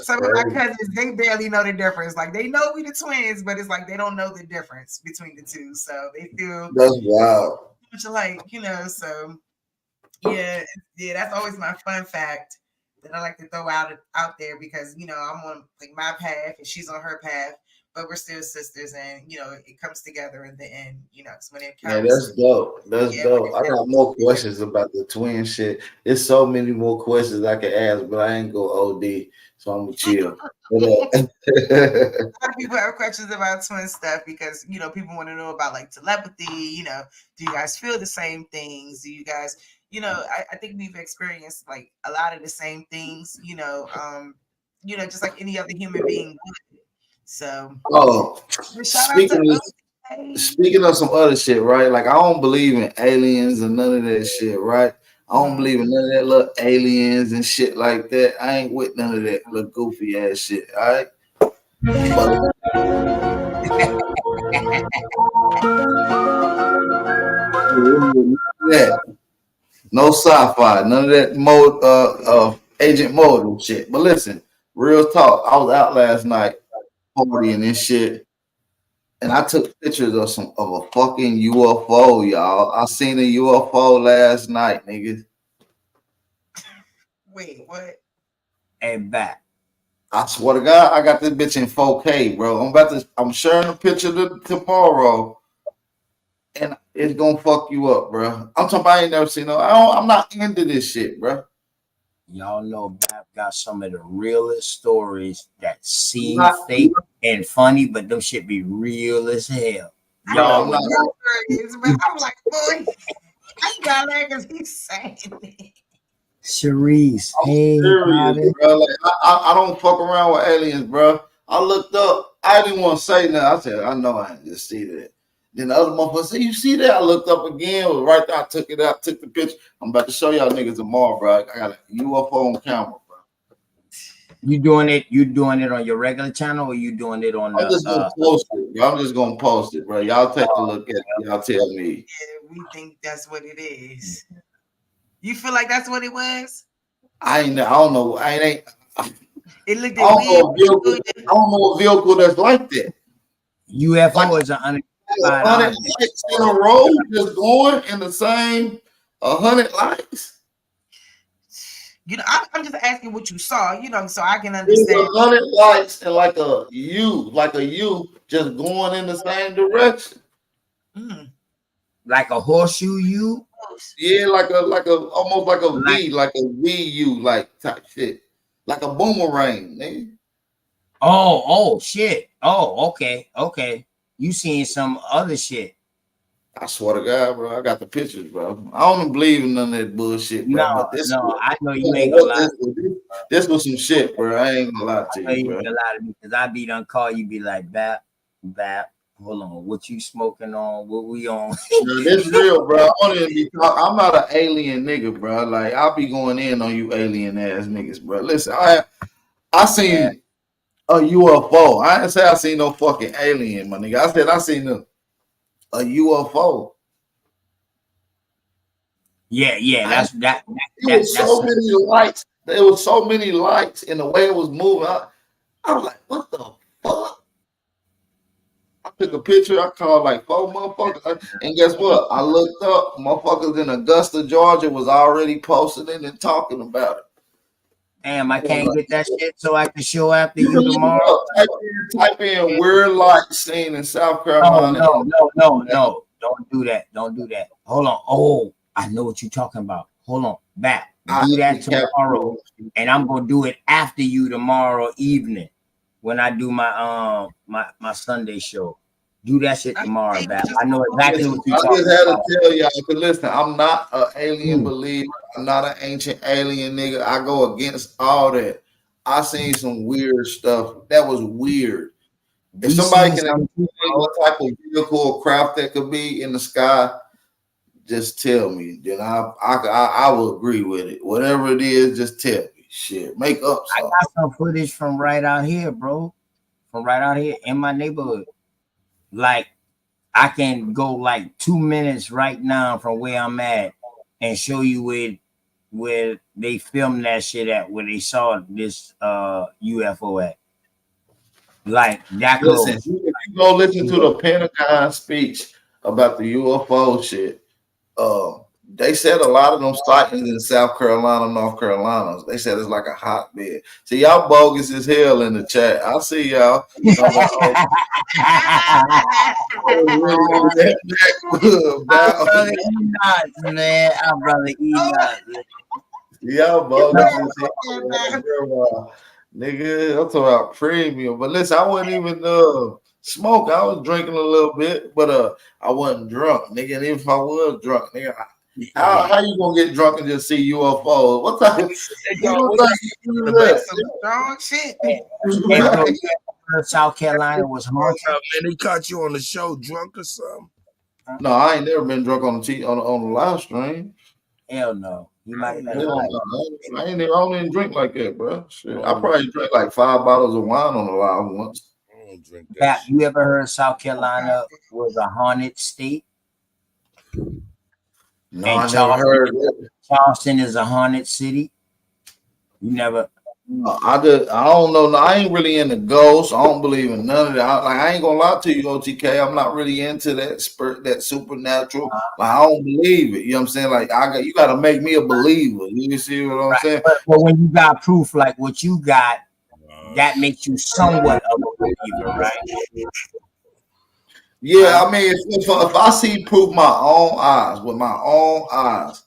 Some of my cousins, they barely know the difference. Like, they know we the twins, but it's like they don't know the difference between the two. So they feel that's wild. Much alike, So yeah, that's always my fun fact that I like to throw out there because I'm on like my path and she's on her path, but we're still sisters, and it comes together in the end. When it counts. Yeah, that's dope. That's dope. I got more questions about the twin shit. There's so many more questions I can ask, but I ain't go OD, so I'm gonna chill. A lot of people have questions about twin stuff because people want to know about like telepathy. Do you guys feel the same things? Do you guys? I think we've experienced like a lot of the same things, just like any other human being would. So, speaking of some other shit, right? Like, I don't believe in aliens and none of that shit, right? I don't believe in none of that little aliens and shit like that. I ain't with none of that little goofy ass shit, all right? No sci-fi, none of that mode of Agent Mode shit. But listen, real talk, I was out last night partying and shit. And I took pictures of a fucking UFO, y'all. I seen a UFO last night, niggas. Wait, what? And back. I swear to God, I got this bitch in 4K, bro. I'm sharing a picture tomorrow, and it's gonna fuck you up, bro. I'm talking about I ain't never seen no. I'm not into this shit, bro. Y'all know Bap got some of the realest stories that seem fake and funny, but them shit be real as hell. Y'all, But I'm like, boy, I got that because he's saying it. Sharice, hey, Serious, bro. Like, I don't fuck around with aliens, bro. I looked up. I didn't want to say nothing. I said, I know I didn't just see that. Then the other motherfucker said, you see that? I looked up again. It was right there. I took it out, took the picture. I'm about to show y'all niggas tomorrow, bro. I got a UFO on camera, bro. You doing it on your regular channel, or you doing it on I'm just gonna post it, bro. I'm just gonna post it, bro. Y'all take a look at it. Y'all tell me. Yeah, we think that's what it is. You feel like that's what it was? I don't know. It looked I don't know a vehicle that's like that. UFO is an unidentified 100 object. lights in a row, just going in the same 100 lights. You know, I'm just asking what you saw, you know, so I can understand. 100 lights and like a U, just going in the same direction. Like a horseshoe U? Yeah, like a almost like a V, like a VU, like type shit, like a boomerang, nigga. Oh shit. Oh, okay. You seeing some other shit? I swear to God, bro, I got the pictures, bro. I don't believe in none of that bullshit, bro. But this, I know you ain't gonna lie. This was some shit, bro. I ain't gonna lie to you, bro. Ain't gonna lie to me, because I be done call you, be like, Bap. Hold on, what you smoking on? What we on? This real, bro. I'm not an alien nigga, bro. Like I'll be going in on you alien ass niggas, bro. Listen, I seen a UFO. I didn't say I seen no fucking alien, my nigga. I said I seen a UFO. Yeah, that's that. There was so many lights. There was so many lights in the way it was moving. I was like, what the fuck? I took a picture. I called like 4 motherfuckers. And guess what? I looked up. Motherfuckers in Augusta, Georgia was already posting it and talking about it. Damn, I can't get that shit so I can show after you tomorrow. Type in weird light seen in South Carolina. No. Don't do that. Hold on. Oh, I know what you're talking about. Hold on. Back. Do that tomorrow. And I'm gonna do it after you tomorrow evening when I do my my Sunday show. Do that shit tomorrow, Bap. I know exactly what you're talking about. I just had to tell y'all, because listen, I'm not an alien believer. I'm not an ancient alien nigga. I go against all that. I seen some weird stuff. That was weird. If somebody can explain what type of vehicle or craft that could be in the sky, just tell me. Then I will agree with it. Whatever it is, just tell me. Shit, make up something. I got some footage from right out here, bro. From right out here in my neighborhood. Like, I can go like 2 minutes right now from where I'm at and show you where they filmed that shit at, where they saw this UFO at. Like that close. Listen, if you go listen to the Pentagon speech about the UFO shit, they said a lot of them sightings in South Carolina, North Carolina. They said it's like a hotbed. See, y'all bogus as hell in the chat. I see y'all. I'm brother Enoch. Y'all bogus as hell. Nigga, I'm talking about premium. But listen, I wasn't even smoke. I was drinking a little bit, but I wasn't drunk, nigga. And if I was drunk, nigga, how you gonna get drunk and just see UFOs? What type of strong shit? South Carolina was haunted. Man, they caught you on the show drunk or something. No, I ain't never been drunk on the live stream. Hell no. You might have been I don't even drink like that, bro. Shit. I probably drank like 5 bottles of wine on the live once. I don't drink that. Pat, you ever heard South Carolina was a haunted state? No, I never heard it. Charleston is a haunted city. You never. I don't know. I ain't really into ghosts. I don't believe in none of that. I ain't gonna lie to you, OTK. I'm not really into that supernatural. Like, I don't believe it. You know what I'm saying? Like, you got to make me a believer. You see what I'm saying? But when you got proof like what you got, that makes you somewhat of a believer, right? Yeah, I mean, if I see proof my own eyes with my own eyes,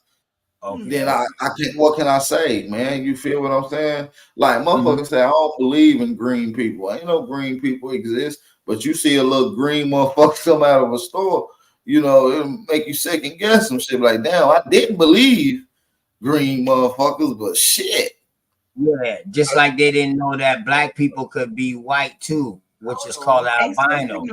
then I can't. What can I say, man? You feel what I'm saying? Like motherfuckers say, I don't believe in green people. Ain't no green people exist. But you see a little green motherfucker come out of a store, you know, it'll make you second guess some shit. Like, damn, I didn't believe green motherfuckers, but shit. Yeah, just like they didn't know that black people could be white too, which is called albino.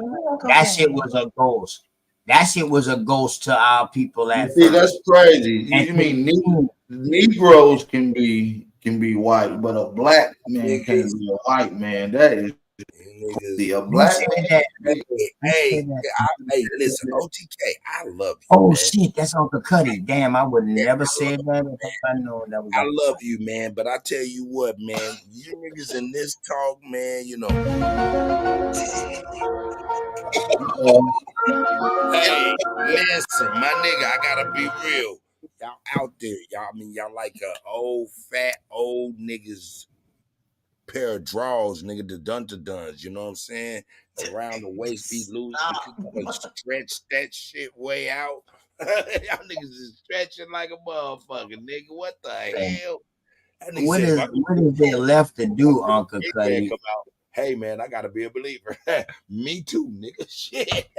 That shit was a ghost. That shit was a ghost to our people at See, first. that's crazy. You mean Negroes can be white, but a black man can't be a white man. That is a black man. Hey, listen, OTK, I love you. Oh man. shit, that's Uncle Cuddy. Damn, I would never say that if I know that was. I love you, man. But I tell you what, man, you niggas in this talk, man, you know. Hey, listen, my nigga, I gotta be real. Y'all out there, y'all like a old fat old niggas pair of drawers, nigga, the dun-to-duns, you know what I'm saying? Around the waist be loose, but you gotta stretch that shit way out. Y'all niggas is stretching like a motherfucker, nigga. What the hell? What is there left to do, Uncle Cuddy? Hey man, I gotta be a believer. Me too, nigga. Shit.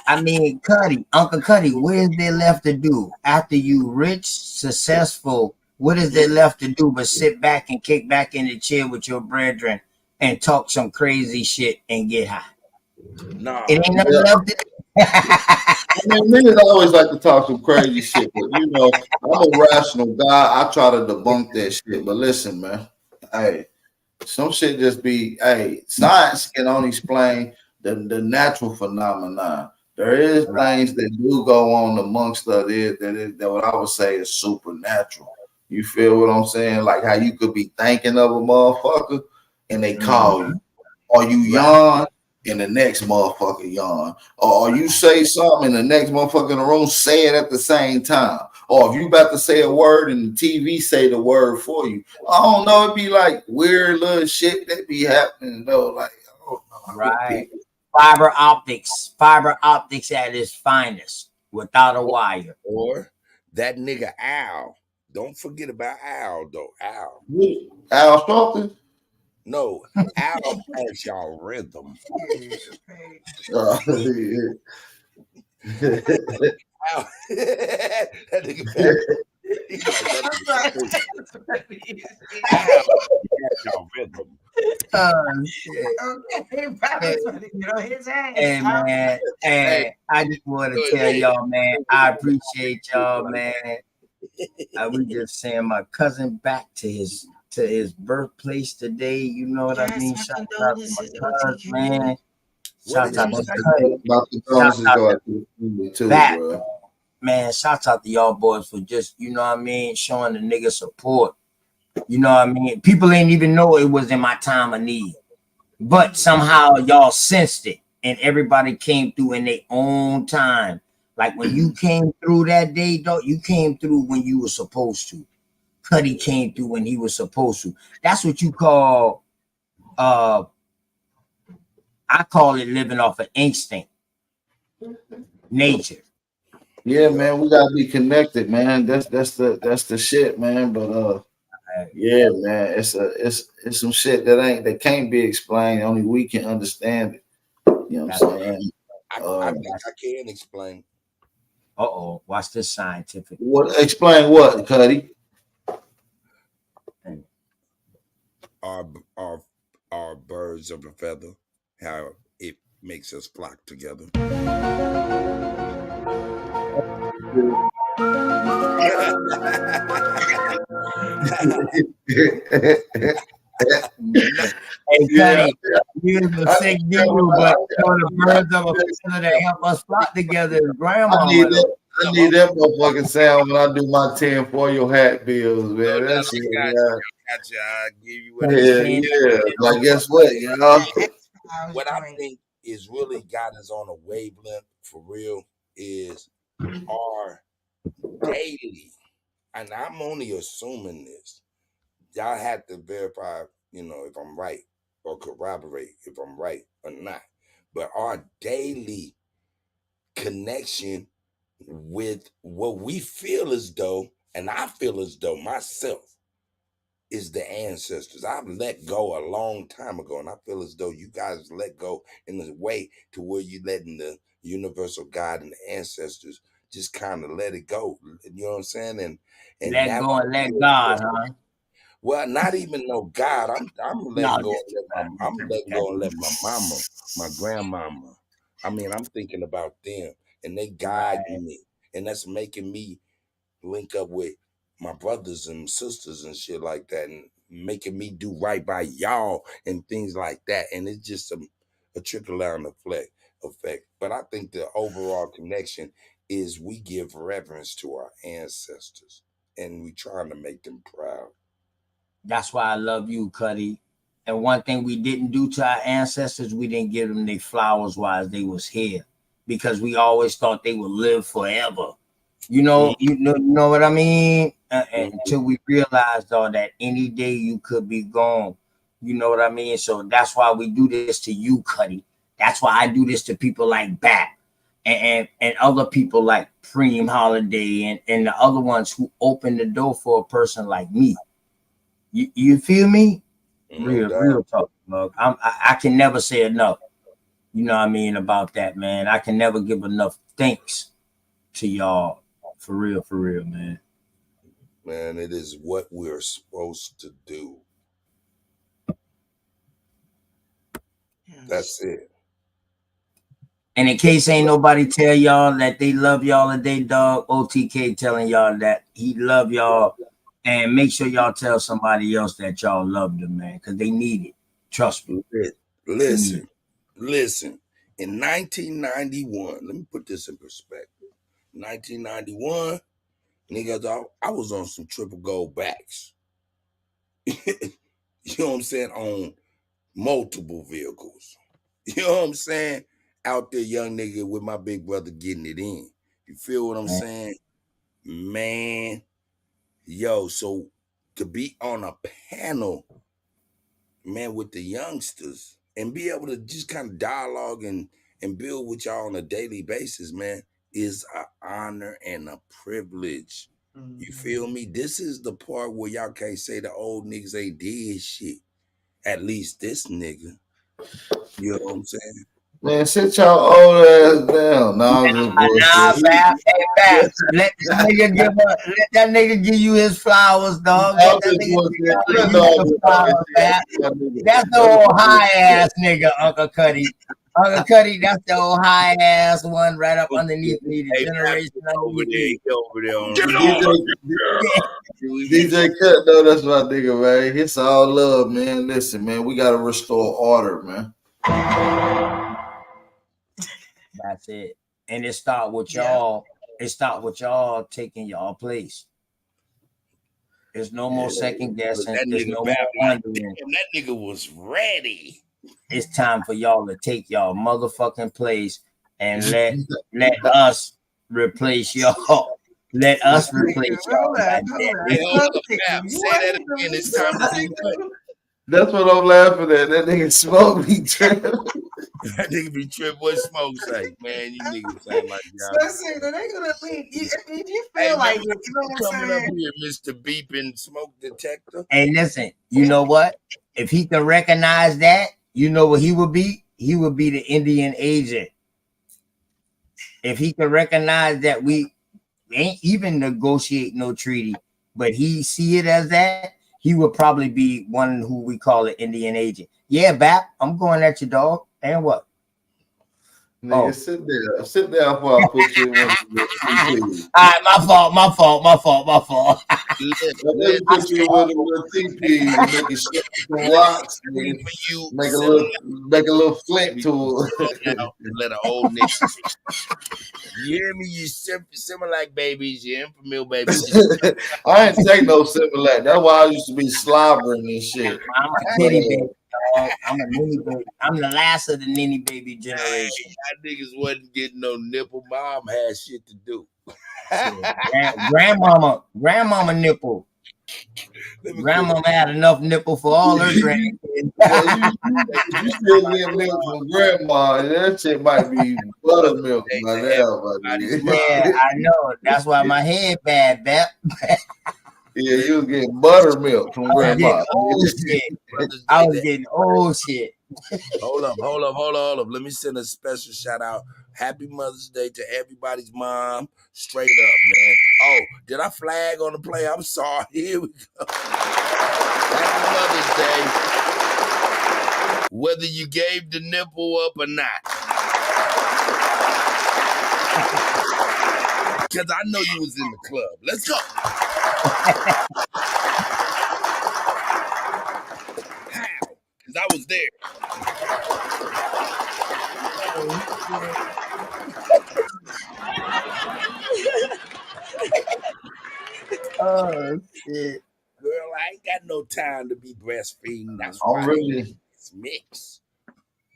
I mean, Cuddy, Uncle Cuddy, what is there left to do after you rich, successful? What is there left to do but sit back and kick back in the chair with your brethren and talk some crazy shit and get high? Nah, it ain't nothing left to do. I mean, niggas always like to talk some crazy shit, but you know, I'm a rational guy. I try to debunk that shit. But listen, man, hey, some shit just be, science can only explain the natural phenomenon. There is things that do go on amongst that what I would say is supernatural. You feel what I'm saying? Like how you could be thinking of a motherfucker and they call you, or you yawn and the next motherfucker yawn, or you say something and the next motherfucker in the room say it at the same time, or if you about to say a word and the TV say the word for you. I don't know. It'd be like weird little shit that be happening though. Like, I don't know. Right. Fiber optics at its finest, without a wire. Or that nigga Al. Don't forget about Al though. Al. Al Sharpton? No, Al has y'all rhythm. Al, that nigga Pat. Y'all rhythm. Hey man, hey, I just want to tell y'all, man, I appreciate y'all, man. I was just saying my cousin back to his birthplace today. You know what I mean? Shout out to my cousin, man. Shout out to back, man. Shout out to y'all boys for just, you know what I mean, showing the nigga support. You know what I mean? People ain't even know it was in my time of need, but somehow y'all sensed it, and everybody came through in their own time. Like when you came through that day, though, you came through when you were supposed to. Cuddy came through when he was supposed to. That's what you call, I call it living off of instinct, nature. Yeah, man, we gotta be connected, man. That's the shit, man. But yeah, man, it's some shit that can't be explained. Only we can understand it. You know what I'm saying? I think I can explain. Watch this scientific. What explain what, Cuddy? Our birds of a feather, how it makes us flock together. Hey, Cuddy, you're a sick dude, but the birds of a feather that help us flock together is grandma. I need that motherfucking sound when I do my 10 for your hat bills, man. That shit, got you. I give you But whatever. it's Yeah, saying yeah. that Like, guess what, y'all? What I think is really got us on a wavelength for real is our daily, and I'm only assuming this. Y'all have to verify, if I'm right or corroborate if I'm right or not. But our daily connection with what we feel as though, and I feel as though myself, is the ancestors. I've let go a long time ago, and I feel as though you guys let go in a way to where you letting the universal God and the ancestors just kind of let it go. You know what I'm saying? And let that go and let God, huh? well, not even no God. I'm No, letting go just and I'm letting go and let my mama, my grandmama. I mean, I'm thinking about them and they guiding me, and that's making me link up with my brothers and sisters and shit like that, and making me do right by y'all and things like that. And it's just a trickle down effect. But I think the overall connection is we give reverence to our ancestors and we trying to make them proud. That's why I love you, Cuddy. And one thing we didn't do to our ancestors, we didn't give them their flowers while they was here, because we always thought they would live forever. You know what I mean? Until we realized, though, that any day you could be gone. You know what I mean? So that's why we do this to you, Cuddy. That's why I do this to people like Bat and other people like Preem Holiday and the other ones who open the door for a person like me. You feel me? Real talk, dog. I can never say enough. You know what I mean about that, man. I can never give enough thanks to y'all. For real, man. Man, it is what we're supposed to do. That's it. And in case ain't nobody tell y'all that they love y'all a day, dog, OTK telling y'all that he love y'all. And make sure y'all tell somebody else that y'all love them, man, because they need it. Trust me. Listen. In 1991, let me put this in perspective. 1991, niggas, I was on some triple gold backs. You know what I'm saying? On multiple vehicles. You know what I'm saying? Out there, young nigga with my big brother getting it in. You feel what I'm saying? Man, yo, so to be on a panel, man, with the youngsters and be able to just kind of dialogue and build with y'all on a daily basis, man, is an honor and a privilege. You feel me? This is the part where y'all can't say the old niggas ain't did shit. At least this nigga. You know what I'm saying? Man, sit y'all old ass down. No, I'm just Nah, bullshit. Bap. Hey, Bap. Let that nigga give you his flowers, dog. Let that nigga give you his flowers, Bap. That's the old high ass nigga, Uncle Cuddy. Uncle Cuddy, that's the old high ass one right up underneath me, the generation underneath me. DJ Cut, though, that's my nigga, man. It's all love, man. Listen, man, we gotta restore order, man. That's it. And it start with y'all. It start with y'all taking y'all place. There's no more second guessing. That There's nigga no Bap, more wondering. that nigga was ready. It's time for y'all to take y'all motherfucking place and let us replace y'all. Let us replace y'all. Hey, hold up, Bap. Say that again. It's time to do what? That's what I'm laughing at. That nigga smoke me tripping. That nigga be tripping. What Smoke say? Man, you niggas sound like y'all. So I said that they gonna leave. If you feel Hey, like man, it, you know what I'm coming up saying? here, Mr. Beeping Smoke Detector. Hey, listen, you know what? If he can recognize that, you know what he would be? He would be the Indian agent. If he can recognize that we ain't even negotiate no treaty, but he see it as that, he would probably be one who we call an Indian agent. Yeah, Bap, I'm going at you, dog. And what? Nigga, sit there before I put you in one of the All right, my fault. Let me put you in one of the TPs and make it shit some rocks, nigga. Make a little flint tool. Let an old nigga. You hear me? You Similac babies, you Infamil babies. I ain't take no Similac. That's why I used to be slobbering and shit. I'm a titty baby, dog. I'm a ninny baby. I'm the last of the ninny baby generation. Y'all niggas wasn't getting no nipple. Mom had shit to do. Grandmama nipple. Grandmama had enough nipple for all her grandkids. You still get milk from grandma, and that shit might be buttermilk by now. Yeah, I know. That's why my head bad, Bap. Yeah, you was getting buttermilk from grandma. I was getting old shit. Hold up. Let me send a special shout out. Happy Mother's Day to everybody's mom. Straight up, man. Oh, did I flag on the play? I'm sorry. Here we go. Happy Mother's Day. Whether you gave the nipple up or not. Because I know you was in the club. Let's go. How? Because I was there. Oh shit. Girl, I ain't got no time to be breastfeeding. That's right. Really? It's mixed.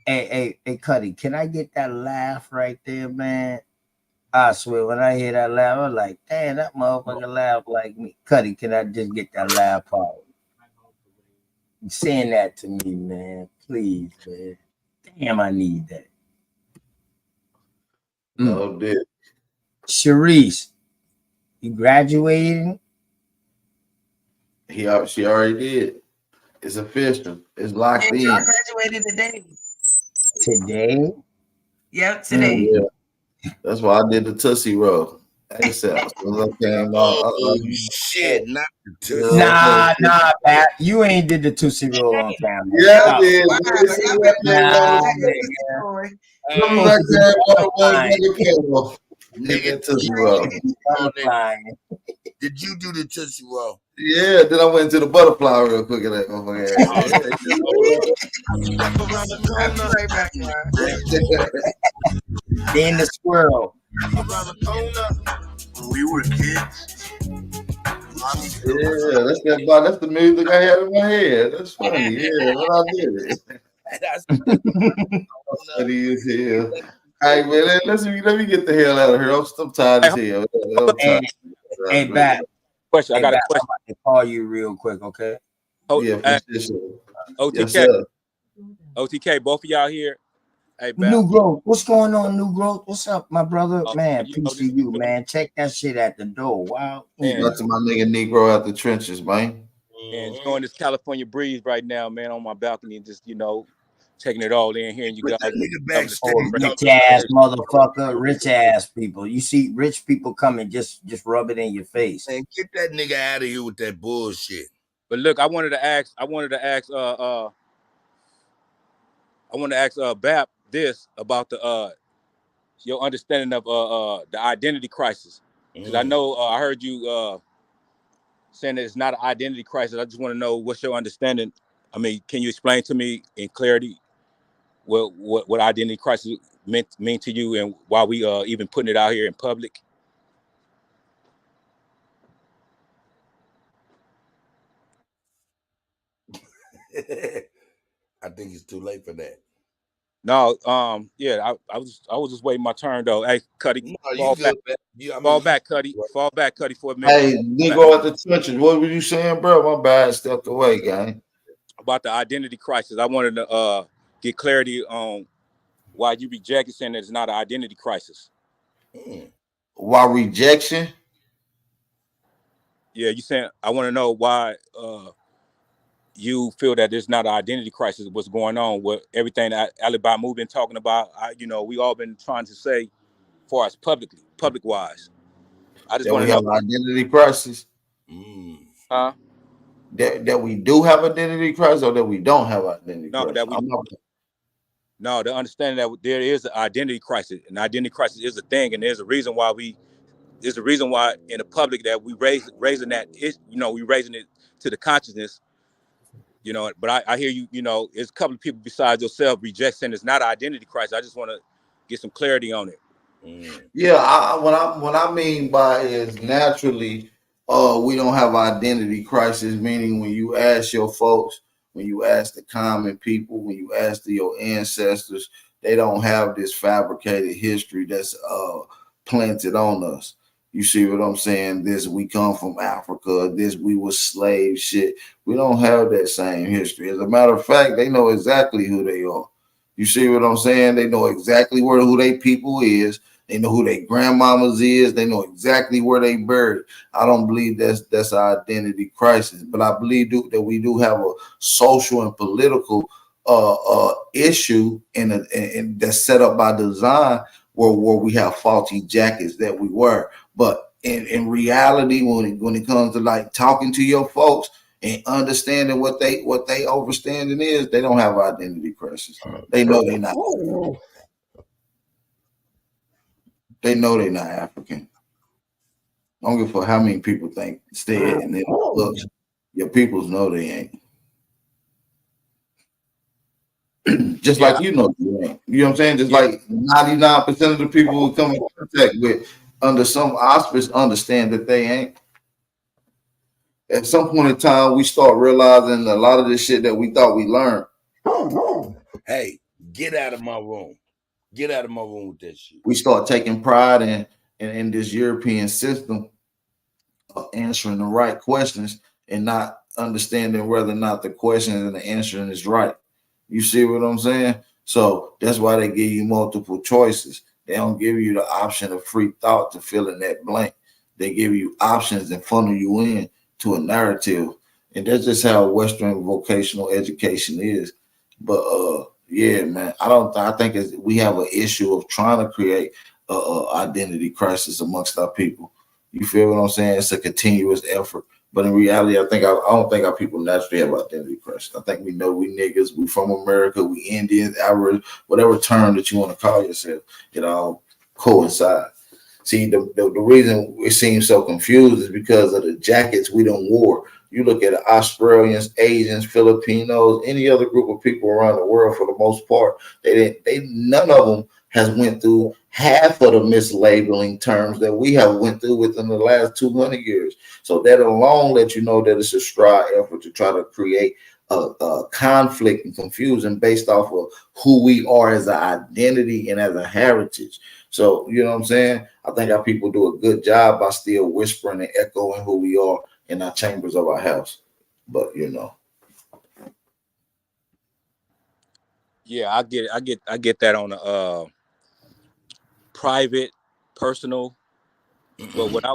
Hey, Cuddy, can I get that laugh right there, man? I swear, when I hear that laugh, I'm like, damn, that motherfucker laugh like me. Cuddy, can I just get that laugh out? Saying that to me, man. Please, man. Damn, I need that. Oh, dude. Sharice, you graduating? She already did. It's official. It's locked in. I graduated today. Today? Yep, today. Yeah. That's why I did the Tootsie Roll. ASAP. Shit, not the Tootsie. Nah, Pat. You ain't did the Tootsie Roll on camera. Yeah, I did. Nigga, did you do the Tootsie Roll? Yeah, then I went to the butterfly real quick at that Then the squirrel. We were kids. Yeah, that's the music I had in my head. That's funny. Yeah, when I did it. That's funny as hell. All right, man. Let me get the hell out of here. I'm tired as hell. Hey, Bat. Question. I got a question. I'm about to call you real quick, okay? Oh, yeah, OTK. Yes, OTK, both of y'all here. Hey, New Growth. What's going on, New Growth? What's up, my brother? Man, peace to you, man. Check that shit at the door. Wow. That's my nigga Negro out the trenches, man. And enjoying this California breeze right now, man, on my balcony, just taking it all in, hearing you guys. Rich ass motherfucker, rich ass people. You see rich people coming, just rub it in your face. And get that nigga out of here with that bullshit. But look, I wanted to ask Bap this about the your understanding of the identity crisis. Because I know I heard you saying that it's not an identity crisis. I just want to know what's your understanding. I mean, can you explain to me in clarity what identity crisis mean to you and why we even putting it out here in public? I think it's too late for that. No, yeah, I was just waiting my turn though. Hey, Cuddy, fall back, Cuddy for a minute. Hey, Negro at the trenches. What were you saying, bro? My bad, stepped away, gang. About the identity crisis. I wanted to get clarity on why you rejected saying that it's not an identity crisis. Why rejection? Yeah, you saying I want to know why you feel that there's not an identity crisis. What's going on with everything that Alibaba Move been talking about? We all been trying to say, as far as public wise. I just want to know an identity crisis. Huh? That we do have identity crisis, or that we don't have identity crisis. No, the understanding that there is an identity crisis, and identity crisis is a thing, and there's a reason why in the public that we raising that is, we raising it to the consciousness, But I hear you. There's a couple of people besides yourself reject saying it's not an identity crisis. I just want to get some clarity on it. Yeah, what I mean by is naturally, we don't have identity crisis. Meaning, when you ask your folks, when you ask the common people, when you ask your ancestors, they don't have this fabricated history that's planted on us. You see what I'm saying? This we come from Africa. This we were slave shit. We don't have that same history. As a matter of fact, they know exactly who they are. You see what I'm saying? They know exactly who they people is. They know who their grandmamas is. They know exactly where they buried. I don't believe that's our identity crisis, but I believe that we do have a social and political issue and that's set up by design where we have faulty jackets that we wear. But in reality, when it comes to like talking to your folks and understanding what they overstanding is, they don't have identity crisis. They know they're not. They know they're not African. I don't give a fuck how many people think stay and then look, your peoples know they ain't. Just like you know you ain't. You know what I'm saying? Just like 99% of the people who come in contact with under some auspice understand that they ain't. At some point in time, we start realizing a lot of this shit that we thought we learned. Hey, get out of my room. Get out of my room with that shit. We start taking pride in this European system of answering the right questions and not understanding whether or not the question and the answering is right. You see what I'm saying? So that's why they give you multiple choices. They don't give you the option of free thought to fill in that blank. They give you options and funnel you in to a narrative. And that's just how Western vocational education is. But yeah, man, I think we have an issue of trying to create a identity crisis amongst our people. You feel what I'm saying? It's a continuous effort. But in reality, I don't think our people naturally have identity crisis. I think we know we niggas, we from America, we Indians, our whatever term that you want to call yourself, it all coincide. See, the reason it seems so confused is because of the jackets we don't wore. You look at Australians, Asians, Filipinos, any other group of people around the world, for the most part, none of them has went through half of the mislabeling terms that we have went through within the last 200 years. So that alone lets you know that it's a stride effort to try to create a conflict and confusion based off of who we are as an identity and as a heritage. So, you know what I'm saying? I think our people do a good job by still whispering and echoing who we are in our chambers of our house. But, Yeah, I get that on a private, personal. But what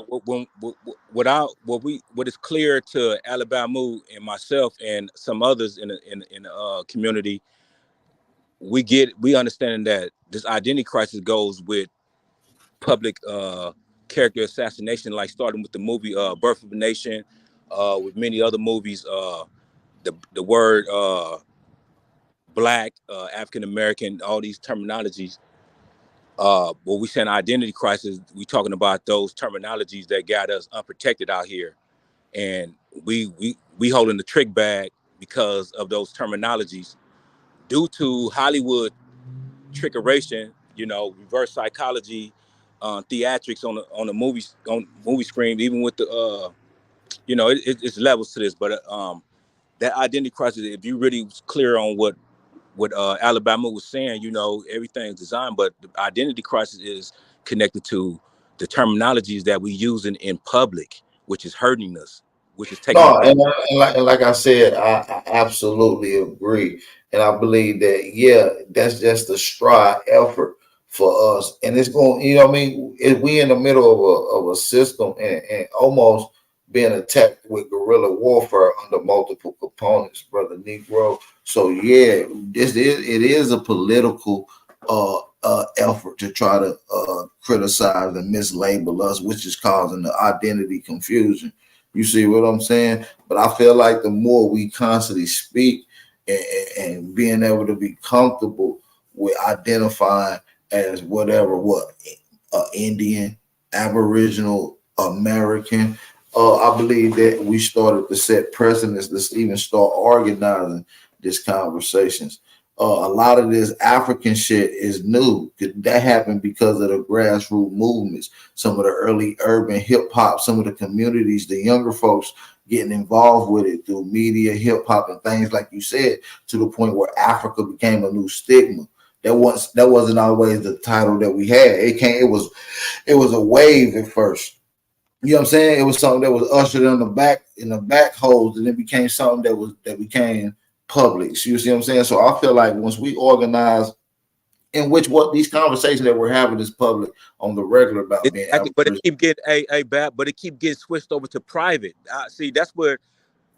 is clear to Alabama and myself and some others in the community, we understand that this identity crisis goes with public character assassination, like starting with the movie Birth of a Nation, with many other movies. The word Black, African American, all these terminologies. When we say an identity crisis, we talking about those terminologies that got us unprotected out here, and we holding the trick bag because of those terminologies, due to Hollywood trickeration, reverse psychology, theatrics on the movies, on movie screen, even with the it's levels to this, but that identity crisis, if you really was clear on what Alabama was saying, everything's designed, but the identity crisis is connected to the terminologies that we use in public, which is hurting us, which is taking. No, and like I said, I absolutely agree, and I believe that that's just a stride effort for us, and it's going. What I mean, if we in the middle of a system and almost being attacked with guerrilla warfare under multiple components, brother Negro. So yeah, it is a political effort to try to criticize and mislabel us, which is causing the identity confusion. You see what I'm saying? But I feel like the more we constantly speak and being able to be comfortable with identifying as whatever, Indian, Aboriginal, American. I believe that we started to set precedents. Let's even start organizing these conversations. A lot of this African shit is new. That happened because of the grassroots movements, some of the early urban hip hop, some of the communities, the younger folks getting involved with it through media, hip hop, and things like you said, to the point where Africa became a new stigma. That wasn't always the title that we had. It was a wave at first. You know what I'm saying? It was something that was ushered in the back holes, and it became something that became public. You see what I'm saying? So I feel like once we organize, in which what these conversations that we're having is public on the regular about being Exactly, but it keep getting bad, but it keep getting switched over to private. See, that's where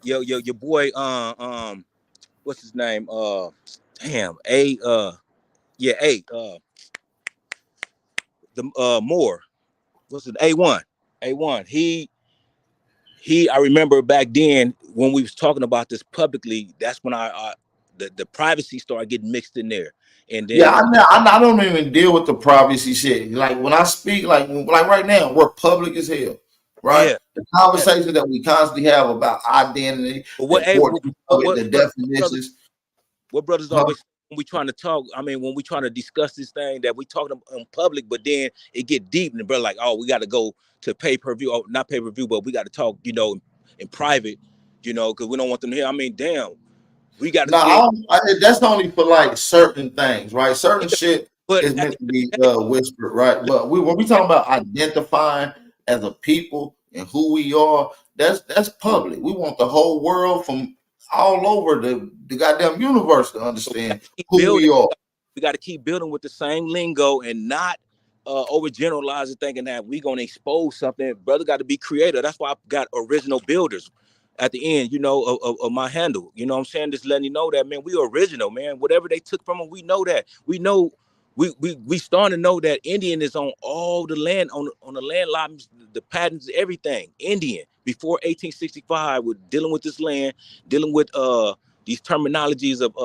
your boy what's his name? Damn, the Moore. What's it? A1. I remember back then when we was talking about this publicly, that's when the privacy started getting mixed in there. And then I don't even deal with the privacy shit. Like when I speak, like right now, we're public as hell, right? Yeah. The conversation that we constantly have about identity, the definitions. What brothers always when we trying to talk, I mean, when we trying to discuss this thing that we talking in public, but then it get deep and the brother like, oh, we got to go to pay-per-view, or not pay-per-view, but we got to talk, in private, because we don't want them to hear. I mean, damn, we got to see. That's only for like certain things, right? Certain shit is meant to be whispered, right? But when we talking about identifying as a people and who we are, that's public. We want the whole world from all over the goddamn universe to understand who we are. We got to keep building with the same lingo and not overgeneralizing, thinking that we gonna expose something. Brother got to be creative. That's why I got original builders at the end, of my handle. You know what I'm saying? Just letting you know that, man, we original, man. Whatever they took from them, we know that. We know we starting to know that Indian is on all the land, on the land lots, the patents, everything. Indian before 1865, we're dealing with this land, dealing with these terminologies of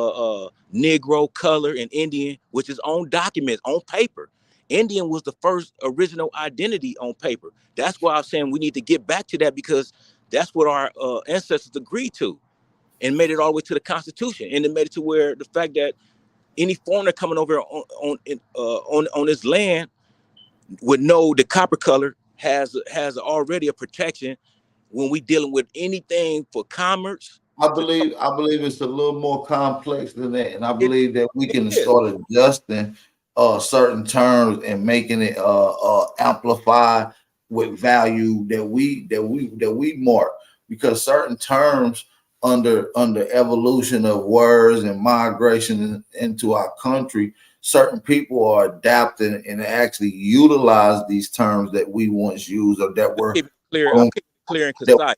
Negro, color, and Indian, which is on documents, on paper. Indian was the first original identity on paper. That's why I'm saying we need to get back to that, because that's what our ancestors agreed to and made it all the way to the Constitution. And it made it to where the fact that any foreigner coming over on this land would know the copper color has already a protection when we dealing with anything for commerce. I believe it's a little more complex than that, and I believe that we can start adjusting certain terms and making it amplify with value that we mark, because certain terms under evolution of words and migration into our country, certain people are adapting and actually utilize these terms that we once used or that were clear and concise.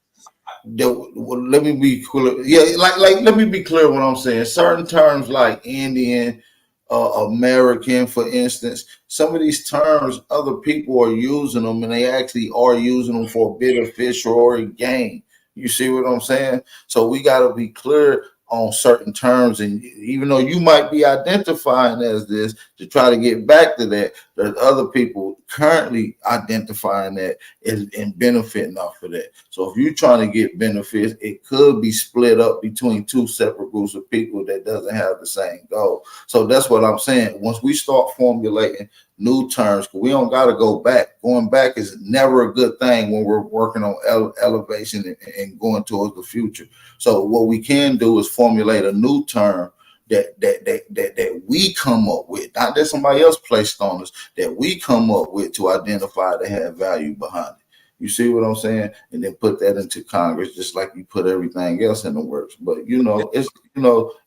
Let me be clear. Yeah, like let me be clear what I'm saying. Certain terms like Indian, American, for instance, some of these terms other people are using them, and they actually are using them for beneficial gain. You see what I'm saying? So we got to be clear on certain terms, and even though you might be identifying as this, to try to get back to that, there's other people currently identifying that and benefiting off of that. So if you're trying to get benefits, it could be split up between two separate groups of people that doesn't have the same goal. So that's what I'm saying. Once we start formulating new terms, we don't got to go back. Going back is never a good thing when we're working on elevation and going towards the future. So what we can do is formulate a new term that we come up with, not that somebody else placed on us, that we come up with to identify that have value behind it. You see what I'm saying? And then put that into Congress, just like you put everything else in the works. But it's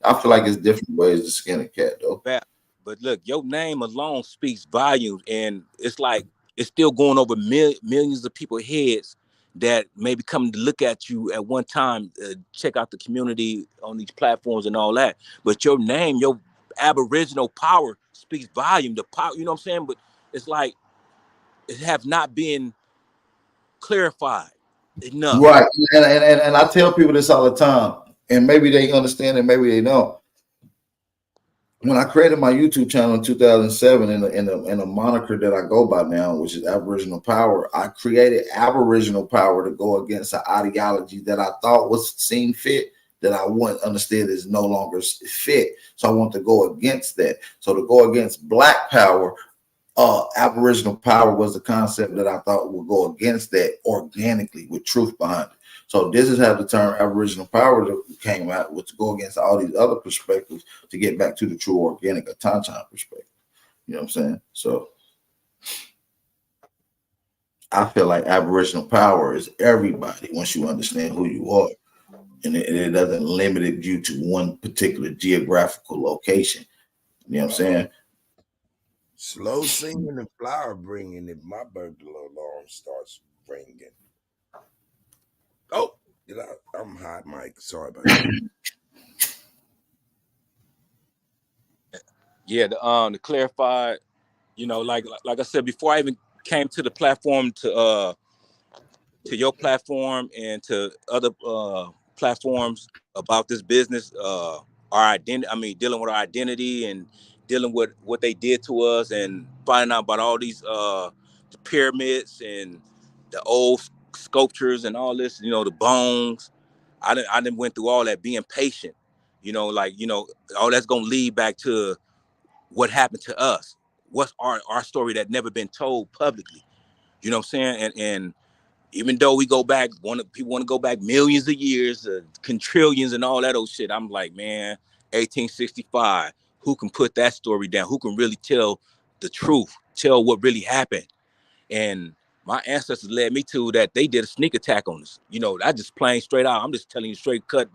I feel like it's different ways to skin a cat, though. But look, your name alone speaks volumes, and it's like it's still going over millions of people's heads that maybe come to look at you at one time, check out the community on these platforms and all that. But your name, your Aboriginal power speaks volume. The power, you know what I'm saying? But it's like it have not been clarified enough. Right. And I tell people this all the time, and maybe they understand and maybe they don't. when I created my YouTube channel in 2007, in a moniker that I go by now, which is Aboriginal Power, I created Aboriginal Power to go against an ideology that I thought was seen fit, that I wouldn't understand is no longer fit. So I want to go against that. So to go against Black Power, Aboriginal Power was the concept that I thought would go against that organically with truth behind it. So this is how the term Aboriginal Power came out, was to go against all these other perspectives to get back to the true organic Atanchan perspective. You know what I'm saying? So I feel like Aboriginal Power is everybody once you understand who you are. And it doesn't limit you to one particular geographical location. You know what I'm saying? Slow singing and flower bringing if my burglar alarm starts ringing. Oh, I'm hot, Mike. Sorry about that. Yeah, to clarify, you know, like I said before, I even came to the platform to your platform and to other platforms about this business, our identity. I mean, dealing with our identity and dealing with what they did to us, and finding out about all these the pyramids and the old sculptures and all this. You know, the bones. I didn't went through all that, being patient. You know, like, you know, all that's gonna lead back to what happened to us. What's our story that never been told publicly. You know what I'm saying? And even though we go back, people want to go back millions of years, quintillions and all that old shit. I'm like, man, 1865. Who can put that story down? Who can really tell the truth? Tell what really happened? And my ancestors led me to that. They did a sneak attack on us. You know, I just plain straight out. I'm just telling you straight cut,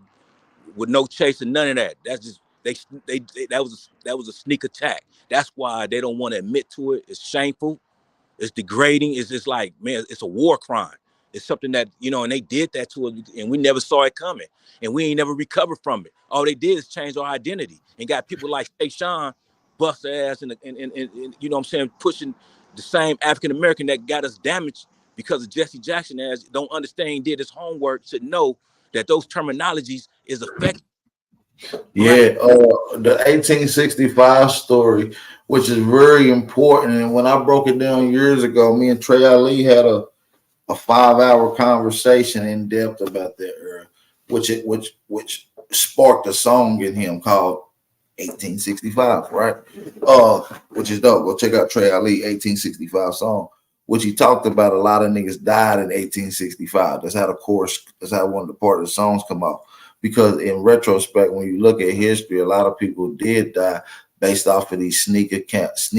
with no chase and none of that. That's just that was a sneak attack. That's why they don't want to admit to it. It's shameful. It's degrading. It's just like, man, it's a war crime. It's something that, you know, and they did that to us, and we never saw it coming, and we ain't never recovered from it. All they did is change our identity and got people like Sean bust their ass and you know what I'm saying, pushing the same African American that got us damaged because of Jesse Jackson, as don't understand, did his homework to know that those terminologies is effective. Yeah, the 1865 story, which is very important. And when I broke it down years ago, me and Trey Ali had a 5-hour conversation in depth about that era, which sparked a song in him called 1865, right? Which is dope. Go check out Trey Ali 1865 song, which he talked about. A lot of niggas died in 1865. That's how the chorus, that's how one of the part of the songs come out. Because in retrospect, when you look at history, a lot of people did die based off of these sneak attacks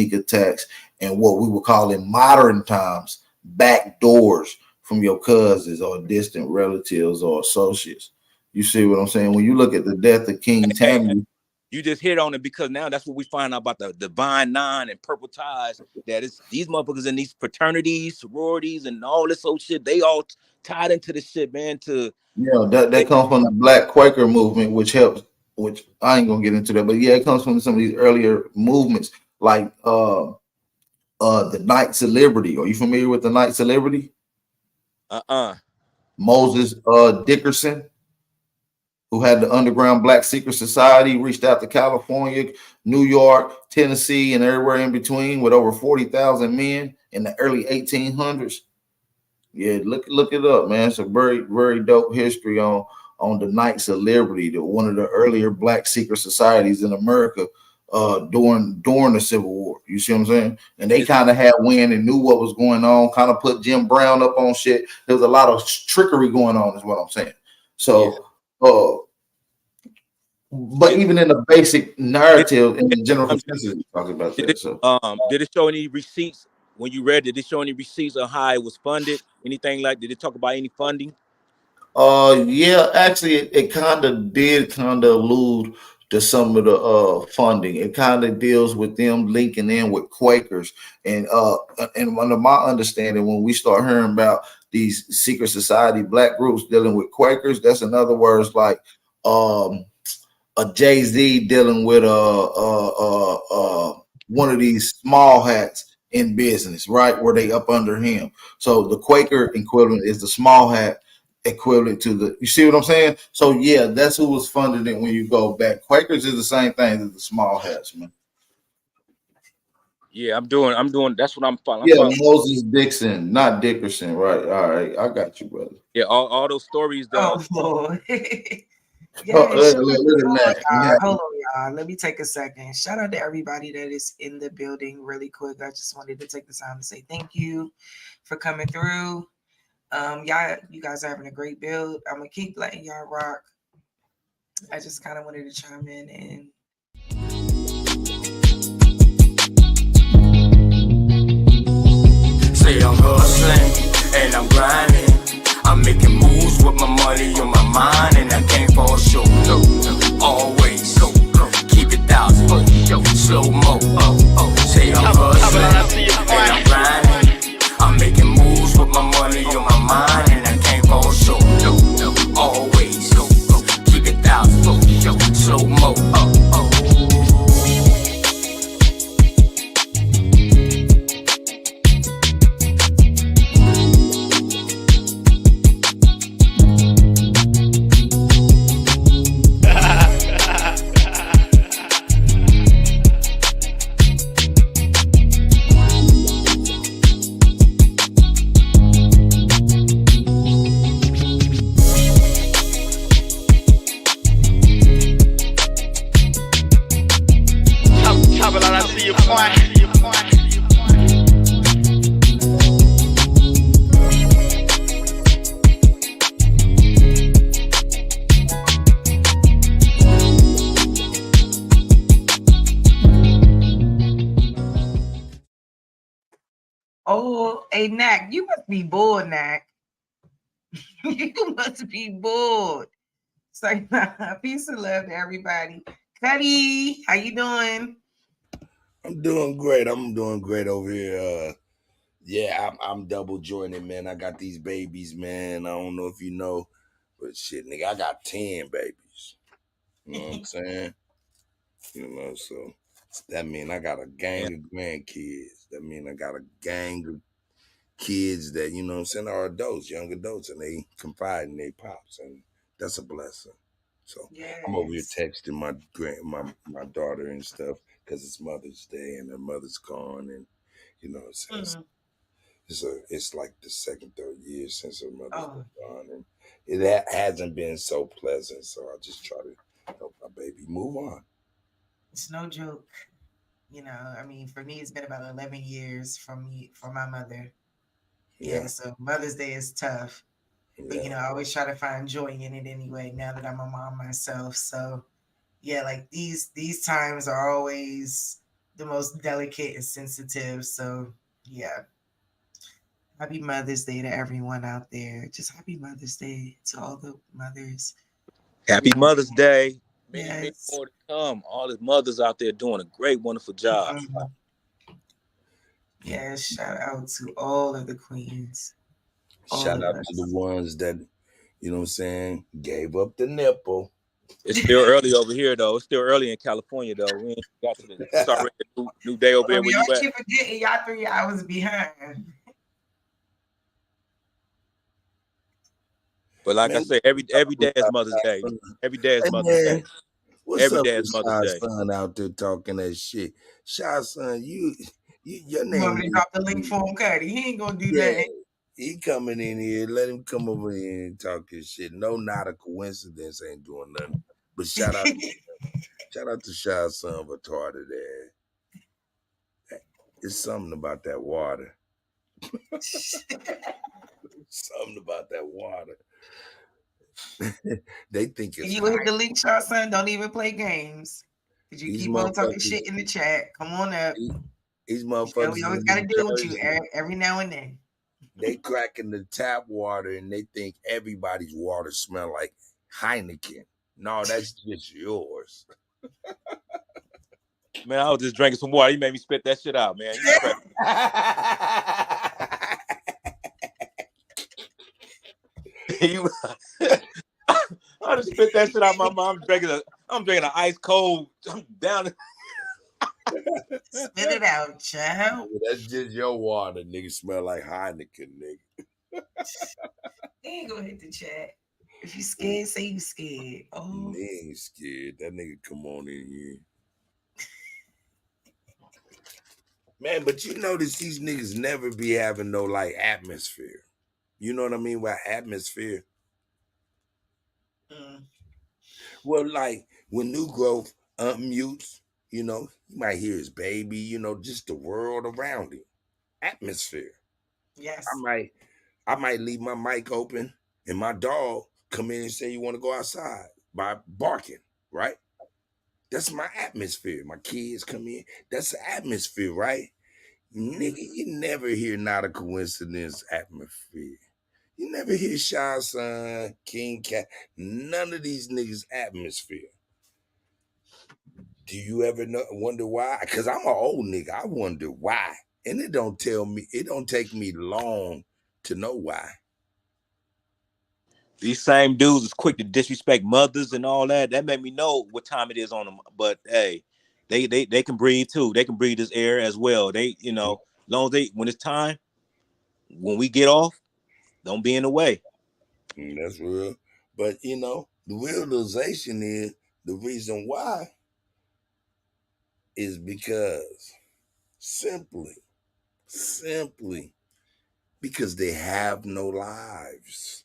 and what we would call in modern times back doors from your cousins or distant relatives or associates. You see what I'm saying? When you look at the death of King Tammy, you just hit on it, because now that's what we find out about the divine nine and purple ties. That it's these motherfuckers in these fraternities, sororities, and all this old shit. They all tied into this shit, man. That comes from the Black Quaker movement, which helps. Which I ain't gonna get into that, but yeah, it comes from some of these earlier movements, like the Knights of Liberty. Are you familiar with the Knights of Liberty? Moses Dickerson, who had the underground Black secret society, reached out to California, New York, Tennessee, and everywhere in between, with over 40,000 men in the early 1800s. Yeah, look it up, man. It's a very, very dope history on the Knights of Liberty, one of the earlier Black secret societies in America during the Civil War. You see what I'm saying? And they kind of had wind and knew what was going on, kind of put Jim Brown up on shit. There was a lot of trickery going on, is what I'm saying. So, but even in the basic narrative, in the general consensus, we talk about that. So, did it show any receipts when you read? Did it show any receipts on how it was funded? Anything like? Did it talk about any funding? Yeah, actually, it kind of did allude to some of the funding. It kind of deals with them linking in with Quakers, and under my understanding, when we start hearing about these secret society Black groups dealing with Quakers, that's in other words like a Jay-Z dealing with one of these small hats in business, right, where they up under him. So the Quaker equivalent is the small hat. equivalent to the, you see what I'm saying? So yeah, that's who was funding it when you go back. Quakers is the same thing as the small hats, man. Yeah, I'm doing. That's what I'm following. Yeah, Moses Dixon, not Dickerson, right? All right, I got you, brother. Yeah, all those stories. Oh Lord. Oh, Hold look at that. on, y'all. Let me take a second. Shout out to everybody that is in the building really quick. I just wanted to take the time to say thank you for coming through. Y'all, you guys are having a great build. I'm gonna keep letting y'all rock. I just kind of wanted to chime in and say I'm hustling and I'm grinding. I'm making moves with my money on my mind, and I can't fall short. No, always keep it 1,000. Slow mo. Say I'm hustling and I'm grinding. I'm making moves with my money on my mind, and I can't fall short. No, always keep it 1,000. Slow mo. oh, hey Knack, you must be bored, Knack. You must be bored. So peace and love to everybody. Cuddy, how you doing? I'm doing great. I'm doing great over here. Yeah, I'm double jointed, man. I got these babies, man. I don't know if you know, but shit, nigga, I got 10 babies. You know what I'm saying? You know, so that mean I got a gang of grandkids. That mean I got a gang of kids that, you know what I'm saying, are adults, young adults, and they confide in their pops, and that's a blessing. So I'm over here texting my daughter and stuff because it's Mother's Day and her mother's gone, and you know what I'm saying. It's like the second, third year since her mother's been gone, and it hasn't been so pleasant. So I just try to help my baby move on. It's no joke. You know, I mean, for me, it's been about 11 years from my mother. Yeah, so Mother's Day is tough. But, you know, I always try to find joy in it anyway, now that I'm a mom myself. So, yeah, like these times are always the most delicate and sensitive. So, yeah. Happy Mother's Day to everyone out there. Just happy Mother's Day to all the mothers. Happy Mother's Day. Many Yes. more to come. All the mothers out there doing a great, wonderful job. Yeah, shout out to all of the queens. Shout out to the ones that, you know what I'm saying, gave up the nipple. It's still early over here, though. It's still early in California, though. We ain't got to it's already a new day over there where you at. Y'all keep forgetting y'all 3 hours behind. But like I say, every day is Mother's Day. Every day is Mother's Day. What's every up day with is Mother's Day. Son out there talking that shit? Shy Son, your name. You want me to drop the link for him, Cuddy? He ain't gonna do that. He coming in here. Let him come over here and talk his shit. No, not a coincidence. Ain't doing nothing. But shout out to Shy Son retarded there. It's something about that water. Something about that water. They think it's you hit the link, Shy Son. Don't even play games. Cause you keep on talking shit in the chat. Come on up. These motherfuckers. We always gotta deal with you every now and then. They cracking the tap water and they think everybody's water smell like Heineken. No, that's just yours. Man, I was just drinking some water. You made me spit that shit out, man. I just spit that shit out my mouth. I'm drinking an ice cold down. Spit it out, child. That's just your water, nigga. Smell like Heineken, nigga. They ain't gonna hit the chat. If you scared, say you scared. Oh, They ain't scared. That nigga come on in here. Man, but you notice these niggas never be having no like atmosphere. You know what I mean by atmosphere? Well, like when New Growth unmutes, you know, you might hear his baby, you know, just the world around him. Atmosphere. yes. I might leave my mic open and my dog come in and say you want to go outside by barking, right? That's my atmosphere. My kids come in. That's the atmosphere, right? Nigga, you never hear not a coincidence atmosphere. You never hear Shy Son, King Cat, none of these niggas atmosphere. Do you ever wonder why? Because I'm an old nigga. I wonder why. And it don't take me long to know why. These same dudes is quick to disrespect mothers and all that. That made me know what time it is on them. But hey, they can breathe too. They can breathe this air as well. They, you know, long as when it's time, when we get off, don't be in the way. That's real. But you know, the realization is the reason why is because simply because they have no lives.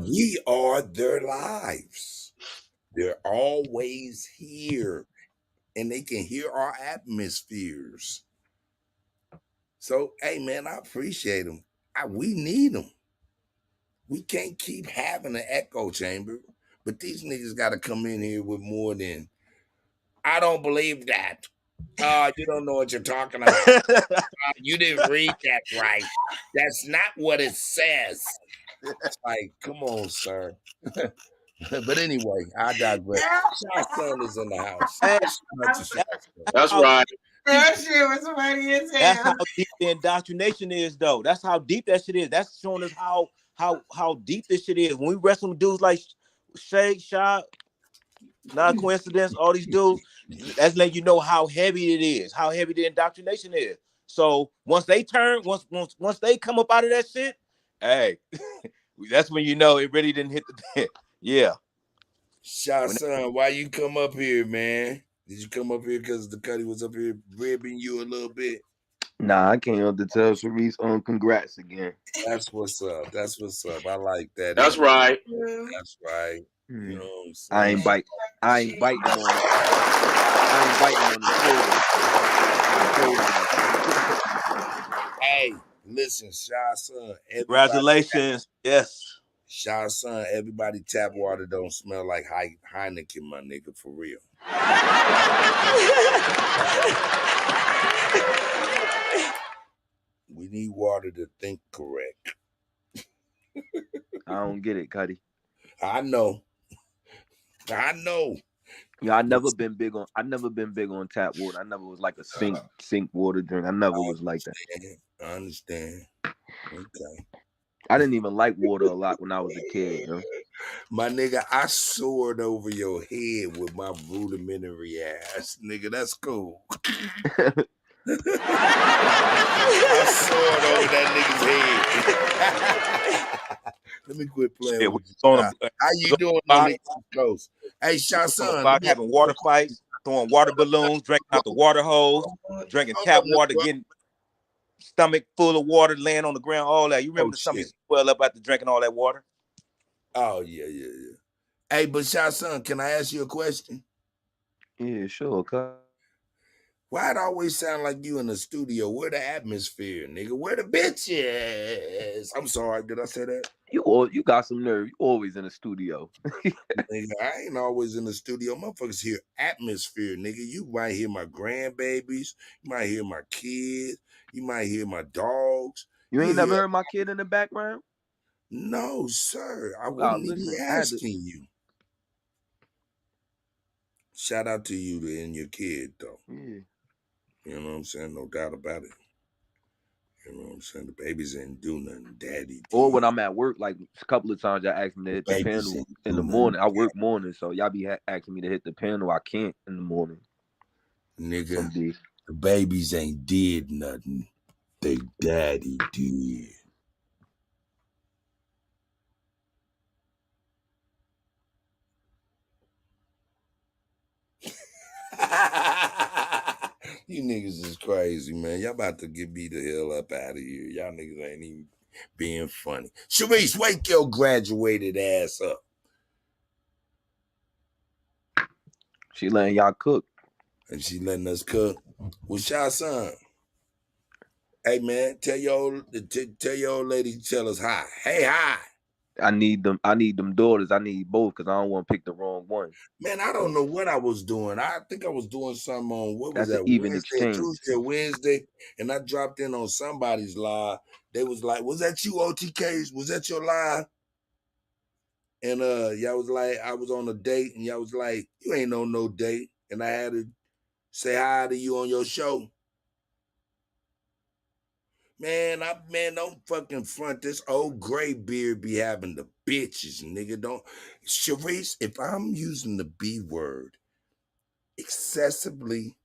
We are their lives. They're always here and they can hear our atmospheres. So, hey, man, I appreciate them. We need them. We can't keep having an echo chamber, but these niggas got to come in here with more than, I don't believe that. You don't know what you're talking about. You didn't read that right. That's not what it says. It's like, come on, sir. But anyway, I digress. Shy Son is in the house. That's right. That shit was funny as hell. That's how deep the indoctrination is, though. That's how deep that shit is. That's showing us how deep this shit is. When we wrestle with dudes like Shay, Shy, not a coincidence, all these dudes, that's letting you know how heavy it is, how heavy the indoctrination is. So once they turn, once they come up out of that shit, hey, that's when you know it really didn't hit the pit. Yeah. Shy Son, why you come up here, man? Did you come up here because the Cuddy was up here ribbing you a little bit? Nah, I came up to tell Sharice congrats again. That's what's up. That's what's up. I like that. That's right. That's right. You know what I'm saying? I ain't biting him on the Hey, listen, Shy Son. Congratulations. Yes. Shy Son, everybody tap water don't smell like Heineken, my nigga, for real. We need water to think correct. I don't get it, Cuddy. I know. Yeah, I never been big on tap water. I never was like a sink water drink. I never was like that. I understand. Okay. I didn't even like water a lot when I was a kid, yo. My nigga, I soared over your head with my rudimentary ass. Nigga, that's cool. I soared over that nigga's head. Let me quit playing with you. How you doing on the East Coast? Hey, Shy Son. Having water fights, throwing water balloons, drinking out the water hose, drinking tap water, getting stomach full of water, laying on the ground, all that. You remember the stomach swell up after drinking all that water? Oh, yeah. Hey, but Shy Son, can I ask you a question? Yeah, sure. Why it always sound like you in the studio? Where the atmosphere, nigga? Where the bitches? I'm sorry, did I say that? You got some nerve. You always in the studio. Nigga, I ain't always in the studio. Motherfuckers hear atmosphere, nigga. You might hear my grandbabies. You might hear my kids. You might hear my dogs. You ain't never heard my kid in the background? No, sir. I wouldn't be asking you. Shout out to you and your kid, though. Yeah. You know what I'm saying? No doubt about it. You know what I'm saying? The babies ain't do nothing, daddy. Or when I'm at work, like a couple of times y'all ask me to hit the panel in the morning. I work morning, so y'all be asking me to hit the panel. I can't in the morning. Nigga, the babies ain't did nothing. They daddy did. You niggas is crazy, man. Y'all about to get me the hell up out of here. Y'all niggas ain't even being funny. Sharice, wake your graduated ass up. She letting y'all cook. And she letting us cook. What's y'all son? Hey man, tell your old lady to tell us hi. Hey, hi. I need them daughters. I need both because I don't want to pick the wrong one. Man, I don't know what I was doing. I think I was doing something on what was That's an that even Wednesday, exchange. Tuesday, or Wednesday, and I dropped in on somebody's live. They was like, "Was that you, OTKs? Was that your live?" And y'all was like, I was on a date, and y'all was like, "You ain't on no date," and I had to say hi to you on your show. Man, don't fucking front. This old gray beard be having the bitches, nigga. Don't, Sharice, if I'm using the B word excessively,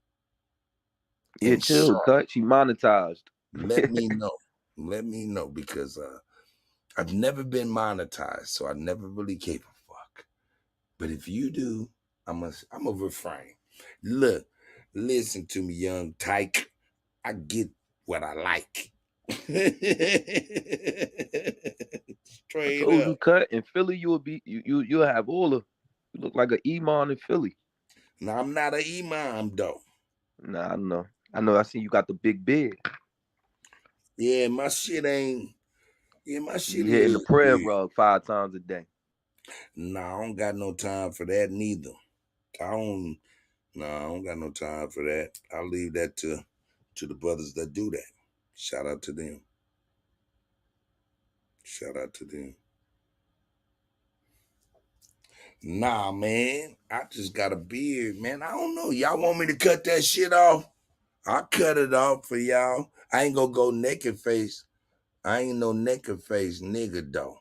Yeah, chill, cut. She monetized. let me know. Let me know, because I've never been monetized, so I never really gave a fuck. But if you do, I'm a refrain. Look, listen to me, young tyke. I get what I like. I Straight told up. you, cut. In Philly, you'll have all of. You look like an imam in Philly. No, I'm not an imam though. Nah, I know. I see you got the big beard. Yeah, my shit ain't. Yeah, my shit You hitting the is prayer big. rug 5 times a day. Nah, I don't got no time for that neither. I don't. Nah, I don't got no time for that. I'll leave that to the brothers that do that. Shout out to them. Shout out to them. Nah, man. I just got a beard, man. I don't know. Y'all want me to cut that shit off? I'll cut it off for y'all. I ain't gonna go naked face. I ain't no naked face nigga though.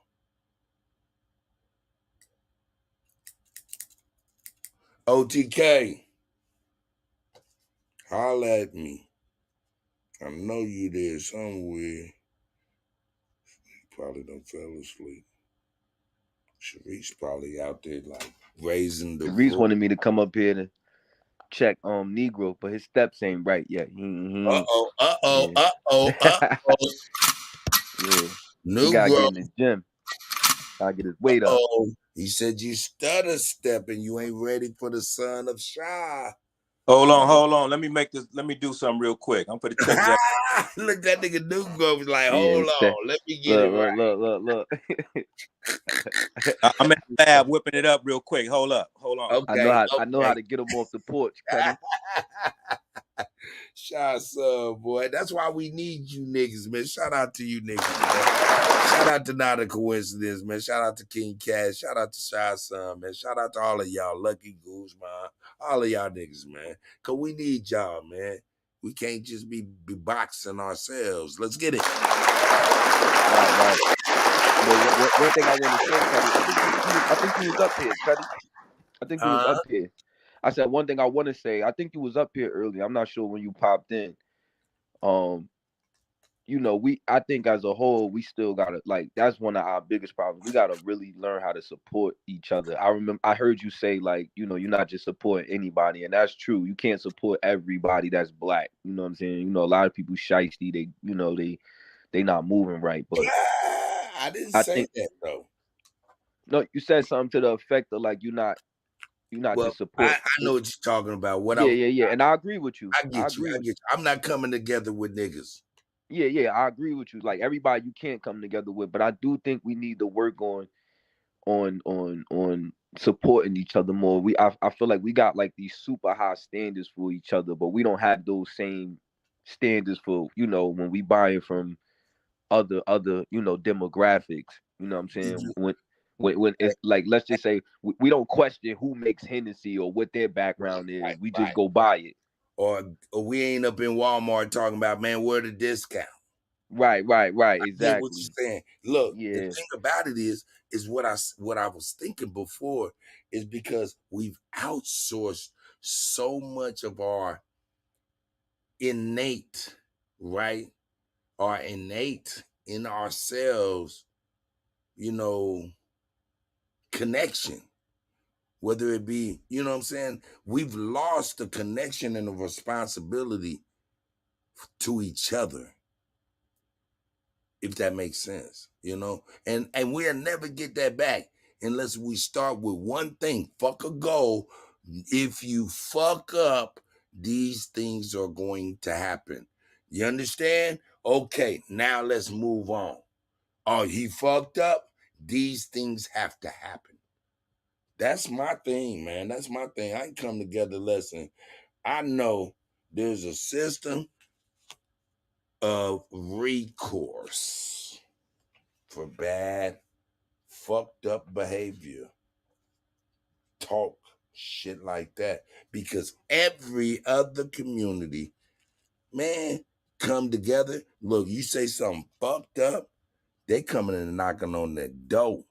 OTK, holla at me. I know you there somewhere. You probably done fell asleep. Sharice probably out there like raising the Reese roof. wanted me to come up here to check Negro, but his steps ain't right yet. Yeah. Yeah. He gotta get in the gym. Gotta get his weight up. He said you stutter stepping. You ain't ready for the son of Shah. Hold on. Let me do something real quick. I'm gonna check that. Look, that nigga Negro was like, Yeah, hold on, let me get it right. Look. I'm in the lab whipping it up real quick. Hold on. Okay, I know how to get him off the porch, Cuddy. Shots up, boy. That's why we need you niggas, man. Shout out to you niggas, man. Shout out to Not a Coincidence, man. Shout out to King Cash. Shout out to Shy Son, man. Shout out to all of y'all, Lucky Goose, man. All of y'all niggas, man. Cause we need y'all, man. We can't just be boxing ourselves. Let's get it. Right. But one thing I want to say, Cuddy, I think you was up here, Cuddy. I think you was up here. I said one thing I want to say. I think you was up here early. I'm not sure when you popped in. I think as a whole, we still gotta, like, that's one of our biggest problems. We gotta really learn how to support each other. I heard you say, like, you're not just supporting anybody, and that's true. You can't support everybody that's black. You know what I'm saying? A lot of people shiesty. They not moving right. But I didn't say that though. No, you said something to the effect of like you're not just support. I know what you're talking about. Yeah, and I agree with you. I get you. I'm not coming together with niggas. Yeah, I agree with you. Like everybody, you can't come together with, but I do think we need to work on supporting each other more. I feel like we got like these super high standards for each other, but we don't have those same standards for when we buying from other demographics. You know what I'm saying? When it's like, let's just say we don't question who makes Hennessy or what their background is. We just go buy it. Or we ain't up in Walmart talking about, man, where the discount. Right. Exactly. I get what you're saying. Look, yeah. The thing about it is what I was thinking before is because we've outsourced so much of our innate, right? Our innate in ourselves, connection. whether it be, you know what I'm saying? We've lost the connection and the responsibility to each other, if that makes sense, you know? And we'll never get that back unless we start with one thing, fuck a goal. If you fuck up, these things are going to happen. You understand? Okay, now let's move on. Oh, he fucked up? These things have to happen. That's my thing, man. That's my thing. I come together, listen. I know there's a system of recourse for bad, fucked up behavior. Talk shit like that. Because every other community, man, come together. Look, you say something fucked up, they coming and knocking on that door.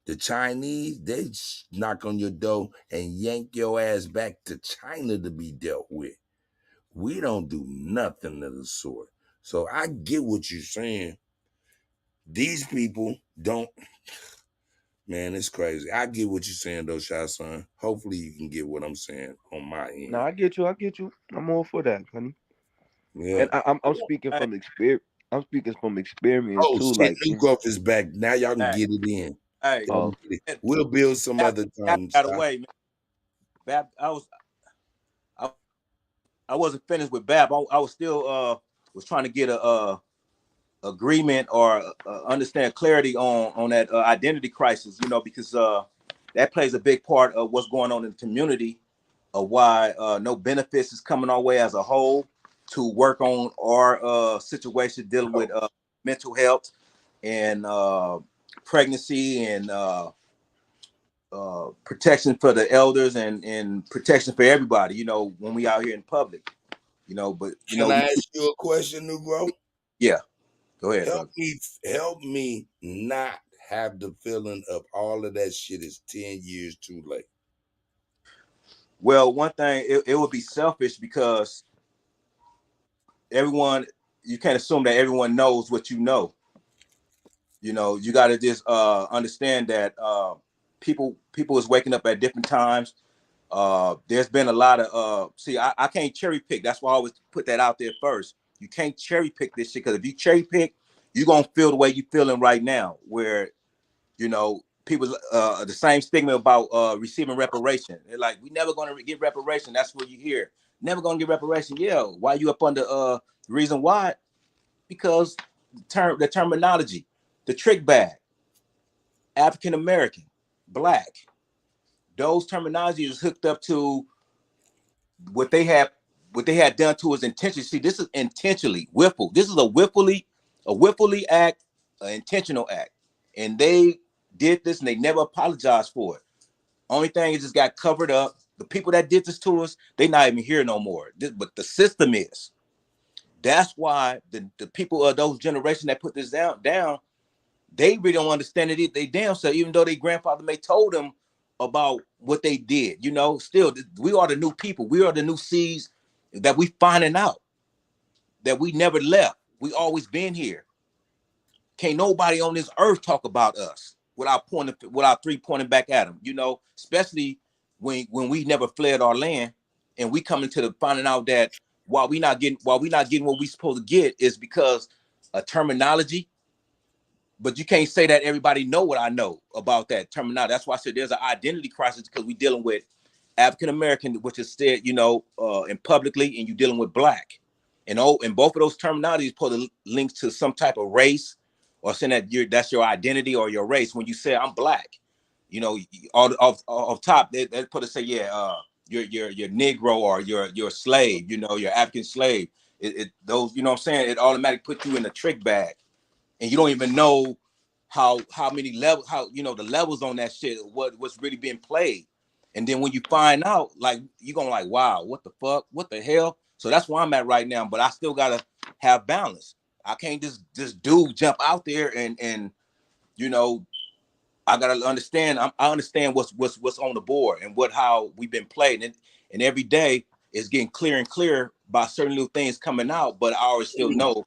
The Chinese, they knock on your door and yank your ass back to China to be dealt with. We don't do nothing of the sort. So I get what you're saying. These people don't, man, it's crazy. I get what you're saying though, Shy Son. Hopefully you can get what I'm saying on my end. No, I get you. I'm all for that, honey. Yeah. And I'm speaking from experience. I'm speaking from experience Oh too. shit, Like, New Growth is back. Now y'all can get it in. Hey, Y'all can get it. We'll build some other time. Got away, man. Bab, I wasn't finished with Bab. I was still was trying to get a agreement or understand clarity on that identity crisis. You know, because that plays a big part of what's going on in the community, of why no benefits is coming our way as a whole to work on our situation dealing with mental health and pregnancy and protection for the elders and protection for everybody, you know, when we out here in public, you know. But you Can know, I ask you a question, Negro? Yeah, go ahead. Help me not have the feeling of all of that shit is 10 years too late. Well, one thing, it would be selfish because you can't assume that everyone knows what you know. You know, you got to just understand that people is waking up at different times. There's been a lot of I can't cherry pick. That's why I always put that out there first. You can't cherry pick this shit, because if you cherry pick, you're gonna feel the way you're feeling right now, where you know people the same stigma about receiving reparation. They're like, we never gonna get reparation. That's what you hear. Never gonna get reparation. Yeah, why you up under the reason why? Because the terminology, the trick bag, African American, Black, those terminology is hooked up to what they had done to us intentionally. See, this is intentionally willful. This is a willfully act, an intentional act, and they did this and they never apologized for it. Only thing is, just got covered up. The people that did this to us, they not even here no more. But the system is. That's why the people of those generations that put this down, they really don't understand it. They damn self, even though their grandfather may told them about what they did. You know, still, we are the new people. We are the new seeds that we finding out that we never left. We always been here. Can't nobody on this earth talk about us without pointing back at them. You know, especially when we never fled our land, and we coming to the finding out that while we not getting what we supposed to get is because a terminology. But you can't say that everybody know what I know about that terminology. That's why I said there's an identity crisis, because we're dealing with African American, which is said, you know, and publicly, and you're dealing with Black. And both of those terminologies put a link to some type of race, or saying that that's your identity or your race. When you say I'm Black, you know, off top, they put to say, yeah, you're Negro, or you're a slave, you know, you're African slave. Those, you know what I'm saying, it automatically puts you in a trick bag. And you don't even know how many levels, how, you know, the levels on that shit, what's really being played. And then when you find out, like, you're gonna like, wow, what the fuck, what the hell? So that's where I'm at right now. But I still gotta have balance. I can't just jump out there and you know, I gotta understand. I understand what's on the board and how we've been played, and every day is getting clearer and clearer by certain little things coming out. But I always still know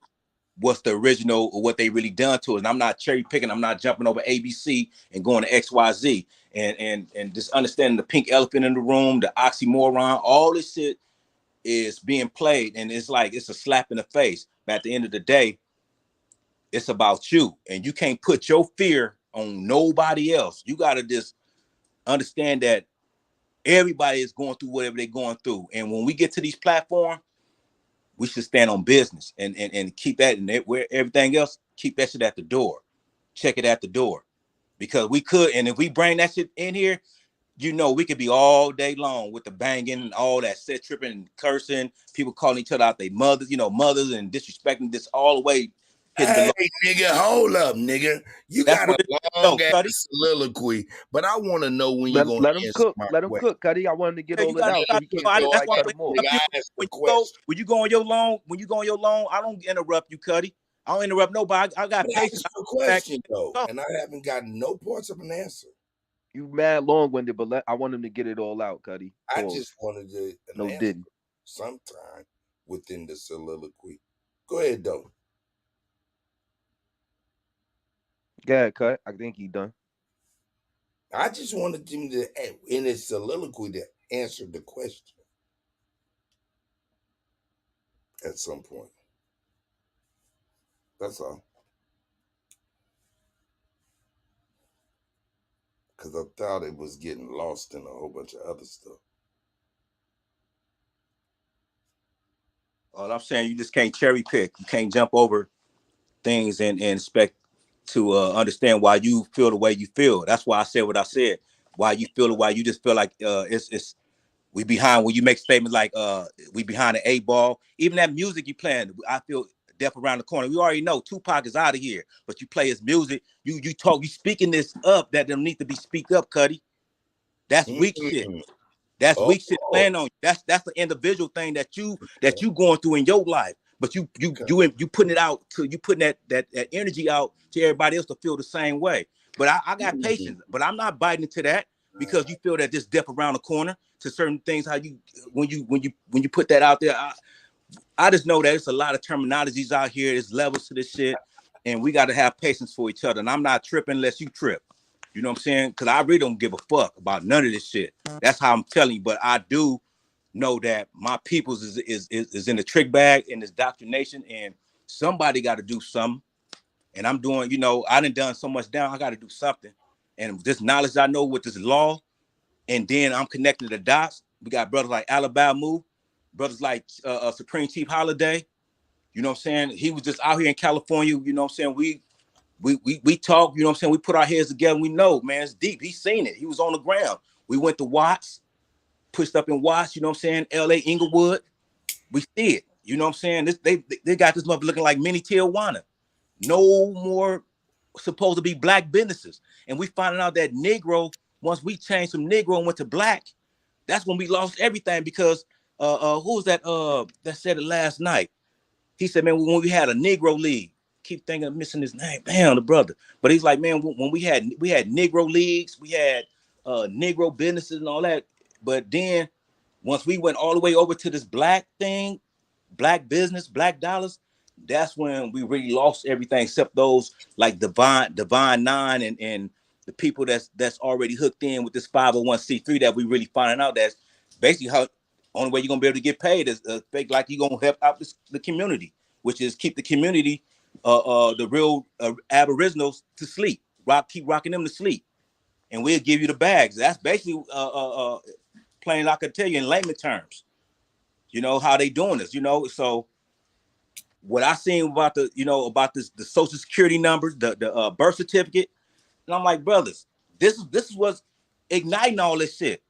what's the original or what they really done to us. And I'm not cherry picking. I'm not jumping over ABC and going to XYZ and just understanding the pink elephant in the room, the oxymoron, all this shit is being played. And it's like, it's a slap in the face. But at the end of the day, it's about you, and you can't put your fear on nobody else. You got to just understand that everybody is going through whatever they're going through. And when we get to these platforms, we should stand on business and keep that, and where everything else, keep that shit at the door. Check it at the door, because we could, and if we bring that shit in here, you know, we could be all day long with the banging and all that set tripping and cursing, people calling each other out their mothers, you know, mothers, and disrespecting this all the way. Hey, nigga, hold up, nigga. You That's got a long ass Cuddy. soliloquy, but I want to know when you're going Let to him answer cook. my Let him question. cook, Cuddy. I wanted to get Yeah, all you it gotta out, so he can't start. feel That's like why cut him off. when you go on your long, I don't interrupt you, Cuddy. I don't interrupt nobody. I got But patience. ask the question though, and I haven't gotten no parts of an answer. You mad long-winded, but I want him to get it all out, Cuddy. I just wanted an answer Diddy. sometime within the soliloquy. Go ahead, though. Go ahead, Cut. I think he done. I just wanted him to, in his soliloquy, to answer the question at some point. That's all. Because I thought it was getting lost in a whole bunch of other stuff. All I'm saying, you just can't cherry pick. You can't jump over things and expect to understand why you feel the way you feel. That's why I said what I said. Why you feel it? Why you just feel like it's we behind. When you make statements like we behind the 8 ball. Even that music you playing, I feel death around the corner. We already know Tupac is out of here, but you play his music. You talk. You speaking this up that don't need to be speak up, Cuddy. That's weak shit. That's weak shit playing on you. That's the individual thing that you going through in your life. But you putting it out to you putting that energy out to everybody else to feel the same way. But I got patience, but I'm not biting into that because you feel that this death around the corner to certain things. How you when you put that out there, I just know that it's a lot of terminologies out here. There's levels to this shit, and we got to have patience for each other. And I'm not tripping unless you trip. You know what I'm saying? Because I really don't give a fuck about none of this shit. That's how I'm telling you. But I do know that my peoples is in the trick bag in this indoctrination, and somebody got to do something. And I'm doing, you know, I done so much down. I got to do something. And this knowledge I know with this law, and then I'm connecting the dots. We got brothers like Alabama, brothers like Supreme Chief Holiday. You know what I'm saying? He was just out here in California. You know what I'm saying? We talk, you know what I'm saying? We put our heads together. We know, man, it's deep. He's seen it. He was on the ground. We went to Watts, pushed up in Watts, you know what I'm saying? LA, Inglewood. We see it. You know what I'm saying? They got this mother looking like mini Tijuana. No more supposed to be black businesses. And we finding out that Negro, once we changed from Negro and went to black, that's when we lost everything because who was that that said it last night? He said, man, when we had a Negro league, keep thinking of missing his name. Damn, the brother. But he's like, man, when we had Negro leagues, we had Negro businesses and all that. But then once we went all the way over to this black thing, black business, black dollars, that's when we really lost everything except those like Divine Nine and the people that's already hooked in with this 501c3 that we really finding out that's basically how only way you're gonna be able to get paid is like you're gonna help out the community, which is keep the community, the real aboriginals to sleep, keep rocking them to sleep, and we'll give you the bags. That's basically plain I could tell you in layman terms. You know how they doing this. You know, so what I seen about the social security numbers, the birth certificate, and I'm like, brothers, this is what's igniting all this shit.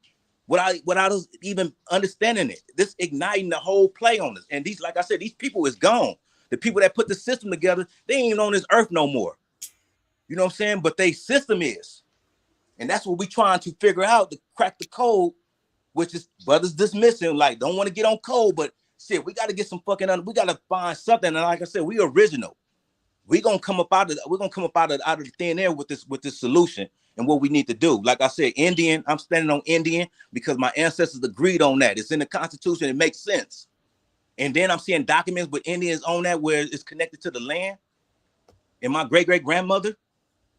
Without us even understanding it, this igniting the whole play on us. And these, like I said, these people is gone. The people that put the system together, they ain't even on this earth no more. You know what I'm saying? But they system is, and that's what we trying to figure out to crack the code, which is brothers dismissing, like don't want to get on code, but shit, we got to get some fucking, we got to find something. And like I said, we original. We're gonna come up out of the thin air with this solution and what we need to do. Like I said, Indian, I'm standing on Indian because my ancestors agreed on that. It's in the Constitution, it makes sense. And then I'm seeing documents with Indians on that where it's connected to the land. And my great-great-grandmother,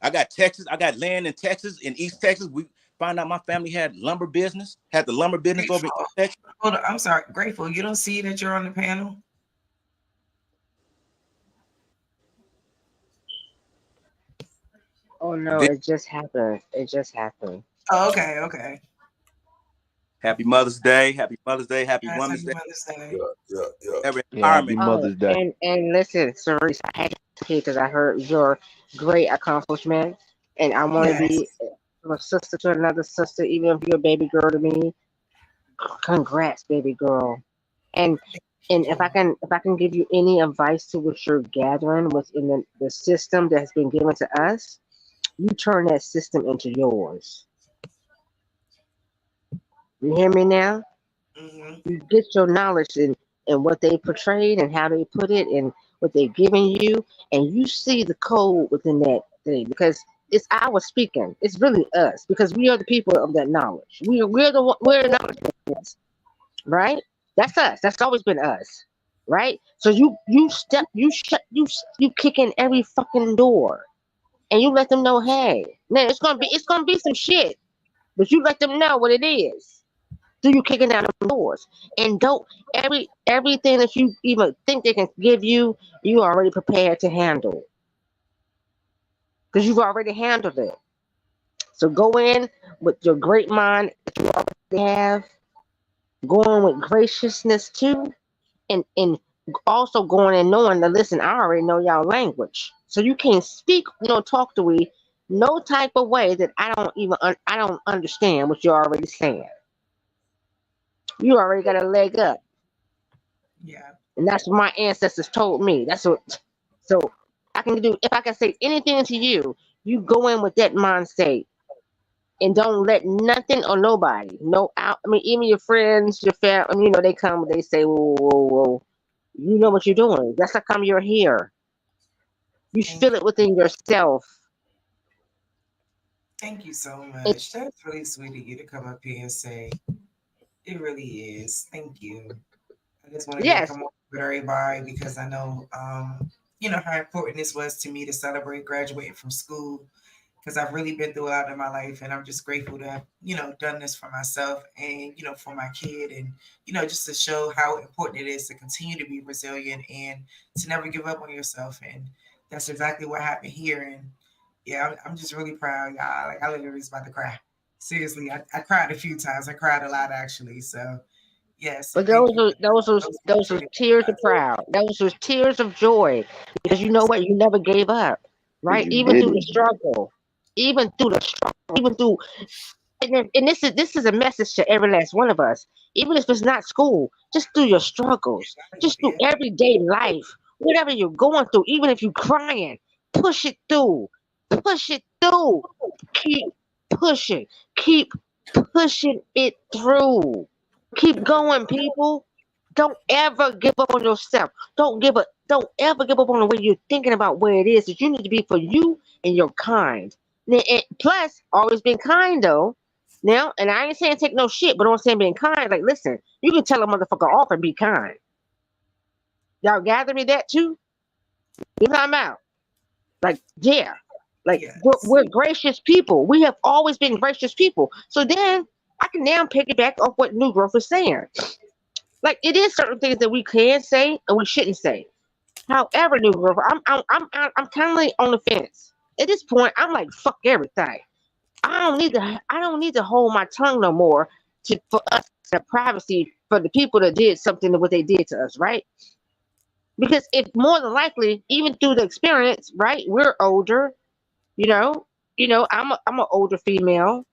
I got Texas, I got land in Texas, in East Texas. We found out my family had lumber business, had the lumber business over in East Texas. Hold on, I'm sorry, Grateful. You don't see that you're on the panel? Oh no, it just happened. It just happened. Oh, okay, okay. Happy Mother's Day. Happy Mother's Day. Happy Yes, Women's happy Day. Mother's Day. Every Yeah, happy empowerment. Mother's Day. And listen, Cerise, I had to here because I heard your great accomplishment, and I want to be a sister to another sister, even if you're a baby girl to me. Congrats, baby girl. And if I can give you any advice to what you're gathering within the system that has been given to us, you turn that system into yours. You hear me now? You get your knowledge in what they portrayed and how they put it and what they're giving you, and you see the code within that thing because it's our speaking. It's really us because we are the people of that knowledge. We're the knowledge, right? That's us. That's always been us, right? So you kick in every fucking door, and you let them know, hey, man, it's gonna be some shit, but you let them know what it is. So you kicking down the doors, and don't everything that you even think they can give you, you already prepared to handle because you've already handled it. So go in with your great mind that you already have, go in with graciousness too, and also going and knowing that listen, I already know y'all language, so you can't speak, talk to me no type of way that I don't understand what you're already saying. You already got a leg up. Yeah. And that's what my ancestors told me. That's what. So I can do. If I can say anything to you, you go in with that mindset, and don't let nothing or nobody. No, I mean, even your friends, your family. They come. They say, "Whoa, whoa, whoa." You know what you're doing. That's how come you're here. You feel it within yourself. Thank you so much. That's really sweet of you to come up here and say. It really is. Thank you. I just wanted to Yes. come up with everybody because I know, how important this was to me to celebrate graduating from school because I've really been through a lot in my life and I'm just grateful to have, done this for myself and, for my kid and, just to show how important it is to continue to be resilient and to never give up on yourself. And that's exactly what happened here. And yeah, I'm just really proud, y'all. Like I literally was about to cry. Seriously, I cried a few times. I cried a lot actually. So yes, But thank you. those were tears of proud. Those were tears of joy because you know what? You never gave up, right? You Even through the didn't. struggle, even through. And this is a message to every last one of us. Even if it's not school, just through your struggles, just through everyday life, whatever you're going through, even if you're crying, push it through. Push it through. Keep pushing. Keep pushing it through. Keep going, people. Don't ever give up on yourself. Don't ever give up on the way you're thinking about where it is that you need to be for you and your kind. And plus, always been kind though. Now, and I ain't saying take no shit, but I'm saying being kind. Like, listen, you can tell a motherfucker off and be kind. Y'all gather me that too? You know what I'm about? Like, yeah. Like we're gracious people. We have always been gracious people. So then I can now piggyback off what New Growth is saying. Like it is certain things that we can say and we shouldn't say. However, New Growth, I'm kind of like on the fence. At this point, I'm like fuck everything. I don't need to hold my tongue no more for us to have privacy for the people that did something to what they did to us, right? Because if more than likely, even through the experience, right? We're older, you know, I'm an older female.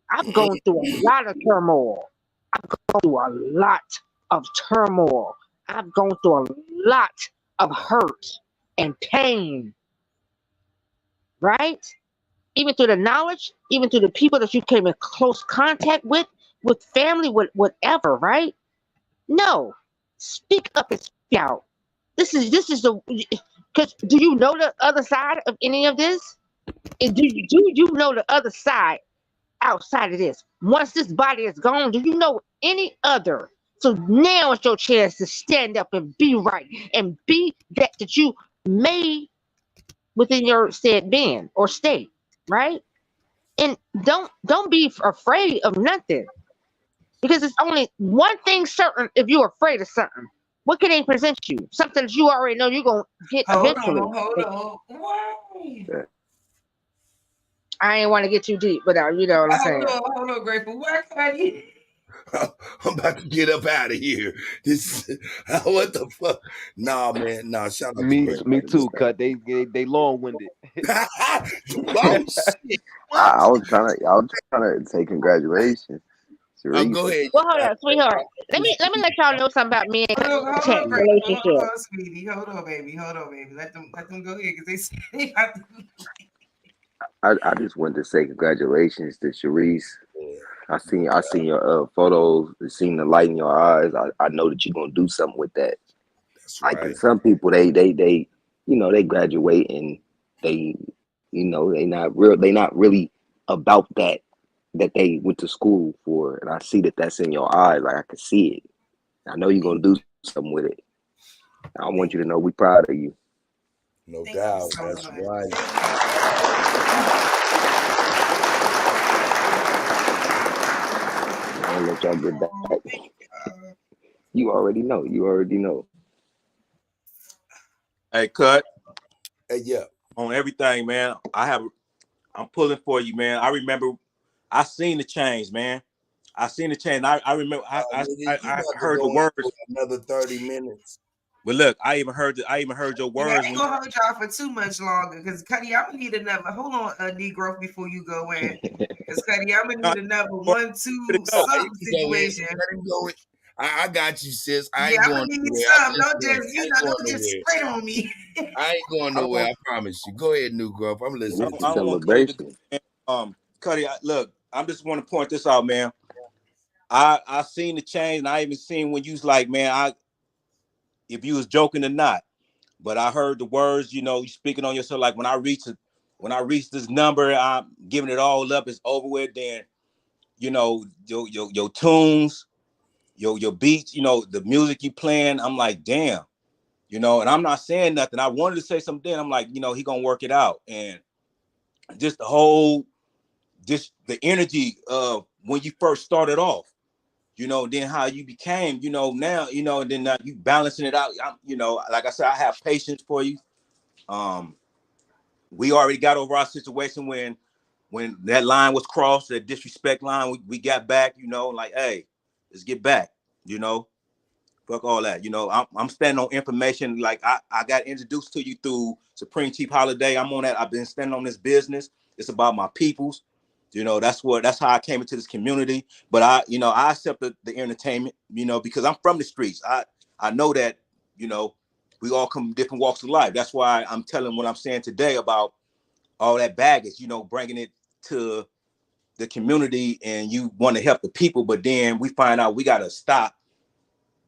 I've gone through a lot of turmoil. I've gone through a lot of turmoil. I've gone through a lot of hurt and pain, right? Even through the knowledge, even through the people that you came in close contact with family, with whatever, right? No, speak up and speak out. This is the because do you know the other side of any of this? And do you know the other side outside of this? Once this body is gone, do you know any other So now it's your chance to stand up and be right and be that you made within your said being or state, right? And don't be afraid of nothing, because it's only one thing certain. If you're afraid of something, what can they present you? Something that you already know you're gonna get eventually. Hold on. Why? I ain't want to get too deep, but you know what I'm saying. Hold on, Grateful. Why can't you? I'm about to get up out of here. This, what the fuck? Nah, man. Nah, shout out to Me too, cut. They long winded. Oh shit! I was trying to say congratulations. Go ahead. Well, hold on, sweetheart. Let me let y'all know something about me and Hold relationship. on, sweetie. Hold on, baby. Let them go ahead, because they say I just wanted to say congratulations to Sharice. I seen your photos, seen the light in your eyes. I know that you're gonna do something with that. That's like right. Some people they they graduate and they they not really about that they went to school for, and I see that that's in your eyes. Like, I can see it. I know you're gonna do something with it. I want you to know we proud of you. No doubt. That's right. I'll let y'all get back. You already know. Hey, Cut. Hey, yeah. On everything, man. I'm pulling for you, man. I remember I seen the change, man. I seen the change. I remember I heard the words. Another 30 minutes. But look, I even heard your I words. ain't gonna hold y'all for too much longer, because Cuddy, I'm gonna need another. Hold on, Negro, before you go in, because Cuddy, I'm gonna need another 1-2 something situation. Let him go. I got you, sis. I Yeah, ain't I'm going gonna need nowhere. some. Don't just spray on me. I ain't going nowhere. I promise you. Go ahead, New Grove. I'm listening. I don't want Cuddy to Cuddy, look, I just want to point this out, man. I seen the change, and I even seen when you was like, man, if you was joking or not. But I heard the words, you speaking on yourself. Like, when I reach this number, I'm giving it all up. It's over with. Then, your tunes, your beats, the music you playing. I'm like, damn, and I'm not saying nothing. I wanted to say something. I'm like, he gonna work it out. And just the energy of when you first started off, then how you became, now, and then you balancing it out. Like I said, I have patience for you. We already got over our situation when that line was crossed, that disrespect line. We got back, like, hey, let's get back, fuck all that. I'm standing on information. Like, I got introduced to you through Supreme Chief Holiday. I'm on that. I've been standing on this business. It's about my peoples. That's how I came into this community. But I accept the entertainment, because I'm from the streets. I know that, we all come from different walks of life. That's why I'm telling what I'm saying today about all that baggage, bringing it to the community, and you want to help the people, but then we find out we got to stop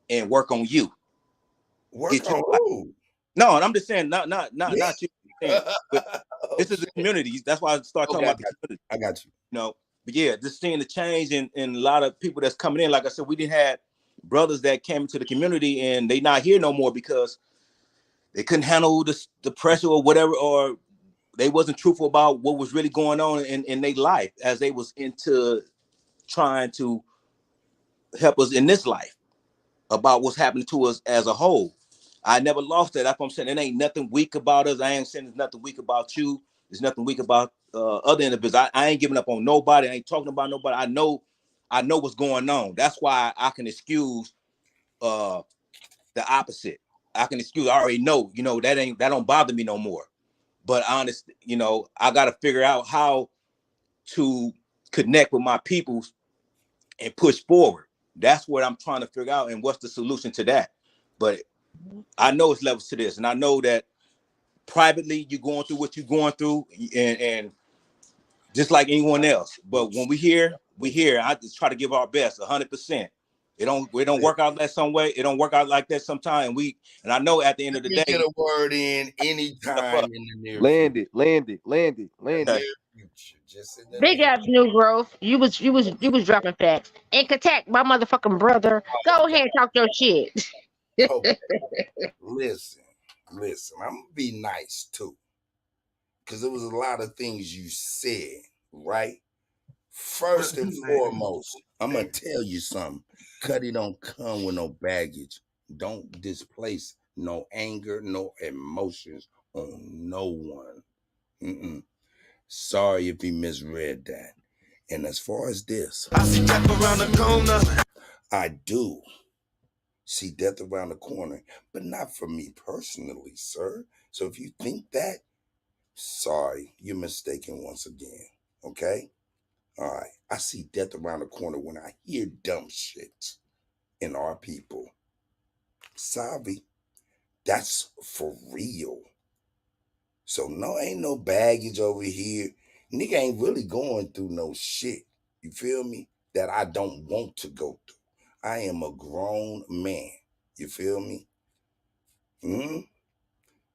and work on you. Work on who? No, and I'm just saying, not you. But this is the community. That's why I start talking about the community. I got you. But yeah, just seeing the change in a lot of people that's coming in. Like I said, we didn't have brothers that came into the community and they not here no more because they couldn't handle the pressure or whatever, or they wasn't truthful about what was really going on in their life as they was into trying to help us in this life about what's happening to us as a whole. I never lost that. That's what I'm saying. There ain't nothing weak about us. I ain't saying there's nothing weak about you. There's nothing weak about other individuals. I ain't giving up on nobody. I ain't talking about nobody. I know what's going on. That's why I can excuse the opposite. I can excuse. I already know. That don't bother me no more. But honest, I got to figure out how to connect with my peoples and push forward. That's what I'm trying to figure out, and what's the solution to that. But I know it's levels to this, and I know that privately you're going through what you're going through, and just like anyone else. But when we here. I just try to give our best, 100%. It don't work out that some way. It don't work out like that sometime. And I know at the end of the day, get a word in anytime in the near Land it. future. Just in the Big name. ups, New Growth. You was dropping facts. And Katak, my motherfucking brother. Go ahead and talk your shit. Okay. Listen. I'm gonna be nice too. Because there was a lot of things you said, right? First and foremost, I'm gonna tell you something. Cuddy don't come with no baggage. Don't displace no anger, no emotions on no one. Sorry if he misread that. And as far as this, I see death around the corner. I do see death around the corner, but not for me personally, sir. So if you think that, sorry, you're mistaken once again. Okay? All right. I see death around the corner when I hear dumb shit in our people. Sorry, that's for real. So no, ain't no baggage over here. Nigga ain't really going through no shit. You feel me? That I don't want to go through. I am a grown man. You feel me?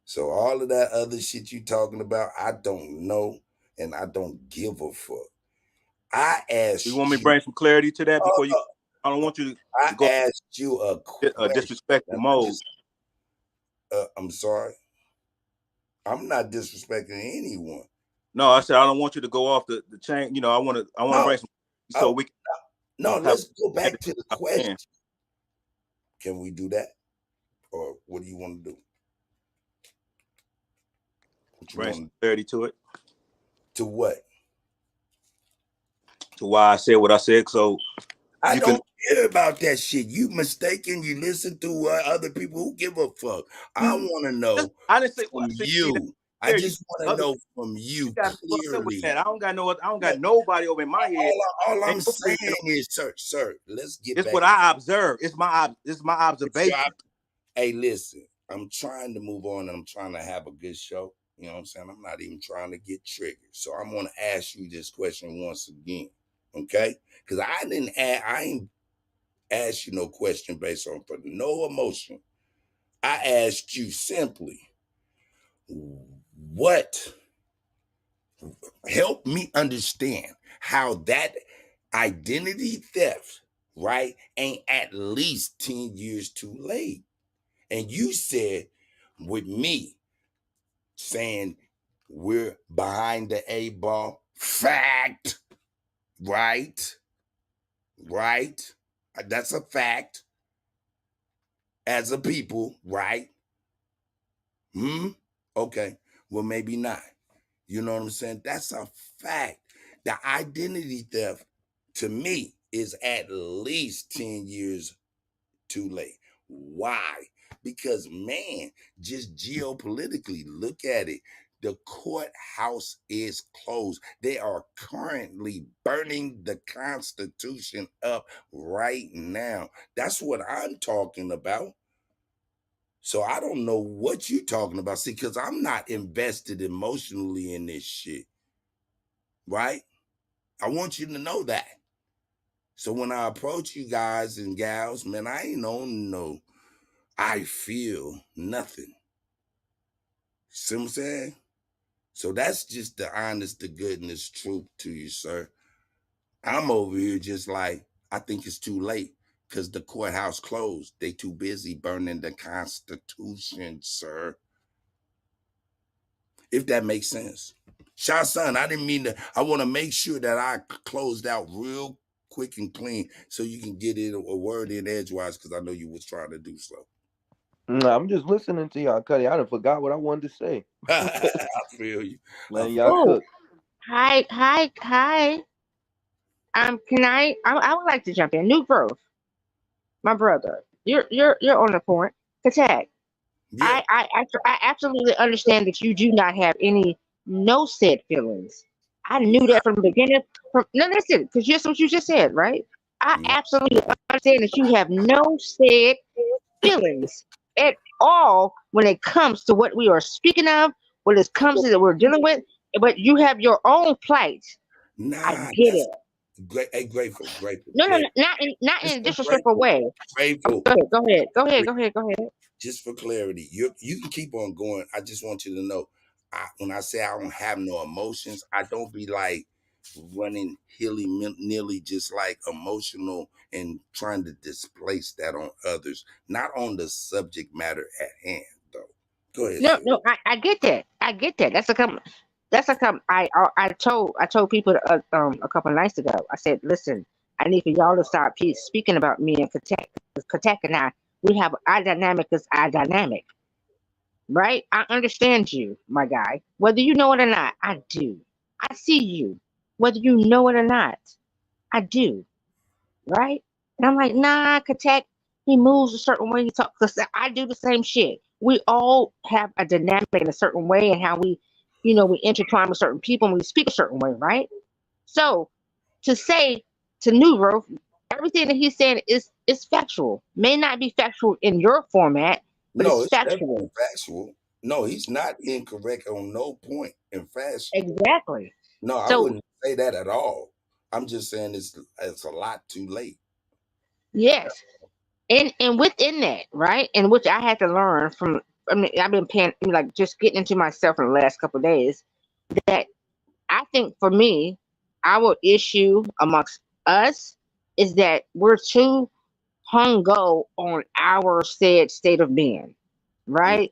So all of that other shit you talking about, I don't know, and I don't give a fuck. I asked You want me to bring some clarity to that before you? I don't want you to go. I asked you a question. Disrespectful mode. I'm sorry. I'm not disrespecting anyone. No, I said I don't want you to go off the chain. You know, I want to bring some so we can. No, let's go back to the question. Can we do that? Or what do you want to do? Bring some clarity to it. To what? To why I said what I said. So I don't care about that shit. You mistaken. You listen to other people who give a fuck. I want to know from you. I just want to know from you clearly. I don't got nobody over in my head. All I'm saying is, sir, let's get back. It's what I observe. It's my observation. Hey, listen, I'm trying to move on and I'm trying to have a good show. You know what I'm saying? I'm not even trying to get triggered. So I'm going to ask you this question once again. Okay? Because I ain't asked you no question based on for no emotion. I asked you simply, help me understand how that identity theft, right, ain't at least 10 years too late. And you said with me saying we're behind the eight ball, fact, right? That's a fact. As a people, right? Okay. Well, maybe not. You know what I'm saying? That's a fact. The identity theft, to me, is at least 10 years too late. Why? Because, man, just geopolitically, look at it. The courthouse is closed. They are currently burning the Constitution up right now. That's what I'm talking about. So I don't know what you're talking about. See, because I'm not invested emotionally in this shit. Right? I want you to know that. So when I approach you guys and gals, man, I ain't on no, I feel nothing. See what I'm saying? So that's just the honest to goodness truth to you, sir. I'm over here just like, I think it's too late because the courthouse closed. They too busy burning the Constitution, sir. If that makes sense. Shah Son, I didn't mean to, I want to make sure that I closed out real quick and clean so you can get it a word in edgewise because I know you was trying to do so. No, I'm just listening to y'all, Cuddy. I done forgot what I wanted to say. I feel you. Man, y'all cook. Hi. I would like to jump in. New Growth, my brother. You're on the point. Katak. Yeah. I absolutely understand that you do not have any no said feelings. I knew that from the beginning. That's it, because just what you just said, right? I absolutely understand that you have no said feelings at all when it comes to what we are speaking of, when it comes to that we're dealing with. But you have your own plight. I get it. Great, hey, grateful. No, not in a disrespectful way. Grateful. Go ahead. Just for clarity, you can keep on going. I just want you to know, when I say I don't have no emotions, I don't be like running hilly-nilly, just like emotional and trying to displace that on others, not on the subject matter at hand, though. Go ahead, No, sir. no, I get that. I get that. I told people a couple of nights ago. I said, listen, I need for y'all to start speaking about me and Katek and I. We have our dynamic is our dynamic, right? I understand you, my guy. Whether you know it or not, I do. I see you, whether you know it or not, I do, right? And I'm like, nah, Katek, he moves a certain way. He talks. 'Cause I do the same shit. We all have a dynamic in a certain way, and how we intertwine with certain people and we speak a certain way, right? So to say to New Growth, everything that he's saying is factual. May not be factual in your format, but No, it's it's definitely factual. factual. No, he's not incorrect on no point in fashion. Exactly. No, I So wouldn't say that at all. I'm just saying it's a lot too late. yes, and within that, right, and which I had to learn from. I mean, I've been paying, like, just getting into myself in the last couple of days. That I think for me, our issue amongst us is that we're too hung go on our said state of being, right?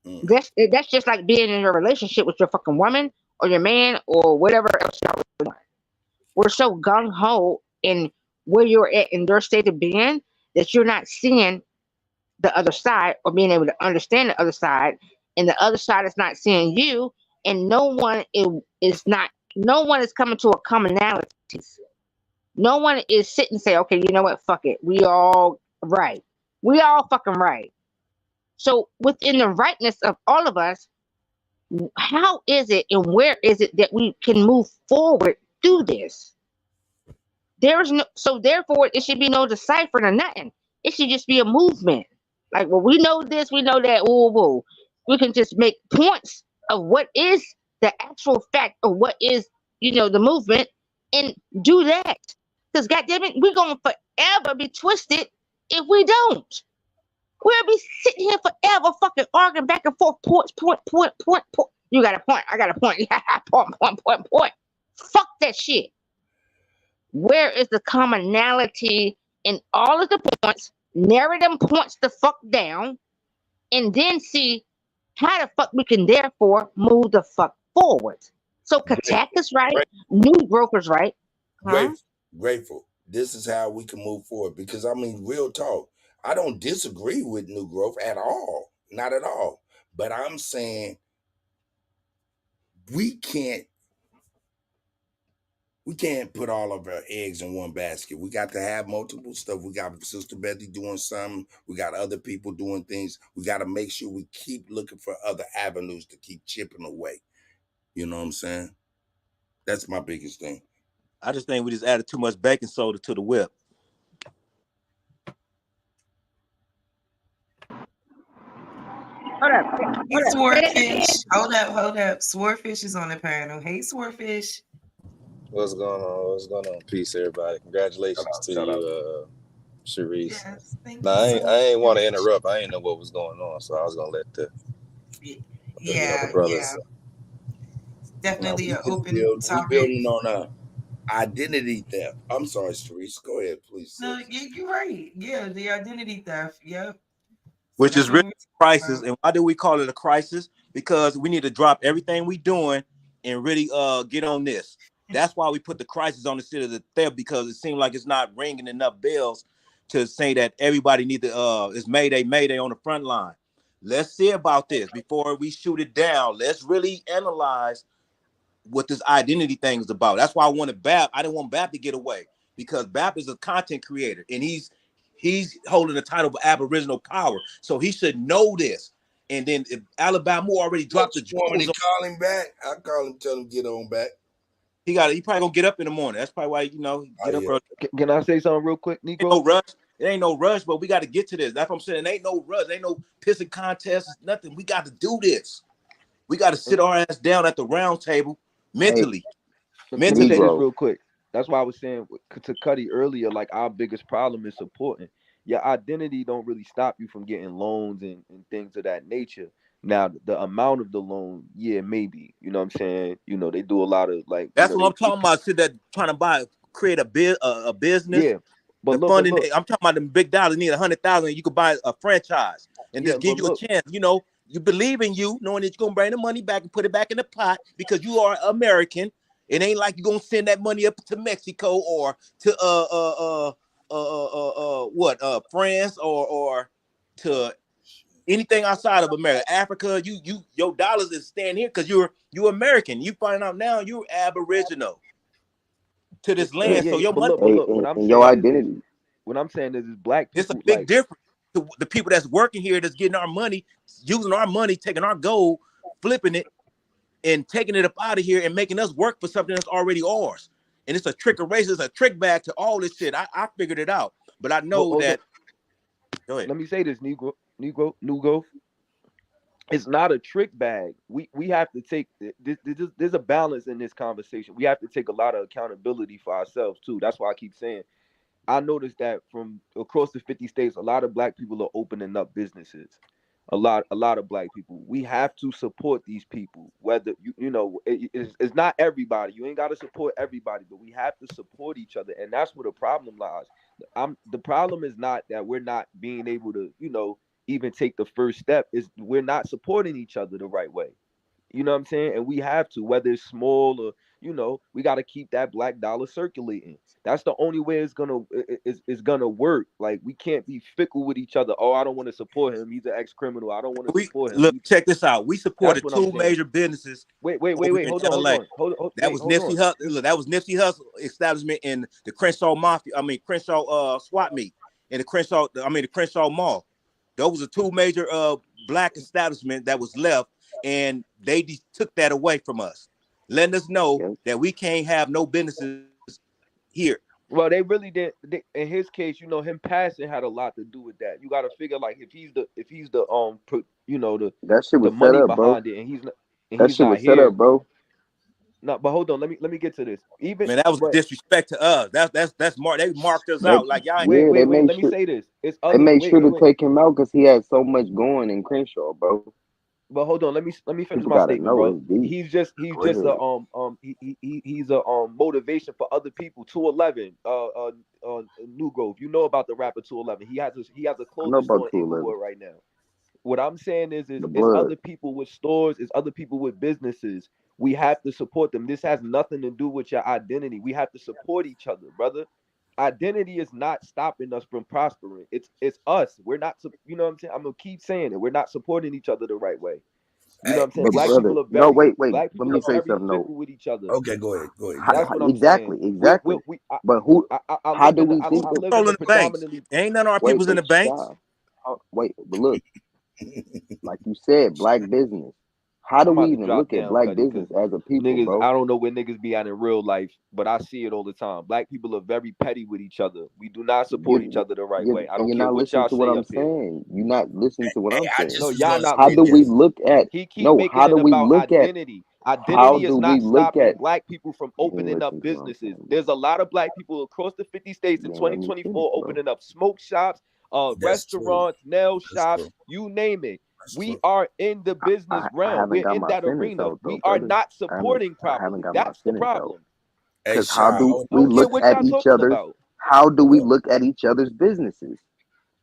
Mm. That's just like being in a relationship with your fucking woman or your man or whatever else y'all doing. We're so gung ho in where you're at in your state of being that you're not seeing the other side or being able to understand the other side, and the other side is not seeing you, and no one is coming to a commonality. No one is sitting and say, okay, you know what, fuck it, we all right, we all fucking right. So within the rightness of all of us, how is it and where is it that we can move forward through this? There's no, so therefore it should be no deciphering or nothing. It should just be a movement. Like, well, we know this, we know that. Woo, woo. We can just make points of what is the actual fact of what is, the movement, and do that. Because goddamn it, we're gonna forever be twisted if we don't. We'll be sitting here forever fucking arguing back and forth, point. You got a point, I got a point. Point. Fuck that shit. Where is the commonality in all of the points? Narrow them points the fuck down, and then see how the fuck we can therefore move the fuck forward. So Katak is right, New Growth is right. Huh? Grateful. This is how we can move forward. Because I mean, real talk, I don't disagree with New Growth at all. Not at all. But I'm saying we can't put all of our eggs in one basket. We got to have multiple stuff. We got Sister Betty doing something. We got other people doing things. We got to make sure we keep looking for other avenues to keep chipping away. You know what I'm saying? That's my biggest thing. I just think we just added too much baking soda to the whip. Hold up. Hey, Swordfish. Hold up. Swordfish is on the panel. Hey, Swordfish. What's going on? What's going on? Peace, everybody. Congratulations to you, Sharice. Yes, thank Nah, you I ain't want to much. interrupt. I ain't know what was going on, so I was gonna let the other brothers. Definitely an open We topic. building on identity theft. I'm sorry, Sharice. Go ahead, please. No, you're right. Yeah, the identity theft. Yep. Which is really a crisis. And why do we call it a crisis? Because we need to drop everything we doing and really get on this. That's why we put the crisis on instead of the theft, because it seems like it's not ringing enough bells to say that everybody need to is Mayday on the front line. Let's see about this before we shoot it down. Let's really analyze what this identity thing is about. That's why I wanted Bap. I didn't want Bap to get away, because Bap is a content creator and he's holding the title of Aboriginal power, so he should know this. And then if Alabama already dropped the Want me to jewels, call him back? I call him, tell him get on back. he probably gonna get up in the morning. That's probably why get up early. Can I say something real quick, Negro? Ain't no rush. It ain't no rush, but we got to get to this. That's what I'm saying. It ain't no rush. Ain't no pissing contest. Nothing. We got to do this. We got to sit our ass down at the round table mentally. Let me say this real quick. That's why I was saying to Cuddy earlier, like, our biggest problem is supporting. Your identity don't really stop you from getting loans and things of that nature. Now the amount of the loan, yeah, maybe. You know what I'm saying? You know, they do a lot of like. That's what I'm talking about. Shit that trying to create a business. Yeah, but The look, funding. I'm talking about them big dollars. Need 100,000. You could buy a franchise and yeah, just give but you a look, chance. You know, you believe in you, knowing that you're gonna bring the money back and put it back in the pot because you are American. It ain't like you're gonna send that money up to Mexico or to France or to anything outside of America, Africa. Your dollars is staying here because you're American. You find out now you're Aboriginal to this yeah, land. yeah. So your But money, look, what I'm and your saying is identity. what I'm saying is black it's a people big like. difference to the people that's working here, that's getting our money, using our money, taking our gold, flipping it, and taking it up out of here and making us work for something that's already ours. And it's a trick of race. It's a trick bag to all this shit. I figured it out, but I know Hold on. that. Go ahead. Let me say this, Nugo. It's not a trick bag. We have to take there's a balance in this conversation. We have to take a lot of accountability for ourselves too. That's why I keep saying I noticed that from across the 50 states, a lot of black people are opening up businesses. A lot of black people. We have to support these people. Whether it's not everybody. You ain't got to support everybody, but we have to support each other, and that's where the problem lies. The problem is not that we're not being able to, even take the first step. Is we're not supporting each other the right way. You know what I'm saying? And we have to, whether it's small or we got to keep that black dollar circulating. That's the only way it's gonna work. Like we can't be fickle with each other. Oh, I don't want to support him. He's an ex-criminal. I don't want to support him. Look, check this out. We That's supported what I'm two saying. major businesses. Wait. Over in Hold LA. on. That was Nipsey Hussle. Look, that was Nipsey Hussle establishment in the Crenshaw Mafia. Crenshaw SWAT meet in the Crenshaw Mall. Those were two major black establishments that was left, and they took that away from us, letting us know that we can't have no businesses here. Well, they really did. In his case, him passing had a lot to do with that. You got to figure like if he's the That shit the was set money up, bro. behind it, and That he's shit not was set here. up, bro. No, but hold on. Let me get to this. Man, that was disrespect to us. That's they marked us out. Like y'all. Wait. Let me say this. It's They other. made sure to Wait. take him out because he had so much going in Crenshaw, bro. But hold on, let me finish People my gotta statement, know bro. it's deep. He's just he's a motivation for other people. 211, New Grove. You know about the rapper 211. He has a I know clothing about store in 211. Inglewood right now. What I'm saying is The it's blood. other people with stores, it's other people with businesses. We have to support them. This has nothing to do with your identity. We have to support each other, brother. Identity is not stopping us from prospering. It's us. We're not, you know what I'm saying? I'm gonna keep saying it. We're not supporting each other the right way. You know what I'm saying? But Black brother, people are no, very wait. black Let people me are say very something. fickle No. with each other. Okay, go ahead. That's what I'm Exactly. saying. But who? I How live do in we I think? live in Controlling a the banks. predominantly Ain't none of our people's in the banks. Wait, but look, like you said, black business. How do I'm we about to even drop look at down, black Cuddy, business because as a people, niggas, bro? I don't know where niggas be at in real life, but I see it all the time. Black people are very petty with each other. We do not support each other the right way. I don't You're care not what listening y'all to what say I'm up here. saying. You're not listening to what I'm I saying. just No, was y'all gonna not How say do we this. look at? He keep No, making how it do we about look at? identity. How Identity is do we not look stopping at? black people from You ain't opening up listening to what I'm businesses. saying, bro. There's a lot of black people across the 50 states in You ain't letting me finish, 2024 bro. opening up smoke shops, That's true. restaurants, nail That's shops, true. you name it. That's We true. are in the business I realm. haven't We're got in my that sentence arena. out though, We are brother. not I haven't supporting properly. got my That's the sentence out. problem. Hey, Because how Shy, do hold I we don't on. care look what at y'all each talking other's? about. How do we Look, look at each other's businesses?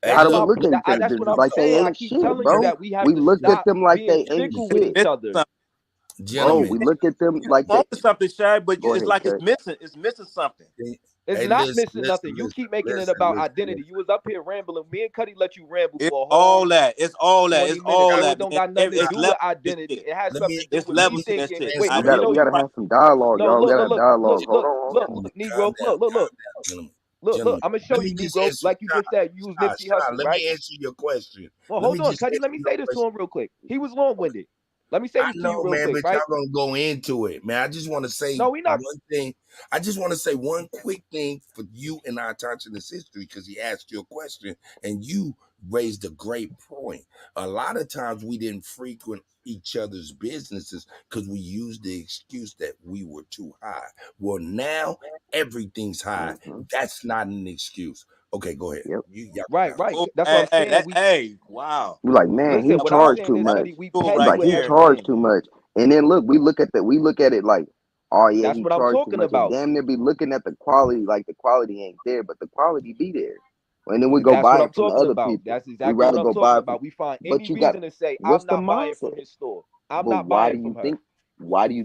hey, How That's do we look, look at each other's that's what businesses I'm like they saying. I ain't keep shit, telling you bro? that we have We to look at stop them like being they ain't fickle with You shit. each missing other. something. Bro, gentlemen. we look at them like On they. to something, Shy, but Go it's ahead, like Cut. it's missing something. It's Hey, not listen, missing nothing. You keep making it listen, about listen, identity. You was up here rambling. Me and Cuddy let you ramble It's for a all whole that. It's all that. 20 It's minutes, all bro. It that, don't man. got nothing to It's do with levels to this identity. shit. It has let something me to do It's with me levels to let that me thinking. shit. Wait, answer We your you gotta know, we you gotta question. have some dialogue, no, y'all. We look, gotta look, have look, look, dialogue. Hold look, on, look, hold on. Calm Negro, down, look. gentlemen. Look. I'm gonna show Let you, me just Negro. answer Like you just said, you was Nipsey Shy, Hussle, let right? me answer your question. Well, Let hold me on, just Cuddy. answer Let me your say this to question. him real quick. He was long-winded. Let me say I this to you know, real man, quick, but right? y'all gonna go into it, man. I just want to say No, we not. one thing. I just want to say one quick thing for you and our Consciousness history because he asked you a question and you raised a great point. A lot of times we didn't frequent each other's businesses because we used the excuse that we were too high. Well, now everything's high. Mm-hmm. That's not an excuse. Okay, go ahead. Yep. Right. Oh, That's what I'm saying. wow. We're like, man, Listen, he what I'm charged saying too is, much. Cuddy, we Cool petty right Like with he there. charged everything. too much. And then look, we look at it like, oh yeah, That's he what I'm charged too talking much. And about. damn near be looking at the quality, like the quality ain't there, but the quality be there. And then we go That's what buying I'm from the talking other about. people. That's We exactly what rather I'm go talking buy from, about. We find but any you got, reason to say, what's I'm the not buying from mindset? his store. I'm But not why do buying you from her.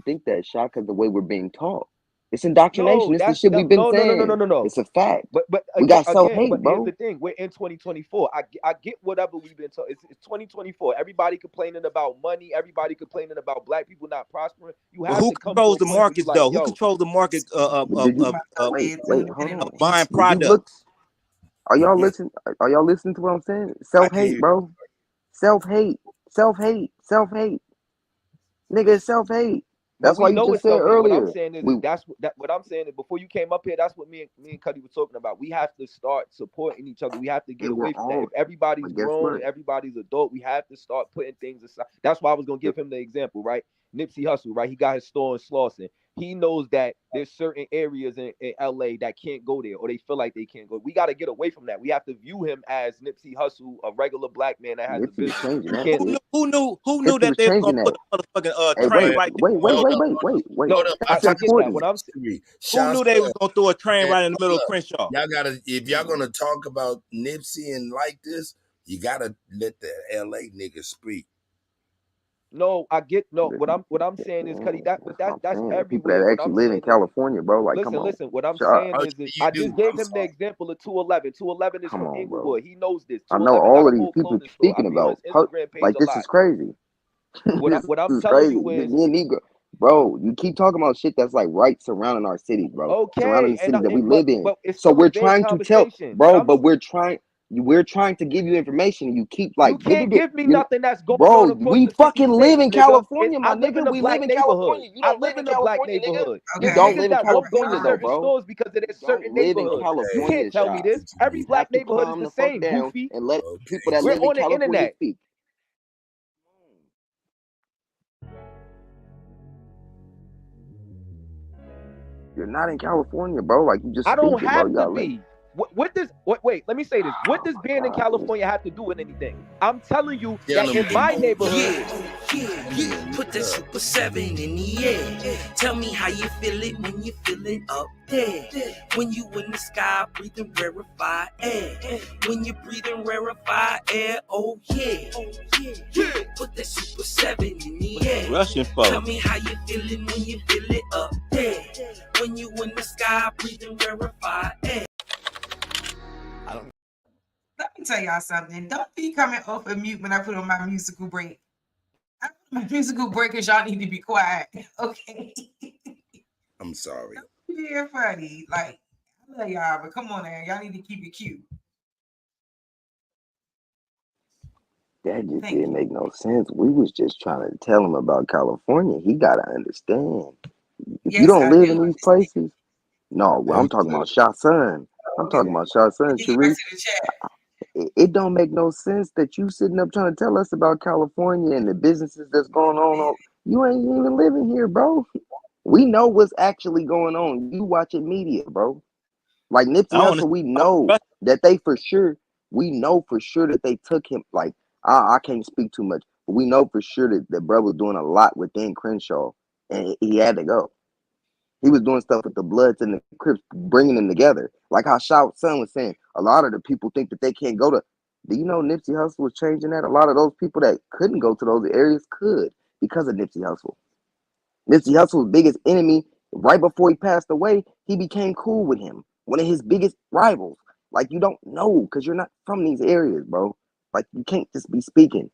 think, that, Shot? Because the way we're being taught. It's No, indoctrination. It's the that's shit we've been saying. no. It's a fact. But We again, got self-hate, but here's bro. the thing: we're in 2024. I get whatever we've been told. It's 2024. Everybody complaining about money. Everybody complaining about black people not prospering. You But have who to come to controls a the point where you markets like, though? Who yo, controls the market Did you wait, hold of on. buying Did you look? products? Are y'all Yeah, listening? Are y'all listening to what I'm saying? I can Self-hate, hear. bro. Self-hate. Self-hate. Nigga, it's self-hate. no, That's why we you know just it's said self hate. What I'm earlier. saying is We what I'm saying is before you came up here, that's what me and Cuddy were talking about. We have to start supporting each other. We have to get and we're away from that. all, If everybody's but guess grown what? and everybody's adult, we have to start putting things aside. That's why I was gonna give him the example, right? Nipsey Hussle, right? He got his store in Slauson. He knows that there's certain areas in LA that can't go there, or they feel like they can't go. We got to get away from that. We have to view him as Nipsey Hussle, a regular black man that has a Nipsey was business. changing We that can't. shit. Who knew Nipsey that was they were changing gonna put that. the motherfucking Hey, train wait, right there? wait. No, That's I get that. important. What I'm Who knew they was gonna throw a train right in the middle of Crenshaw? Y'all gotta, if y'all gonna talk about Nipsey and like this, you gotta let the LA niggas speak. No, I get what I'm saying is, Cuddy, That's what I'm that's saying. People everywhere. that What actually I'm live in saying is, California, bro. Like, come on. listen. What I'm Shut up. saying is You I do. just gave I'm him the sorry. example of 211. 211 is Come from on, bro. Inglewood. He knows this. I know 211 got all a of these whole people clothing store. I speaking be on about, his Instagram page like, a this lot. is crazy. this What I'm is telling crazy. you is, Me and Negro, bro, you keep talking about shit that's like right surrounding our cities, bro. Surrounding okay, the cities that we but live in. it's So still a we're vague trying to tell, conversation. What bro, I'm but we're trying to give you information. And you keep You like, can't give me you, nothing that's going on bro, across we the 50 fucking live states, in nigga. California, I my live in nigga. a We live black in neighborhood. California. You I don't live live in in a black California, nigga. neighborhood. You There's don't niggas live in that won't go in California though, certain bro. stores because of their You don't certain live in neighborhoods. You California, can't tell me Shot. this. Every You black have to neighborhood is calm the the fuck same, down goofy. and let people that We're live in on the California internet. speak. You're not in California, bro. Like, you just I don't speaking, bro. have You to gotta let. be. Wait, let me say this. What does being in God, dude. California have to do with anything? I'm telling you Tell that them, in my neighborhood, Yeah. Put that Super 7 in the air. Tell me how you feel it when you feeling up there. When you in the sky breathing rarefied air. When you breathing rarefied air, oh yeah. Put that Super 7 in the air. Russian Tell folks. me how you feeling when you feel it up there. When you in the sky breathing rarefied air. Let me tell y'all something. Don't be coming off of mute when I put on my musical break. My musical break is y'all need to be quiet. Okay. I'm sorry. You're funny. Like, I love y'all, but come on now. Y'all need to keep it cute. That just didn't make no sense. We was just trying to tell him about California. He gotta understand. If you Yes, don't I live do. in these places, no. Well, I'm talking about Shot Son. I'm talking about Shot Son, Get back Sharif. to the chat. It don't make no sense that you sitting up trying to tell us about California and the businesses that's going on. You ain't even living here, bro. We know what's actually going on. You watching media, bro. Like Nipsey I want Hussle, we to. know that they for sure. We know for sure that they took him. Like, I can't speak too much, but we know for sure that the bro was doing a lot within Crenshaw, and he had to go. He was doing stuff with the Bloods and the Crips, bringing them together. Like how Shout Son was saying, a lot of the people think that they can't go to. Do you know Nipsey Hussle was changing that? A lot of those people that couldn't go to those areas could because of Nipsey Hussle. Nipsey Hussle's biggest enemy, right before he passed away, he became cool with him. One of his biggest rivals. Like, you don't know because you're not from these areas, bro. Like, you can't just be speaking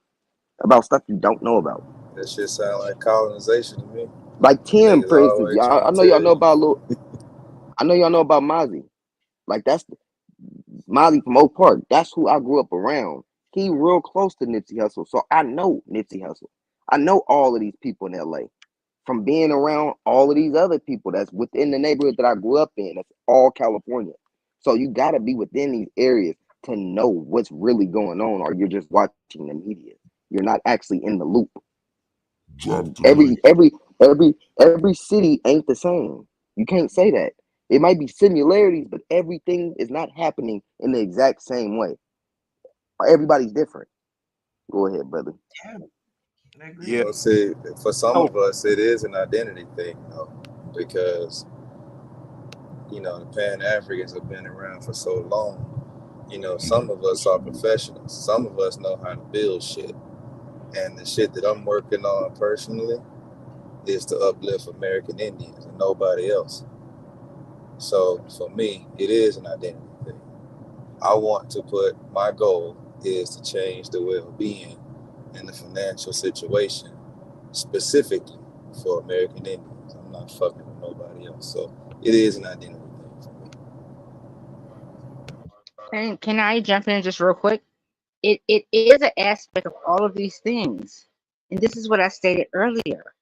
about stuff you don't know about. That shit sound like colonization to me. Like Tim, Niggas for instance, always y'all, trying I to know tell y'all know you. about I know y'all know about Mozzie. Like, that's Mozzie from Oak Park. That's who I grew up around. He real close to Nipsey Hussle, so I know Nipsey Hussle. I know all of these people in LA from being around all of these other people that's within the neighborhood that I grew up in. That's all California. So you got to be within these areas to know what's really going on, or you're just watching the media. You're not actually in the loop. Every city ain't the same. You can't say that. It might be similarities, but everything is not happening in the exact same way. Everybody's different. Go ahead, brother. You know, see, for some of us, it is an identity thing, though, because you know the Pan Africans have been around for so long. You know, some of us are professionals. Some of us know how to build shit, and the shit that I'm working on personally is to uplift American Indians and nobody else. So for me, it is an identity thing. I want to put my goal is to change the well-being and the financial situation specifically for American Indians. I'm not fucking with nobody else. So it is an identity thing for me. And can I jump in just real quick? It is an aspect of all of these things. And this is what I stated earlier.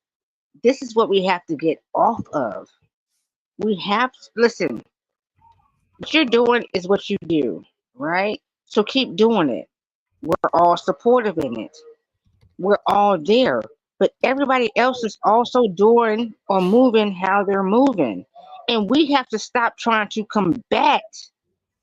This is what we have to get off of. We have to listen, what you're doing is what you do, right? So keep doing it. We're all supportive in it. We're all there. But everybody else is also doing or moving how they're moving. And we have to stop trying to combat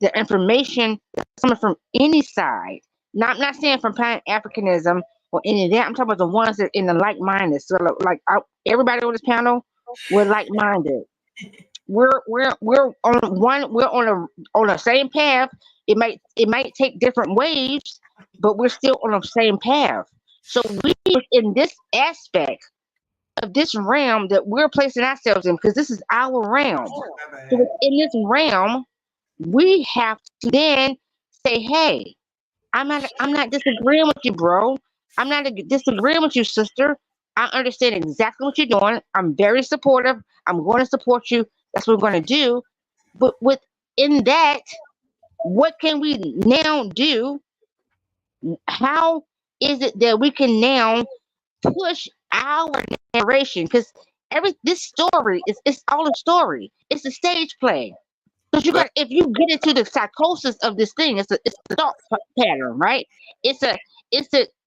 the information that's coming from any side. Now, I'm not saying from Pan Africanism or any of that. I'm talking about the ones that in the like-minded. So, like everybody on this panel, we're like-minded. We're on one. We're on the same path. It might take different waves, but we're still on the same path. So we in this aspect of this realm that we're placing ourselves in, because this is our realm. So in this realm, we have to then say, "Hey, I'm not disagreeing with you, bro. I'm not disagreeing with you, sister. I understand exactly what you're doing. I'm very supportive. I'm going to support you. That's what we're going to do. But within that, what can we now do? How is it that we can now push our narration? Because this story is it's all a story. It's a stage play. Because if you get into the psychosis of this thing, it's a thought pattern, right? It's a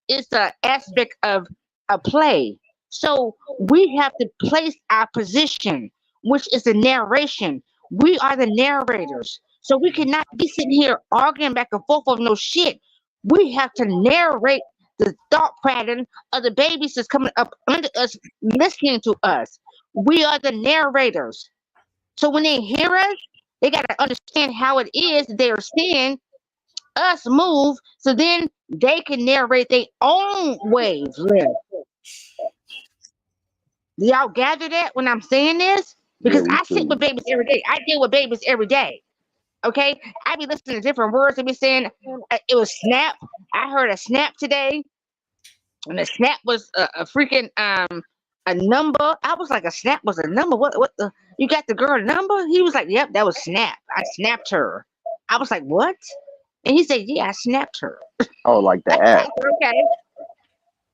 it's a aspect of a play. So we have to place our position, which is the narration. We are the narrators. So we cannot be sitting here arguing back and forth of no shit. We have to narrate the thought pattern of the babies that's coming up under us, listening to us. We are the narrators. So when they hear us, they got to understand how it is that they are seeing us move, so then they can narrate their own waves. Do y'all gather that when I'm saying this? Yeah, Because we I sit with see. babies every day. I deal with babies every day. Okay, I be listening to different words. They be saying it was snap. I heard a snap today, and the snap was a freaking a number. I was like, a snap was a number. What the? You got the girl number? He was like, yep, that was snap. I snapped her. I was like, what? And he said, yeah, I snapped her. Oh, like the I app. said, okay.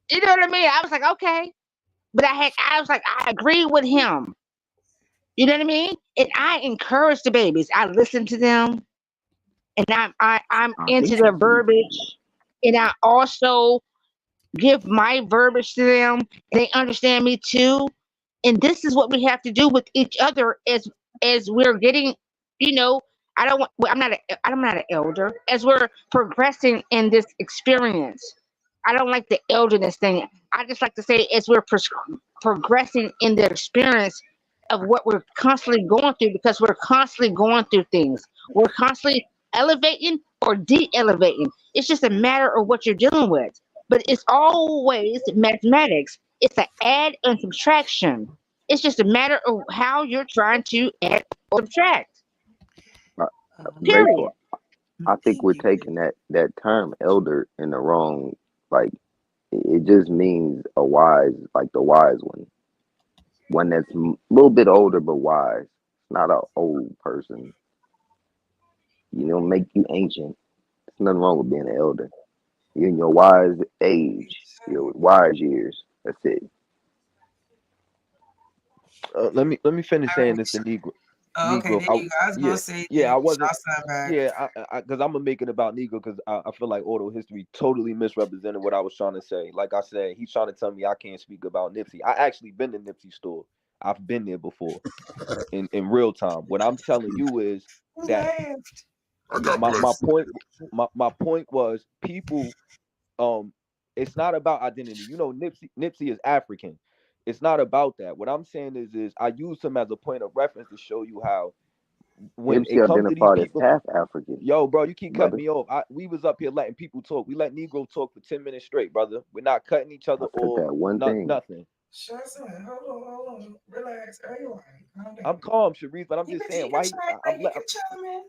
You know what I mean? I was like, okay. But I was like, I agree with him. You know what I mean? And I encourage the babies. I listen to them, and I'm They into their too sweet. verbiage, and I also give my verbiage to them, and they understand me too. And this is what we have to do with each other as we're getting, you know, I don't want. Well, I'm not an elder. As we're progressing in this experience, I don't like the elderness thing. I just like to say as we're progressing in the experience of what we're constantly going through, because we're constantly going through things. We're constantly elevating or de-elevating. It's just a matter of what you're dealing with. But it's always mathematics. It's an add and subtraction. It's just a matter of how you're trying to add or subtract. Uh, Period. Grateful. I think we're taking that term elder in the wrong. Like it just means a wise, like the wise one that's a little bit older but wise. Not an old person. You know, make you ancient. There's nothing wrong with being an elder. You're in your wise age, your wise years. That's it. Let me finish All saying right. this to Negro. Oh, okay, there you go. I was gonna Yeah, say yeah. I then wasn't. y'all sign back. Yeah, because I'm gonna make it about Negro because I feel like oral history totally misrepresented what I was trying to say. Like I said, he's trying to tell me I can't speak about Nipsey. I actually been to Nipsey store. I've been there before in real time. What I'm telling you is that my point was people, it's not about identity. You know, Nipsey is African. It's not about that. What I'm saying is I use him as a point of reference to show you how when it Nipsey comes to these identified as people, half African. yo, bro, you keep cutting Brother, me off. We was up here letting people talk. We let Negro talk for 10 minutes straight, brother. We're not cutting each other I said off. that one thing. Nothing. Sure, son. Hold on. Relax. Everyone, calm down. I'm calm, Sharice, but I'm You just can saying why try, man.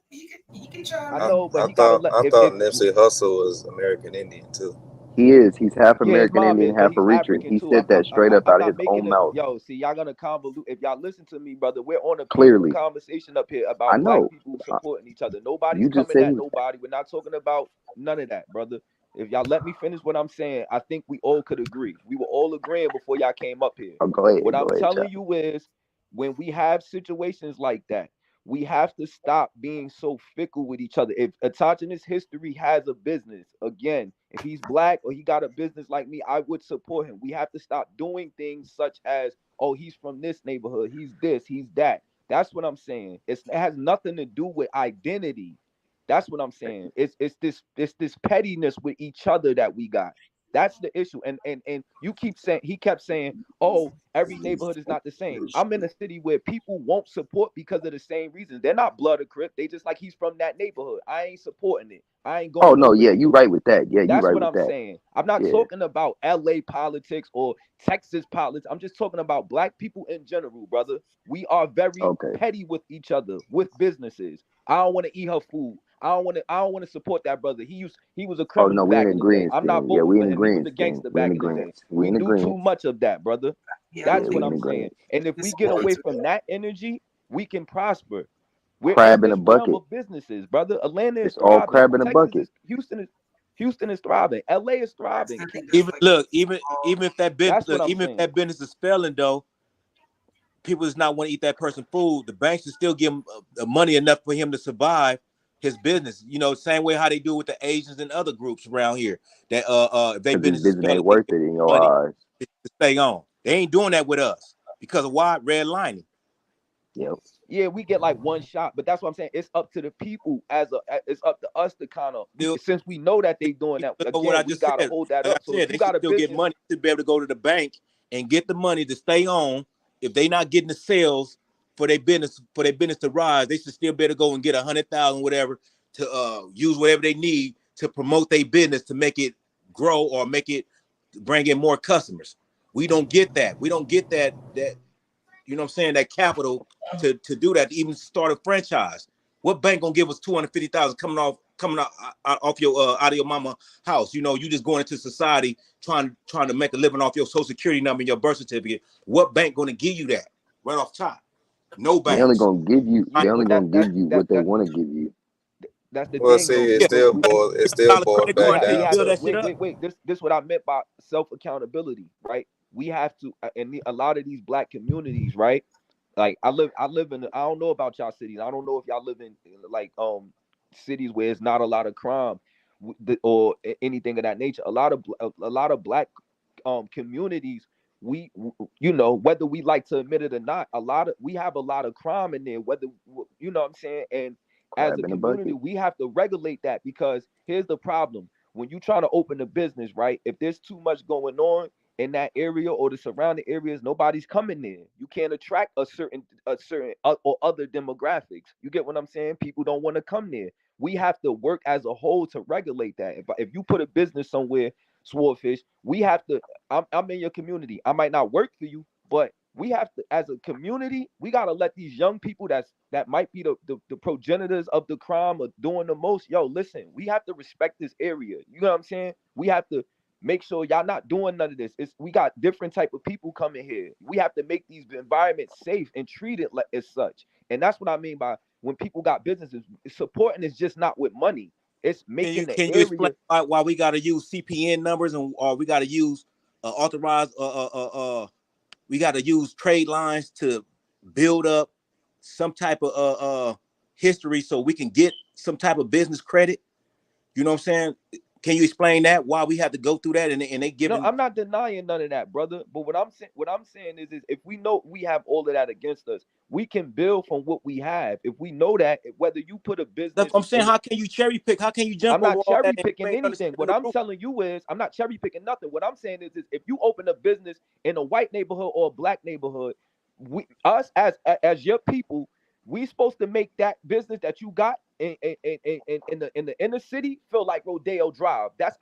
You can try, I man. know, but I he gotta thought let I if thought Nipsey Hussle was American Indian too. He is. He's half yeah, his American mom Indian, is, but half he's Eritrean. African He too. said that straight up I'm out of not his making own it. mouth. Yo, see, y'all gonna convolute. If y'all listen to me, brother, we're on a peaceful Clearly, conversation up here I about black know. people supporting each other. Nobody's You just coming said at he. nobody. We're not talking about none of that, brother. If y'all let me finish what I'm saying, I think we all could agree. We were all agreeing before y'all came up here. Oh, go ahead. What I'm Go ahead, telling child. you is when we have situations like that, we have to stop being so fickle with each other. If Atachanis history has a business, again, if he's black or he got a business like me, I would support him. We have to stop doing things such as, oh, he's from this neighborhood, he's this, he's that. That's what I'm saying. It has nothing to do with identity. That's what I'm saying. It's this pettiness with each other that we got. That's the issue. And you keep saying, he kept saying, oh, every neighborhood is not the same. I'm in a city where people won't support because of the same reasons. They're not blood or crip. They just like he's from that neighborhood. I ain't supporting it. I ain't Oh going no, over yeah, there. you right with that. Yeah, you That's right what with I'm that. saying. I'm not Yeah. talking about LA politics or Texas politics. I'm just talking about black people in general, brother. We are very petty with each other, with businesses. I don't want to eat her food. I don't want to support that brother. He was a Oh criminal no, we in back in the day. agreement I'm not then. Yeah, voting we for in him. He was agreement a then. gangster We in back in the day. agreement. We We in do too agreement. much of that, brother. Yeah, That's we what in I'm saying. agreement. And if we get away from that energy, we can prosper. We're in Crab in a this realm bucket. of businesses, brother. Atlanta is It's all thriving. crab in a Texas bucket. is Houston is thriving. LA is thriving. Even if that That's what I'm even if saying. that business is failing though, people does not want to eat that person food. The banks should still give him money enough for him to survive his business. You know, same way how they do with the Asians and other groups around here. That if they Because his business is business failing, ain't they worth give it in him your money eyes. to stay on. They ain't doing that with us because of why? Red lining. Yep. Yeah, we get like one shot, but that's what I'm saying. It's up to the people it's up to us to kind of, since we know that they doing that. Look at what I Again, we just gotta said. hold that Like I up. So if said, you they should got a still get business, money to be able to go to the bank and get the money to stay on. If they not getting the sales for their business to rise, they should still be able to go and get 100,000, whatever, to use whatever they need to promote their business to make it grow or make it bring in more customers. We don't get that. We don't get that you know what I'm saying, that capital to do that, to even start a franchise. What bank gonna give us 250,000 coming off off your out of your mama house? You know, you just going into society trying to make a living off your social security number and your birth certificate. What bank gonna give you that right off top? No They only banks. gonna give you. yeah, They only but gonna give you what they want to give you. that's the Well, thing see, though, it Yeah, Negro. still We boils credit back card we until you down have build to that shit up. wait. This what I meant by self accountability, right? We have to, in a lot of these black communities, right? Like I live in. I don't know about y'all cities. I don't know if y'all live in like cities where it's not a lot of crime or anything of that nature. A lot of black communities. You know, whether we like to admit it or not, we have a lot of crime in there. Whether you know what I'm saying, and as Crab a in a community, bucket. we have to regulate that because here's the problem: when you trying to open a business, right? If there's too much going on in that area or the surrounding areas, nobody's coming there. You can't attract a certain or other demographics. You get what I'm saying? People don't want to come there. We have to work as a whole to regulate that. If you put a business somewhere, Swordfish, we have to. I'm in your community. I might not work for you, but we have to, as a community, we gotta let these young people that might be the progenitors of the crime or doing the most. Yo, listen, we have to respect this area. You know what I'm saying? We have to make sure y'all not doing none of this. We got different type of people coming here. We have to make these environments safe and treat it like as such. And that's what I mean by when people got businesses, supporting is just not with money. It's making the Can you explain area. why we got to use CPN numbers and or we got to use authorized we got to use trade lines to build up some type of history so we can get some type of business credit. You know what I'm saying? Can you explain that? Why we have to go through that and they giving? No, I'm not denying none of that, brother. But what I'm saying is if we know we have all of that against us, we can build from what we have. If we know that, whether you put a business, I'm saying, how can you cherry pick? How can you jump I'm over not all cherry that? picking anything. What I'm telling you is, I'm not cherry picking nothing. What I'm saying is if you open a business in a white neighborhood or a black neighborhood, us as your people, we supposed to make that business that you got in the inner city feel like Rodeo Drive. That's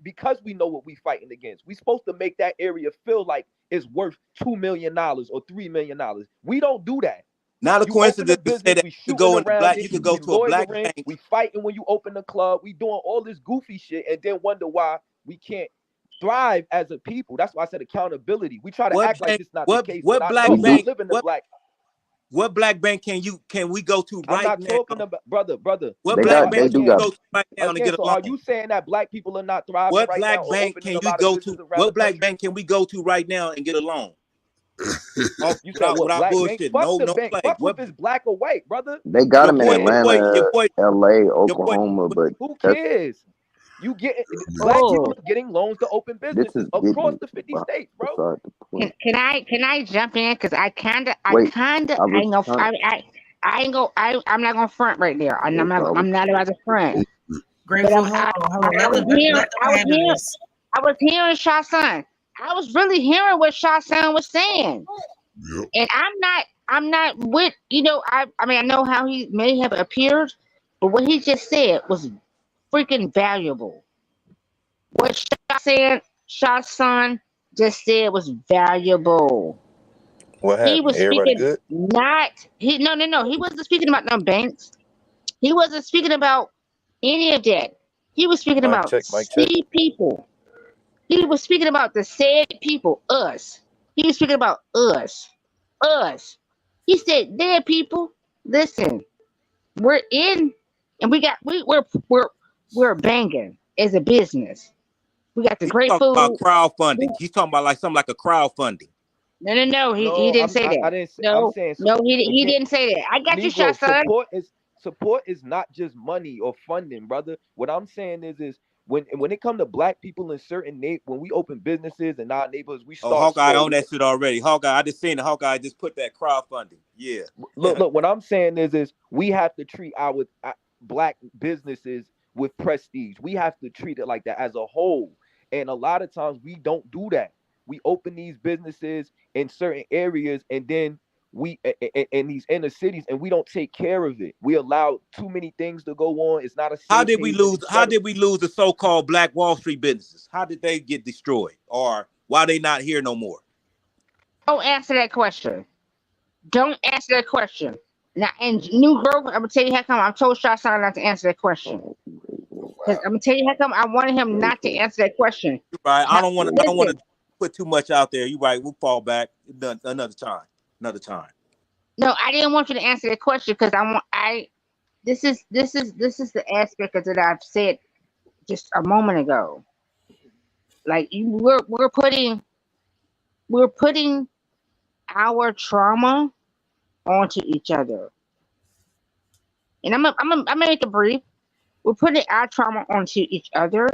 because we know what we fighting against. We supposed to make that area feel like it's worth $2 million or $3 million. We don't do that. Not a coincidence to say that we you go in the around black, it, you could go we to a black loitering, bank. we fighting when you open the club, we doing all this goofy shit, and then wonder why we can't thrive as a people. That's why I said accountability. We try to act like it's not the case. What black bank? What black bank can we go to right now? I'm not talking about brother. What black bank can you go to right now to get so along? are you saying that black people are not thriving What right black now? bank can you go to? What black bank can we go to right now and get a loan? You said what black bullshit. Bank? Fuck No bank. flag. Fuck if it's black or white, brother. They got them in Atlanta, LA, Oklahoma, but who cares? You get black people are getting loans to open businesses across the 50 states, bro. Can I jump in? Because I'm not gonna front right there. I'm not about to front. But I was hearing Shah Son. I was really hearing what Shah Son was saying. Yep. And I'm not with, I mean, I know how he may have appeared, but what he just said was freaking valuable. What Shah Son just said was valuable. What happened? He was Everybody speaking good? no. He wasn't speaking about no banks. He wasn't speaking about any of that. He was speaking about people. He was speaking about the said people, us. He was speaking about us. Us. He said, "There, people, listen, we're in, and we're banging as a business. We got the great food." About crowdfunding. He's talking about like something like a crowdfunding. No. He didn't say that. I didn't say, no, I'm saying he didn't say that. I got you, Shah Son. Support is not just money or funding, brother. What I'm saying is when it comes to black people in certain when we open businesses in our neighborhoods, we start. Hawkeye own that shit already. Hawkeye, I just seen the Hawkeye just put that crowdfunding. Yeah. Look. What I'm saying is we have to treat our black businesses with prestige. We have to treat it like that as a whole. And a lot of times we don't do that. We open these businesses in certain areas, and then we in these inner cities, and we don't take care of it. We allow too many things to go on. It's not a How did we lose the so-called Black Wall Street businesses? How did they get destroyed, or why they not here no more? Don't answer that question. Don't answer that question. Now, and New Growth, I'm gonna tell you how come I told Shah Son not to answer that question. Because I'm gonna tell you how come I wanted him not to answer that question. You're right. I don't want to put too much out there. You're right. We'll fall back another time. No, I didn't want you to answer that question because this is the aspect of that I've said just a moment ago. Like we're putting our trauma onto each other, and I'm gonna make it brief. We're putting our trauma onto each other,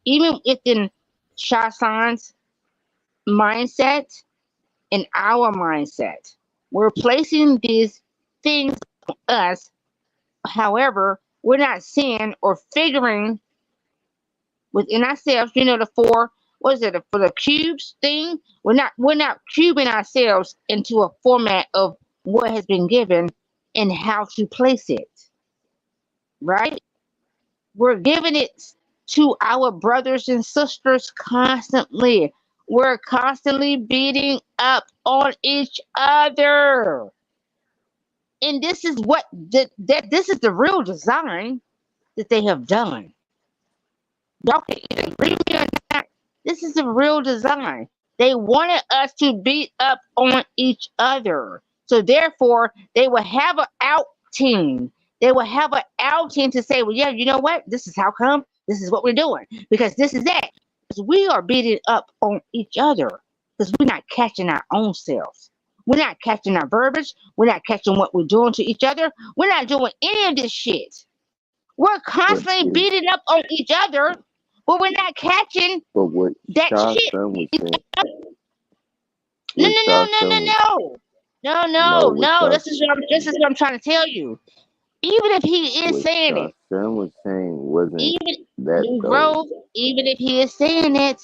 even within Shah Son's mindset and our mindset. We're placing these things on us. However, we're not seeing or figuring within ourselves, for the cubes thing? We're not cubing ourselves into a format of what has been given and how to place it. Right? We're giving it to our brothers and sisters constantly. We're constantly beating up on each other. And this is this is the real design that they have done. Y'all can either agree with me or not. This is the real design. They wanted us to beat up on each other. So therefore, they will have an out team. They will have an outing to say, well, yeah, you know what? This is how come. This is what we're doing. Because this is that. Because we are beating up on each other. Because we're not catching our own selves. We're not catching our verbiage. We're not catching what we're doing to each other. We're not doing any of this shit. We're constantly beating up on each other But we're not catching But what that Shah's shit. son was saying, No, what no, no, Shah's no, son no, was, no. No, no, no, no. This is what I'm trying to tell you. Even if he is what saying Shah's it, son was saying wasn't even that though. Negro, even if he is saying it,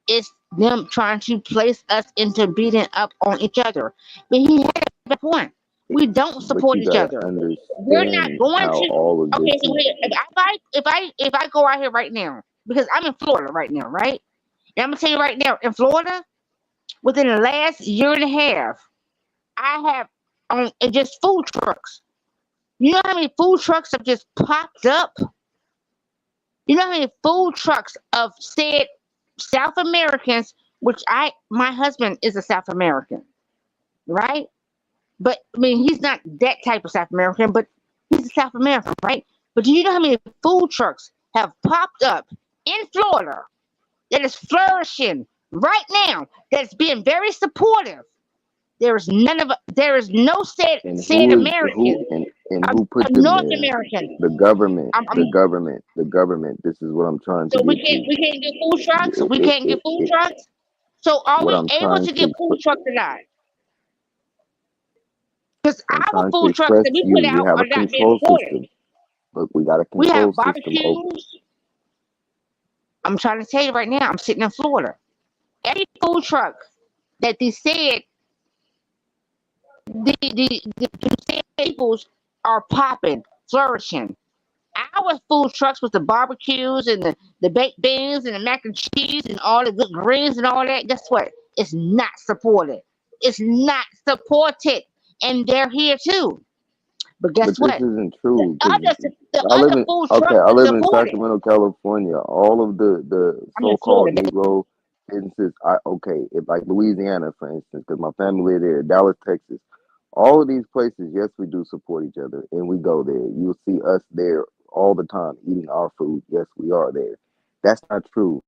it's them trying to place us into beating up on each other. But he has a point. We don't But support you each gotta other. We're not understand going how to. all of this Okay, so is. here, if I go out here right now, because I'm in Florida right now, right? And I'm gonna tell you right now, in Florida, within the last year and a half, I have on just food trucks. You know how many food trucks have just popped up? You know how many food trucks of said South Americans, which my husband is a South American, right? But I mean, he's not that type of South American, but he's a South American, right? But do you know how many food trucks have popped up in Florida that is flourishing right now? That's being very supportive. There is no And said who American, and who a put them North there? American. The government, I'm, the I'm, government, the government. This is what I'm trying to so we get can't to. we can't get food trucks. We It, can't get it, food it, trucks. So are what we I'm able trying to to get food trucks or not? Because I'm our trying to food trucks express that to we you, put we out have are a not being control supported. system. Look, we got a We control have system over. barbecues. I'm trying to tell you right now. I'm sitting in Florida. Every food truck that they said the peoples are popping, flourishing. Our food trucks with the barbecues and the baked beans and the mac and cheese and all the good greens and all that. Guess what? It's not supported. It's not supported, and they're here too. But But guess this what? isn't The true because other the other food trucks I is live in supported. Sacramento, California. All of the I'm in so-called Florida. Negro businesses, if like Louisiana, for instance, because my family live there, Dallas, Texas. All of these places, yes, we do support each other, and we go there. You'll see us there all the time eating our food. Yes, we are there. That's not true.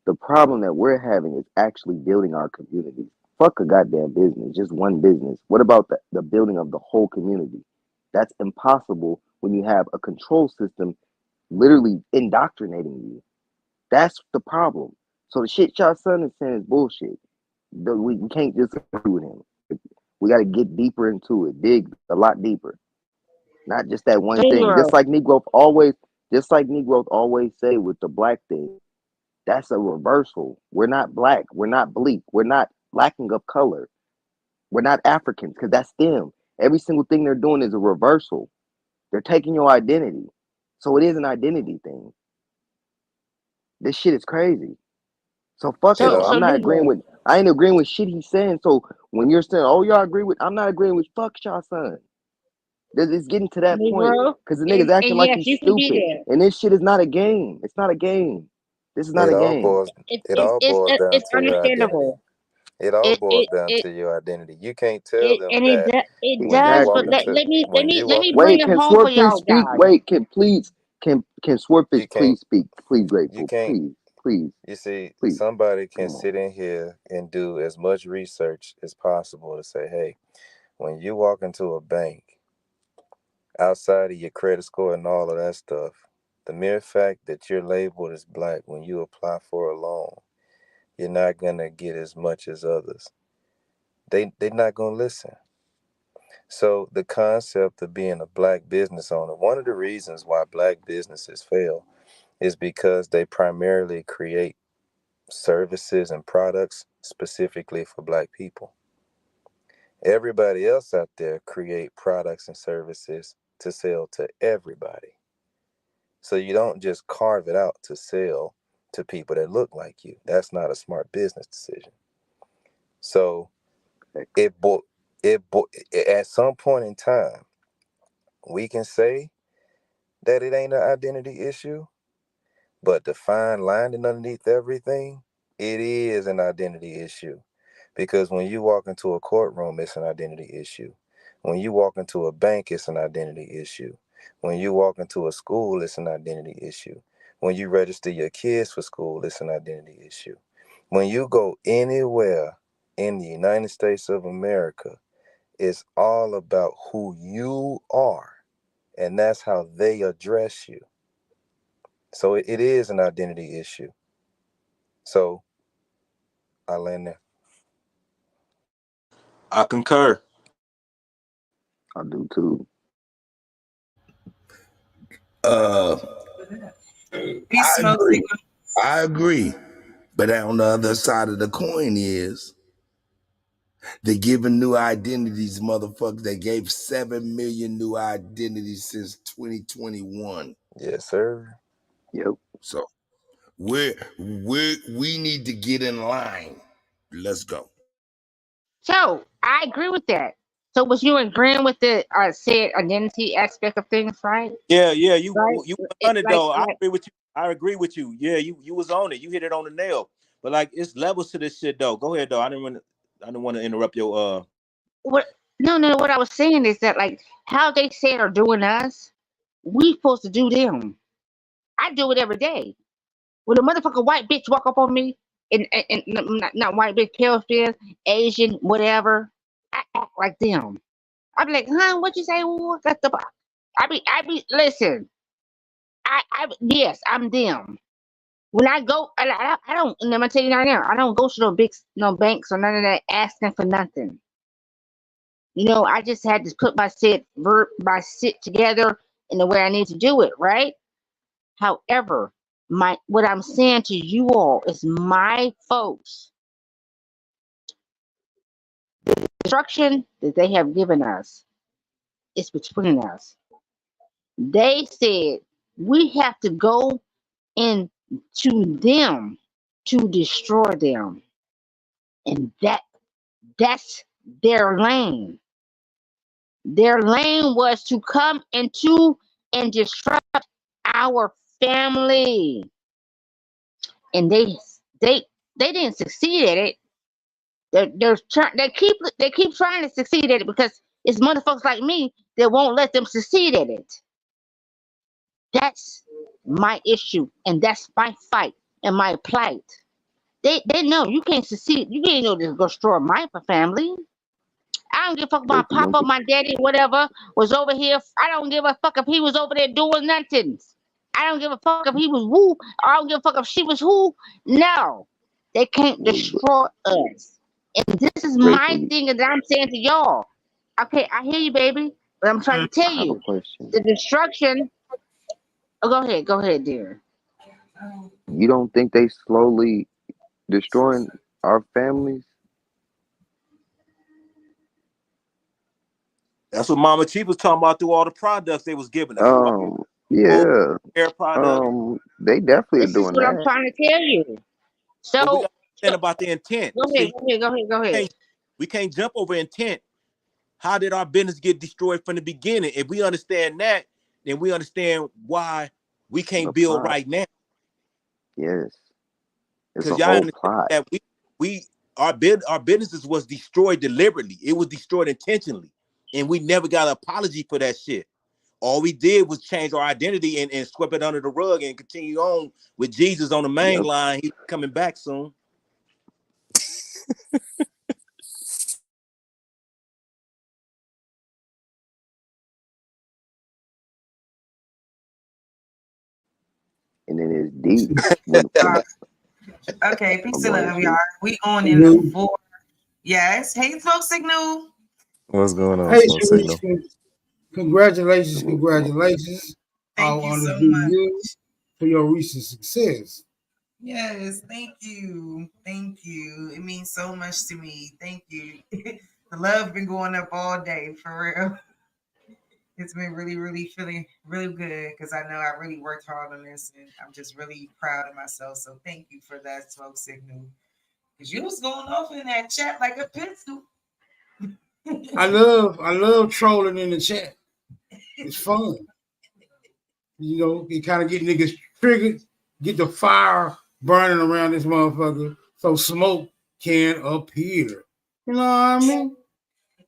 The problem that we're having is actually building our communities. Fuck a goddamn business, just one business. What about the building of the whole community? That's impossible when you have a control system literally indoctrinating you. That's the problem. So the shit y'all son is saying is bullshit. We can't just agree with him. We got to get deeper into it, dig a lot deeper. Not just that one thing. Negro. Just like Negroes always say with the black thing, that's a reversal. We're not black. We're not bleak. We're not lacking of color. We're not Africans because that's them. Every single thing they're doing is a reversal. They're taking your identity. So it is an identity thing. This shit is crazy. So fuck It him. all. So Negro. I ain't agreeing with shit he's saying. So when you're saying, oh, y'all agree with, I'm not agreeing with fuck y'all son. It's getting to that point Negro. because the nigga's acting And like yes, he's you can be stupid. there. And this shit is not a game. It's not a game. This is not It a all game. boils. It all boils down It's to your identity. understandable. It all It boils it down it to your identity. You can't tell it them and that it when you does. walk But Exactly. into when you let walk me bring Wait, it can home for Swordfish y'all speak? guys. Wait, can Swordfish you can't please speak? Please, you grateful. can't Please, please, you see please. somebody can Come on. sit in here and do as much research as possible to say, hey, when you walk into a bank, outside of your credit score and all of that stuff, the mere fact that you're labeled as black when you apply for a loan, you're not gonna get as much as others. They're not gonna listen. So the concept of being a black business owner, one of the reasons why black businesses fail is because they primarily create services and products specifically for black people. Everybody else out there create products and services to sell to everybody. So you don't just carve it out to sell to people that look like you. That's not a smart business decision. So it bo- at some point in time, we can say that it ain't an identity issue, but the fine line underneath everything, it is an identity issue. Because when you walk into a courtroom, it's an identity issue. When you walk into a bank, it's an identity issue. When you walk into a school, it's an identity issue. When you register your kids for school, it's an identity issue. When you go anywhere in the United States of America, it's all about who you are. And that's how they address you. So it is an identity issue. So I land there. I concur. I do too. I agree. But on the other side of the coin is they're giving new identities, motherfuckers. They gave 7 million new identities since 2021. Yes, sir. Yep. So we need to get in line. Let's go. So I agree with that. So was you agreeing with the said identity aspect of things, right? Yeah, you Right? was It, on it like, though. like I agree with you. Yeah, you was on it. You hit it on the nail. But like, it's levels to this shit though. Go ahead though. I didn't want to interrupt your what? No. What I was saying is that like how they said are doing us, we supposed to do them. I do it every day. When a motherfucking white bitch walk up on me, and not white bitch, pale skin, Asian, whatever, I act like them. I be like, huh? What you say? That's the. Listen. Yes, I'm them. When I go, I don't. And I'm gonna tell you right now, I don't go to no banks or none of that asking for nothing. I just had to put my sit together in the way I need to do it, right? However, what I'm saying to you all is my folks, the instruction that they have given us is between us. They said we have to go into them to destroy them. And that's their lane. Their lane was to come into and disrupt our family. And they didn't succeed at it. They keep trying to succeed at it because it's motherfuckers like me that won't let them succeed at it. That's my issue, and that's my fight and my plight. They know you can't succeed. You can't know to destroy my family. I don't give a fuck about Papa, my daddy, whatever was over here. I don't give a fuck if he was over there doing nothing. I don't give a fuck if he was who. I don't give a fuck if she was who. No, they can't destroy us. And this is my thing that I'm saying to y'all. Okay, I hear you, baby, but I'm trying to tell you the destruction. Oh, go ahead, dear. You don't think they slowly destroying our families? That's what Mama Chief was talking about through all the products they was giving us. Yeah. Hair products. They definitely This are is doing what I'm that. trying to tell you. But we So got to understand about the intent. Go ahead. We can't jump over intent. How did our business get destroyed from the beginning? If we understand that, then we understand why we can't build right now. Yes. It's Because a y'all whole understand plot. that our businesses was destroyed deliberately. It was destroyed intentionally. And we never got an apology for that shit. All we did was change our identity and sweep it under the rug and continue on with Jesus on the main line. He's coming back soon. And then it's deep. Okay, peace and love, y'all. We on in the 4. Yes. Hey, Smoke Signal. What's going on, Hey, Smoke Signal? Congratulations. Thank you so do much. you for your recent success. Yes, thank you. Thank you. It means so much to me. Thank you. The love been going up all day, for real. It's been really, really feeling really good because I know I really worked hard on this and I'm just really proud of myself. So thank you for that, Smoke Signal. Because you was going off in that chat like a pistol. I love trolling in the chat. It's fun. It kind of get niggas triggered, get the fire burning around this motherfucker so smoke can appear. You know what I mean?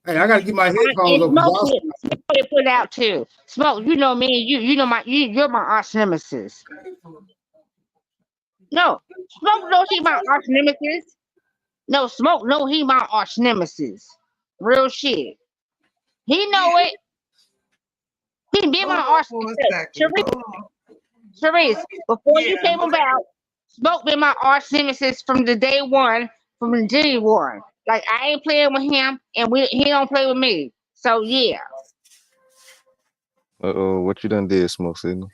Hey, I gotta get my headphones And open. Smoke put out too. Smoke, you know me, you know you're my arch nemesis. No, Smoke knows he my arch nemesis. No, Smoke know he my arch nemesis. Real shit. He know it. He been my arch nemesis. Sharice, before you Yeah, came about, Smoke been my arch nemesis from the day one, from the day one. Like I ain't playing with him, and he don't play with me. So yeah. What you done did, Smoke Signal?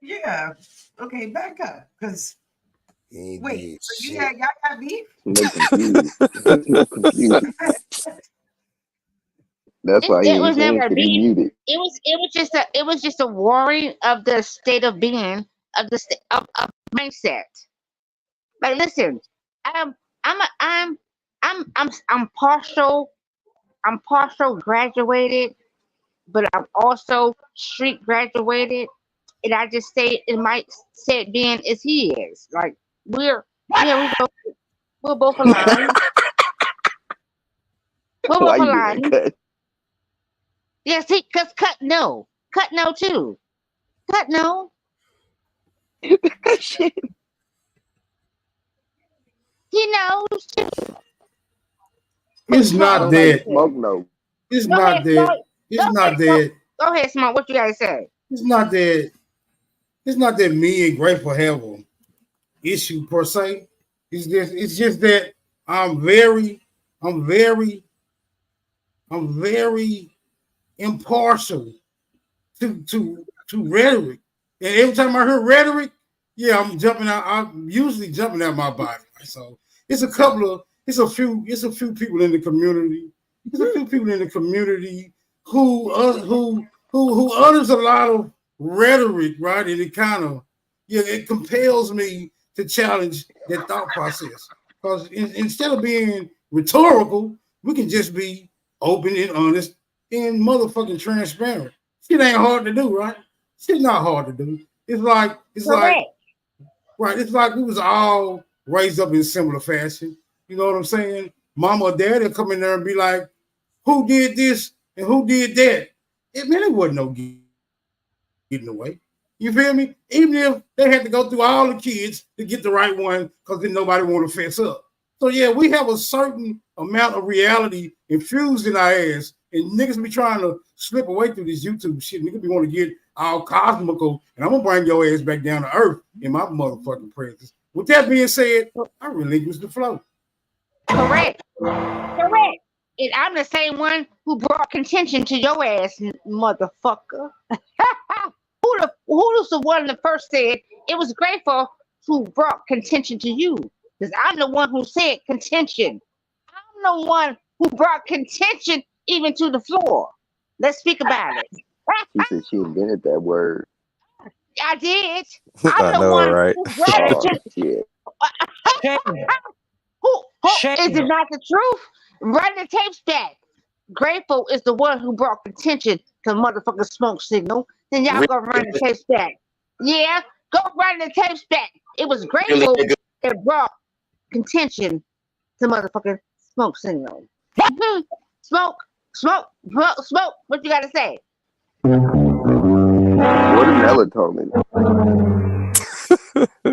yeah. Okay, back up. Cause He ain't wait, did so shit. y'all got beef? Smoke confused. Smoke confused. That's why he It ain't was saying never a shit. He beef. muted. It was just a warring of the state of being of the of mindset. Like listen, I'm I'm a, I'm partial. I'm partial graduated, but I'm also street graduated, and I just say in my set being as he is. Like we're both aligned. We're Why both you do that, aligned. cut? Yeah, see, cause cut no too, cut no. Shit. He knows too. It's not Sound like dead. Smoke no. It's Go not ahead, dead. Smoke. It's not dead. Go ahead, Smoke. What you gotta say? It's not that. It's not that me and Grateful have an issue per se. It's just that I'm very I'm very impartial to rhetoric. And every time I hear rhetoric, yeah, I'm jumping out. I'm usually jumping out my body. So it's a few people in the community. There's a few people in the community who utters a lot of rhetoric, right? And it compels me to challenge that thought process. Because instead of being rhetorical, we can just be open and honest and motherfucking transparent. Shit ain't hard to do, right? Shit's not hard to do. It's like right. It's like we was all raised up in similar fashion. You know what I'm saying? Mama or daddy come in there and be like, "Who did this and who did that?" It wasn't no getting away. You feel me? Even if they had to go through all the kids to get the right one, because then nobody want to fess up. So yeah, we have a certain amount of reality infused in our ass, and niggas be trying to slip away through this YouTube shit. Niggas be want to get all cosmical, and I'm gonna bring your ass back down to earth in my motherfucking presence. With that being said, I relinquish the flow. Correct. And I'm the same one who brought contention to your ass, motherfucker. Who's the one that first said it was Grateful who brought contention to you? Because I'm the one who said contention. I'm the one who brought contention even to the floor. Let's speak about it. She said she invented that word. I did. I I'm the know, one right? who brought Oh contention. shit. Who is it not the truth? Run the tapes back. Grateful is the one who brought contention to motherfucking Smoke Signal. Then y'all go run the tapes back. Yeah, go run the tapes back. It was Grateful that brought contention to motherfucking Smoke Signal. Smoke. What you gotta say? What is melatonin?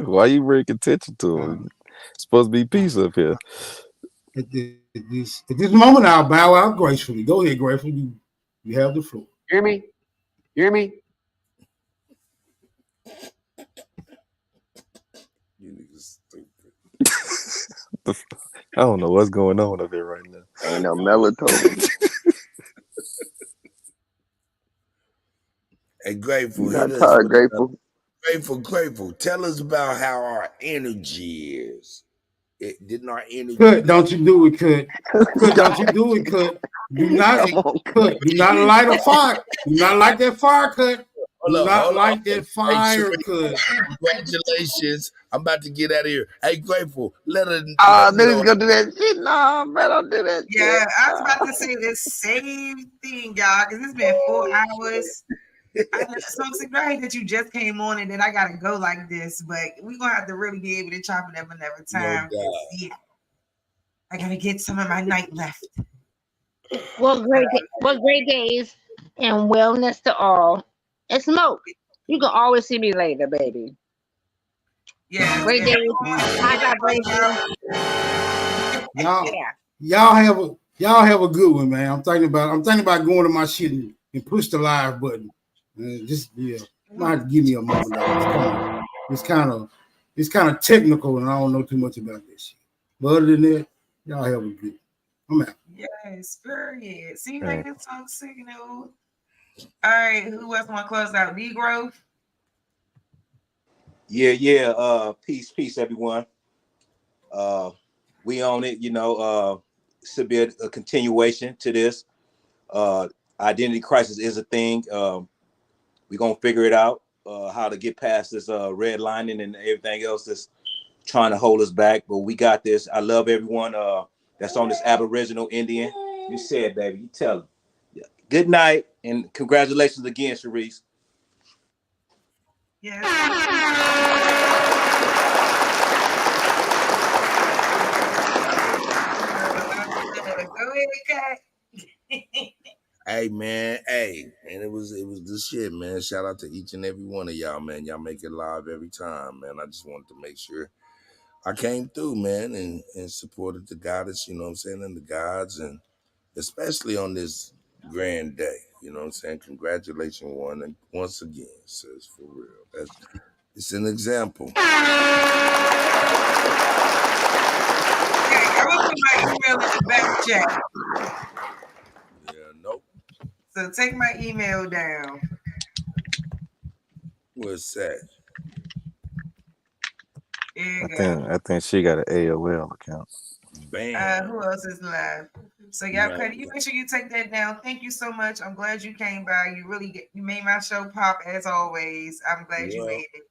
Why you bring attention to him? It's supposed to be peace up here. At this moment, I'll bow out gracefully. Go ahead, Grateful. You have the floor. Hear me? Hear me? You niggas stupid. I don't know what's going on up here right now. Ain't no melatonin. Hey, Grateful. You Hit not us tired, with Grateful? Grateful. Tell us about how our energy is. Didn't our energy? Cut, don't you do it, Cut. Cut, don't you do it, Cut. Do not Cut. Do not light a fire. Do not light that fire, Cut. Do not light that fire, Cut. Congratulations. I'm about to get out of here. Hey, Grateful, let her Then he's gonna do that shit. No, man, don't do that shit. Yeah, I was about to say the same thing, y'all, because it's been 4 hours. I'm so glad that you just came on and then I gotta go like this, but we're gonna have to really be able to chop it up another time. No doubt. Yeah, I gotta get some of my night left. Well, great days and wellness to all. And Smoke, you can always see me later, baby. Yeah, great days. High vibration. Y'all have a good one, man. I'm thinking about going to my shit and push the live button. Yeah. might have to give me a moment though. It's kind of technical, and I don't know too much about this shit. But other than that, y'all have a good. I'm out. Yes, period. See you later, talk signal. All right, who else want to close out? Negro. Yeah. Peace, everyone. We own it. Should be a continuation to this. Identity crisis is a thing. We're gonna figure it out. How to get past this redlining and everything else that's trying to hold us back. But we got this. I love everyone that's on this Aboriginal Indian. You said, baby. You tell them. Yeah. Good night and congratulations again, Sharice. Yes. Go ahead, Kat. Hey man, it was the shit, man. Shout out to each and every one of y'all, man. Y'all make it live every time, man. I just wanted to make sure I came through, man, and supported the goddess, you know what I'm saying, and the gods, and especially on this grand day, you know what I'm saying. Congratulations, once again, sis, for real. It's an example. Okay, I'm gonna put my email in the back chat. Yeah, nope. So take my email down. What's that? I think she got an AOL account. Bam. Who else is live? So y'all, Cuddy, you make sure you take that down. Thank you so much. I'm glad you came by. You made my show pop as always. I'm glad you made it.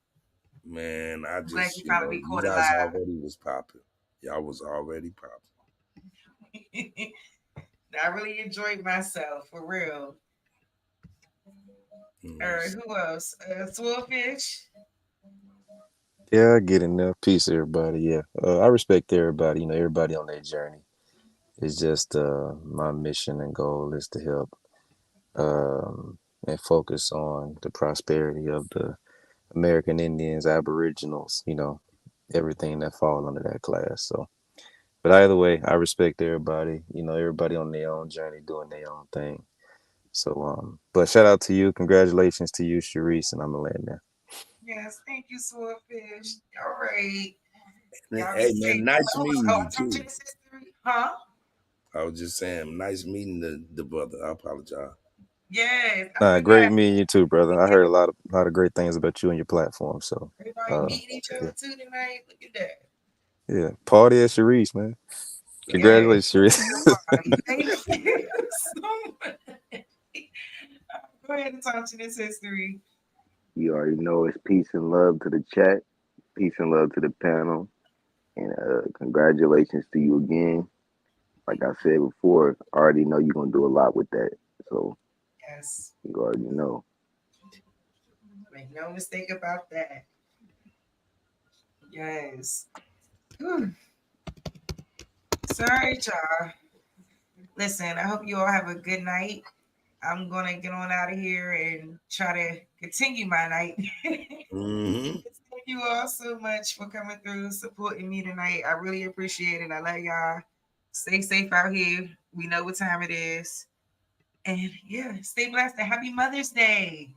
Man, I glad just, you finally you caught it guys live. already was popping. Y'all was already popping. I really enjoyed myself, for real. All right, who else? Swordfish. Yeah, I get in there. Peace, everybody. Yeah, I respect everybody. You know, everybody on their journey. It's just my mission and goal is to help and focus on the prosperity of the American Indians, Aboriginals. You know, everything that fall under that class. So, but either way, I respect everybody. You know, everybody on their own journey, doing their own thing. So, but shout out to you. Congratulations to you, Sharice, and I'm gonna land there. Yes, thank you, Swordfish. All right. Hey man, nice meeting you too. Huh? I was just saying, nice meeting the brother. I apologize. Yes. Nah, great meeting you too, brother. I heard a lot of great things about you and your platform. So, Everybody meeting each other too tonight. Look at that. yeah, party at Sharice, man. Congratulations, Sharice. Thank you so much. Go ahead and talk to this history. You already know it's peace and love to the chat, peace and love to the panel, and congratulations to you again. Like I said before, I already know you're gonna do a lot with that. So yes, you already know. Make no mistake about that. Yes. Whew. Sorry, y'all. Listen, I hope you all have a good night. I'm gonna get on out of here and try to continue my night. Thank you all so much for coming through, supporting me tonight. I really appreciate it. I love y'all. Stay safe out here. We know what time it is. And yeah, stay blessed and happy Mother's Day.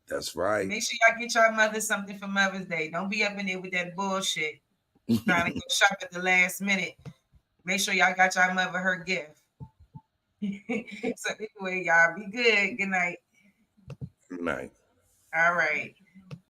That's right. Make sure y'all get your mother something for Mother's Day. Don't be up in there with that bullshit. Trying to go shop at the last minute. Make sure y'all got your mother her gift. So anyway, y'all be good. Good night. Good night. All right.